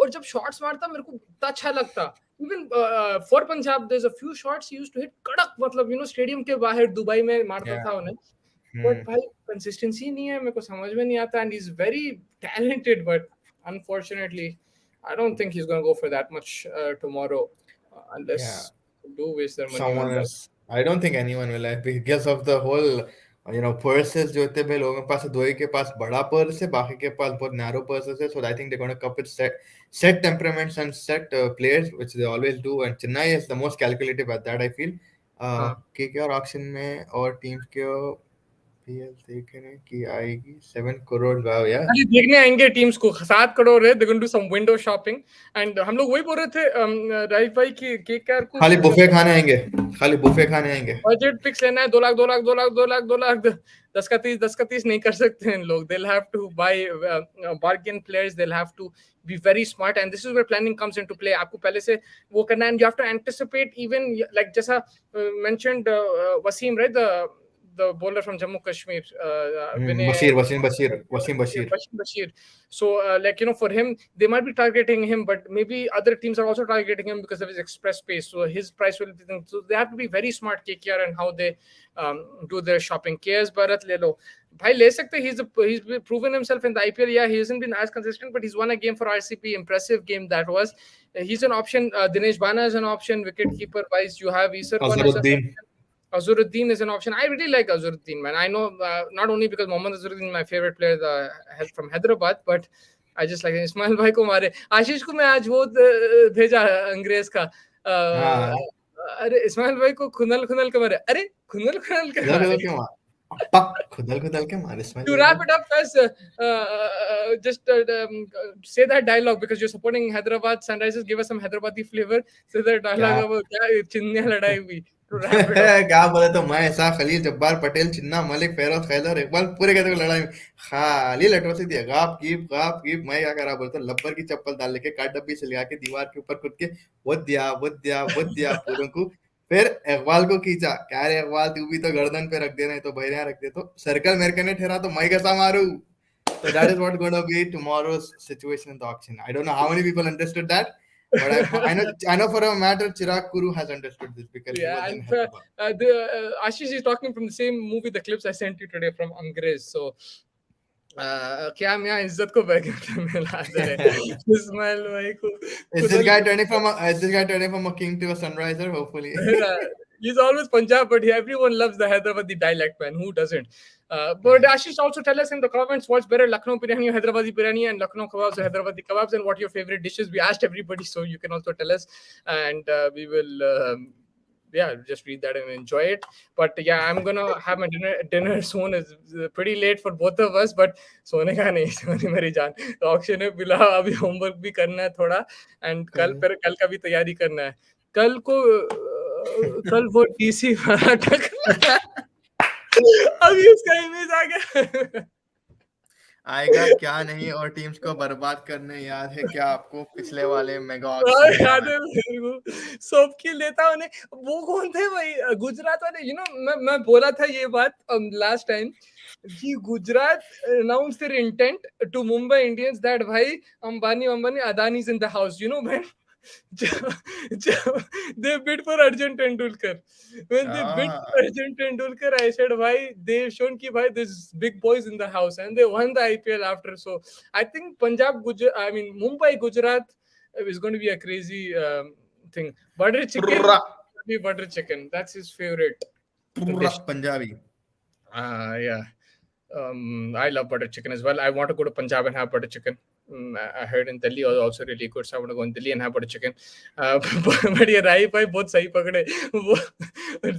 और जब शॉट्स मारता मेरे को इतना अच्छा लगता. Even for Punjab there is a few shots he used to hit कड़क, मतलब स्टेडियम के बाहर दुबई में मारता Yeah. था उन्हें. But Hmm. भाई कंसिस्टेंसी नहीं है, मेरे को समझ में नहीं आता. And he is very talented, but unfortunately I don't think he's going to go for that much tomorrow, unless Yeah. do waste their money Someone on that. else. I don't think anyone will have, because of the whole purses जो इतने भाई लोगों के पास है. दो ही के पास बड़ा purse है, बाकी के पास बहुत narrow purses है. So I think they're going to cup it set temperaments and set players, which they always do. And Chennai is the most calculative at that, I feel. हाँ. KKR auction में और teams के IPL देखने की आएगी 7 crore, wow यार। अरे देखने आएंगे टीम्स को, 7 करोड़ है, they going to some window shopping. And हम लोग वही बोल रहे थे राइट भाई की केकेआर को खाली बुफे खाने आएंगे, खाली बुफे खाने आएंगे। बजट फिक्स लेना है, 2 लाख 2 लाख 2 लाख 2 लाख 2 लाख, 10 का 30 10 का 30 नहीं कर सकते हैं लोग। they'll have to buy bargain players, they'll have to be very smart, and this is where planning comes into play. आपको पहले से वो करना है, and you have to anticipate even like जैसा mentioned Wasim, right, the bowler from Jammu Kashmir, Vinay Bashir, Wasim Bashir, Wasim Bashir. Bashir. So, like, for him, they might be targeting him, but maybe other teams are also targeting him because of his express pace. So his price will be. So they have to be very smart, KKR, and how they do their shopping. KS Bharat le lo. Bhai le sakte. He's proven himself in the IPL. Yeah, he hasn't been as consistent, but he's won a game for RCB. Impressive game that was. He's an option. Dinesh Bana is an option. Wicket keeper wise, you have Isar Khan as an Azharuddin. option. Azuruddin is an option. I really like Azuruddin, man. I know not only because Mohammad Azuruddin is my favorite player from Hyderabad, but I just like Ismail भाई को मारे। आशीष को मैं आज वो भेजा अंग्रेज का हाँ, अरे इस्माइल भाई को खुनल खुनल के मारे, अरे खुनल खुनल के खुदल मारे। खुदल के मार, पक खुदल खुदल के मार इस्माइल To भाई wrap को। it up, guys, just say that dialogue because you're supporting Hyderabad Sunrisers. Give us some Hyderabadi flavor. Say that क्या dialogue about क्या चिन्नियां लड़ाई हुई। To wrap it up. क्या बोले तो मैं ऐसा खलील जब्बार पटेल चिन्ना मलिक फेरोज खैदर इकबाल पूरे कहते को लड़ाई में खाली लटो से दिया गाप कीप मैं क्या करा बोलता लब्बर की चप्पल डाल लेके काट डब्बी से लगा के दीवार के ऊपर कूद के वो दिया पूरों को। फिर इकबाल को खींचा, क्या रे इकबाल तू भी तो गर्दन पे रख देना है तो बहरिया रख दे, तो सर्कल मेरे कने ठहरा तो मैं कैसा मारू। So that is what going to be tomorrow's situation in the auction. I don't know how many people understood that, but I know for a matter Chirag Kuru has understood this because he Yeah, was in and Hyderabad. Ashish is talking from the same movie, the clips I sent you today from Angrez. So, क्या मैं यहाँ इज्जत को बैठ मिला दे इस्माइल भाई को Is this खुदल guy turning from a king to a sunriser? Hopefully. he's always Punjab, but everyone loves the Hyderabadi dialect, man. Who doesn't? But Ashish, also tell us in the comments what's better, Lucknow biryani or Hyderabadi biryani, and Lucknow kebabs or Hyderabadi kebabs, and what your favorite dishes. We asked everybody, so you can also tell us, and we will. Yeah, just read that and enjoy it. But yeah, I'm gonna have my dinner soon. It's pretty late for both of us, but सोने का नहीं, सोने मेरी जान। तो auction है, बिला अभी होमवर्क भी करना है थोड़ा, एंड कल का भी तैयारी करना है। कल को कल वो टीसी अभी उसका इमेज आ गया। आएगा क्या नहीं, और टीम्स को बर्बाद करने। याद है क्या आपको पिछले वाले मेगा ऑक्शन याद में? है मेरे को, सबकी लेता उन्हें। वो कौन थे भाई गुजरात वाले, मैं बोला था ये बात लास्ट टाइम कि Gujarat announce their intent to Mumbai Indians that भाई Ambani Adani is in the house, भाई। they bid for Arjun Tendulkar. When they bid Ah, for Arjun Tendulkar, I said, "Bhai, they've shown ki bhai, there's big boys in the house," and they won the IPL after. So I think Mumbai, Gujarat is going to be a crazy thing. Butter chicken, पूरा butter chicken. That's his favorite पूरा dish. Punjabi. Yeah. I love butter chicken as well. I want to go to Punjab and have butter chicken. I heard in Delhi was also really good, so I want to go in Delhi and have butter chicken. But ये राही भाई बहुत सही पकड़े वो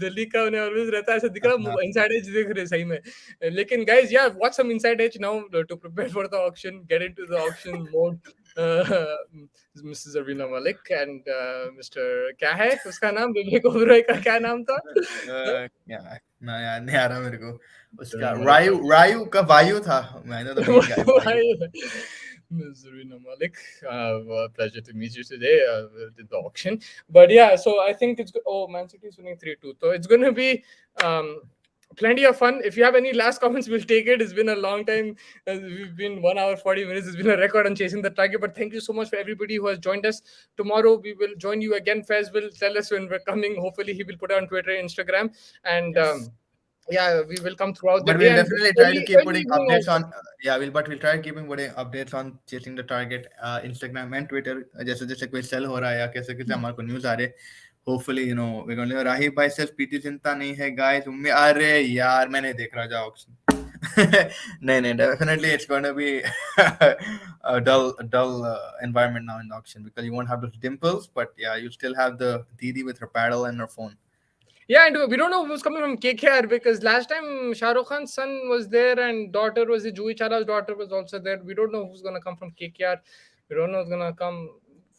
दिल्ली का उन्हें always रहता है, ऐसा दिख रहा इनसाइड एज दिख रहे सही में। लेकिन guys, yeah, watch some inside edge now to prepare for the auction, get into the auction mode. Mrs. Arvina Malik and Mr. क्या है उसका नाम, विवेक ओबरॉय का क्या नाम था? क्या ना याद नहीं आ रहा मेरे को उसका। रायू का वायु था। I know the main guy वायु। Ms. Zarina Malik, pleasure to meet you today at the auction. But yeah, so I think Man City is winning 3-2. So it's going to be plenty of fun. If you have any last comments, we'll take it. It's been a long time. We've been 1 hour 40 minutes. It's been a record on chasing the target. But thank you so much for everybody who has joined us. Tomorrow we will join you again. Faiz will tell us when we're coming. Hopefully he will put it on Twitter, Instagram, and yeah, we will come throughout the But day. we'll And definitely try to keep early putting evening updates also. on we'll try keeping putting updates on chasing the target Instagram and Twitter, जैसे जैसे कोई cell हो रहा है या कैसे कैसे हमारे को न्यूज़ आ रहे। Hopefully we're going to राही भाई सिर्फ पीटी चिंता नहीं है guys। अरे यार मैंने देख रहा जा ऑक्शन। नहीं definitely it's going to be a dull environment now in the auction because you won't have those dimples, but yeah, you still have the Didi with her paddle and her phone. Yeah, and we don't know who's coming from KKR because last time Shah Rukh Khan's son was there and daughter was the Juhi Chawla's daughter was also there. We don't know who's gonna come from KKR. We don't know who's gonna come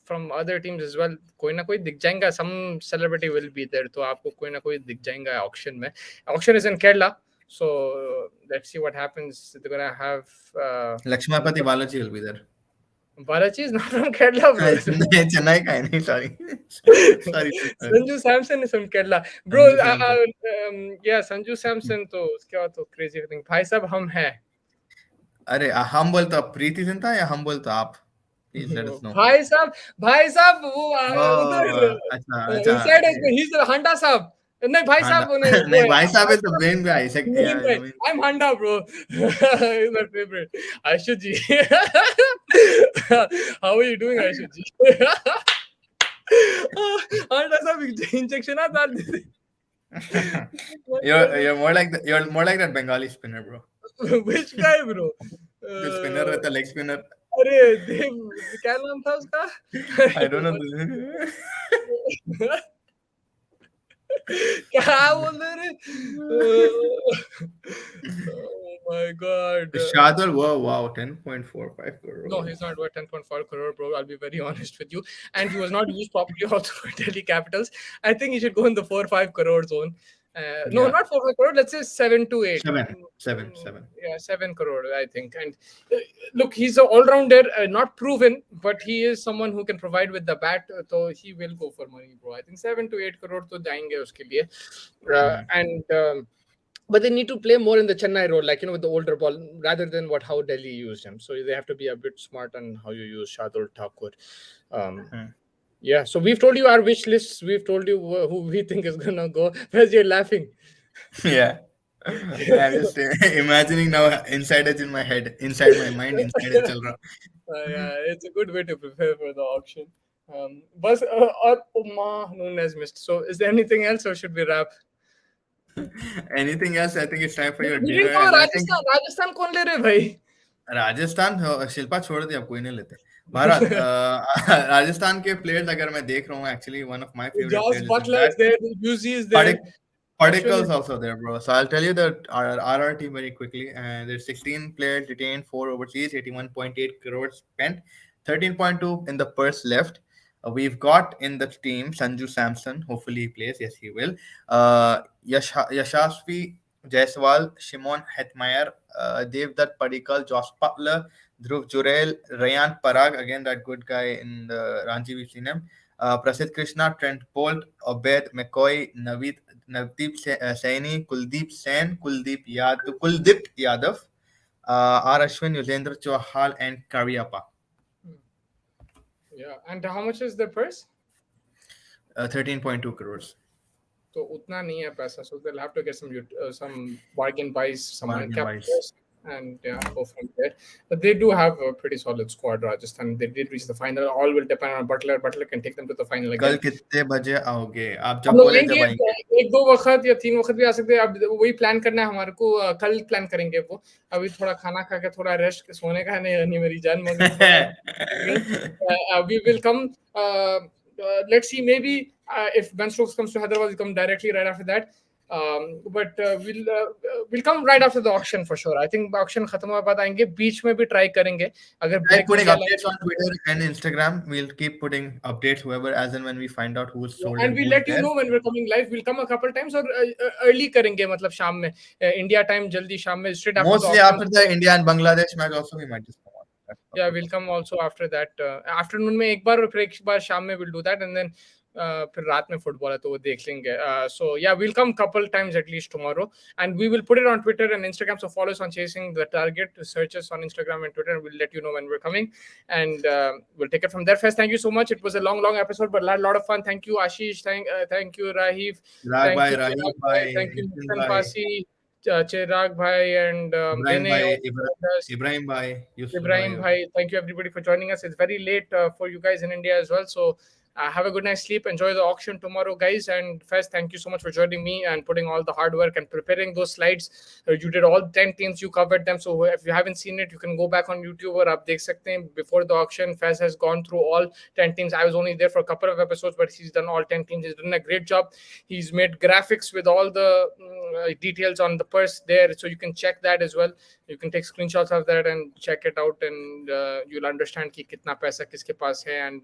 from other teams as well. कोई ना कोई दिख जाएगा. Some celebrity will be there. तो आपको कोई ना कोई दिख जाएगा auction में. Auction is in Kerala, so let's see what happens. They're gonna have Lakshmapati Balaji will be there. Balaji is not from Kerala, bro. Chennai ka hai, nahi, sorry. Sorry. Sanju Samson is from Kerala, bro. Sanju Samson. Yeah, Sanju Samson. तो उसके बाद तो crazy thing. भाई साहब हम हैं. अरे हम बोलते हो प्रीति जिंटा या हम बोलते हो आप? Please let us know. भाई साहब वो उधर अच्छा अच्छा. inside is he's the Handa साहब. नहीं भाई साहब वो नहीं. नहीं भाई साहब is the main guy. Main guy. I'm Handa, bro. He's my favorite. Aishu ji. How are you doing, Aishu ji? Handa साहब injection आता है. You're more like that Bengali spinner, bro. Which guy, bro? The spinner रहता, leg spinner. अरे देव क्या नाम था उसका? I don't know. क्या बोल रहे? Oh my god. Shadul, wow, 10.45 crore. No, he's not worth 10.4 crore, bro. I'll be very honest with you. And he was not used properly also for Delhi Capitals. I think he should go in the 4-5 crore zone. No, not 4-5 crore. Let's say 7 to 8. 7. Yeah, 7 crore, I think. And look, he's an all-rounder, not proven, but he is someone who can provide with the bat. So he will go for money, bro. I think 7 to 8 crore to jayenge uske liye. And but they need to play more in the Chennai role, like, with the older ball, rather than how Delhi used him. So they have to be a bit smart on how you use Shardul Thakur. Yeah, so we've told you our wish lists. We've told you who we think is going to go. Where's you're laughing? Yeah. I'm just imagining now inside it's in my head, inside my mind, inside it's chal raha. Yeah, it's a good way to prepare for the auction. But Noon has missed. So is there anything else or should we wrap? Anything else? I think it's time for your dinner. Rajasthan कौन ले रहे भाई? राजस्थान शिल्पा छोड़ दी, अब कोई नहीं लेते. भारत राजस्थान के प्लेयर्स अगर मैं देख रहा हूँ, actually one of my favorite players. Butler is there, Yuzi is there. Particles also there, bro. So I'll tell you the RR team very quickly. And there's 16 players retained, 4 overseas, 81.8 crores spent, 13.2 in the purse left. We've got in the team Sanju Samson. Hopefully he plays. Yes, he will. Yashasvi Jaiswal, Shimon Hetmeyer, Devdutt Padikkal, Josh Butler, Dhruv Jurel, Rayan Parag, again that good guy in the Ranji, we've seen him. Prasidh Krishna, Trent Bolt, Obed McCoy, Navdeep Saini, Kuldeep Sen, Kuldeep Yadav, R. Ashwin, Yuzendra Chauhal, and Karyappa. Yeah, and how much is the purse? 13.2 crores. So utna nahi hai paisa, so they'll have to get some bargain buys, some Bargain buys. And go from there. But they do have a pretty solid squad, Rajasthan. They did reach the final. All will depend on Butler. Butler can take them to the final again. कल कितने बजे आओगे आप? जब बोले जब आएंगे. एक दो वक्त या 3 वक्त भी आ सकते हैं. अब वही प्लान करना है हमारे को. कल प्लान करेंगे वो. अभी थोड़ा खाना खा के थोड़ा रेस्ट, सोने का नहीं मेरी जान मगर. We will come. Let's see. Maybe if Ben Stokes comes to Hyderabad, we'll come directly right after that. But we'll come right after the auction for sure. I think auction खत्म होने बाद आएंगे. बीच में भी try करेंगे. अगर putting updates on Twitter and Instagram, we'll keep putting updates whoever as and when we find out who's sold. And we'll let you know when we're coming live. We'll come a couple times or early करेंगे, मतलब शाम में. India time जल्दी शाम में straight after. Mostly after the India and Bangladesh match also we might just come on. Yeah, we'll come also after that. Afternoon में एक बार और फिर एक बार शाम में we'll do that, and then फिर रात में फुटबॉल है तो वो देख लेंगे. So yeah, we'll come couple times at least tomorrow, and we will put it on Twitter and Instagram. So follow us on Chasing the Target. Search us on Instagram and Twitter, and we'll let you know when we're coming, and we'll take it from there. First, thank you so much. It was a long episode, but a lot of fun. Thank you, Ashish. Thank you, Rahiv. Thank you, Nitin Pasi, Chirag Bhai, and Ibrahim Bhai. Thank you everybody for joining us. It's very late for you guys in India as well, so Have a good night's sleep. Enjoy the auction tomorrow, guys. And Fez, thank you so much for joining me and putting all the hard work and preparing those slides. You did all 10 teams, you covered them. So if you haven't seen it, you can go back on YouTube or up dekh sakte hain. Before the auction, Fez has gone through all 10 teams. I was only there for a couple of episodes, but he's done all 10 teams. He's done a great job. He's made graphics with all the details on the purse there, so you can check that as well. You can take screenshots of that and check it out, and you'll understand ki kitna paisa kiske paas hai, and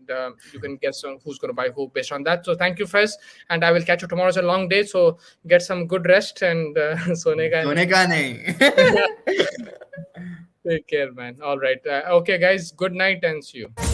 you can guess on who's going to buy who based on that. So thank you, Fez, and I will catch you tomorrow. It's a long day, so get some good rest and sone ka nahi. Take care, man. All right. Okay, guys. Good night and see you.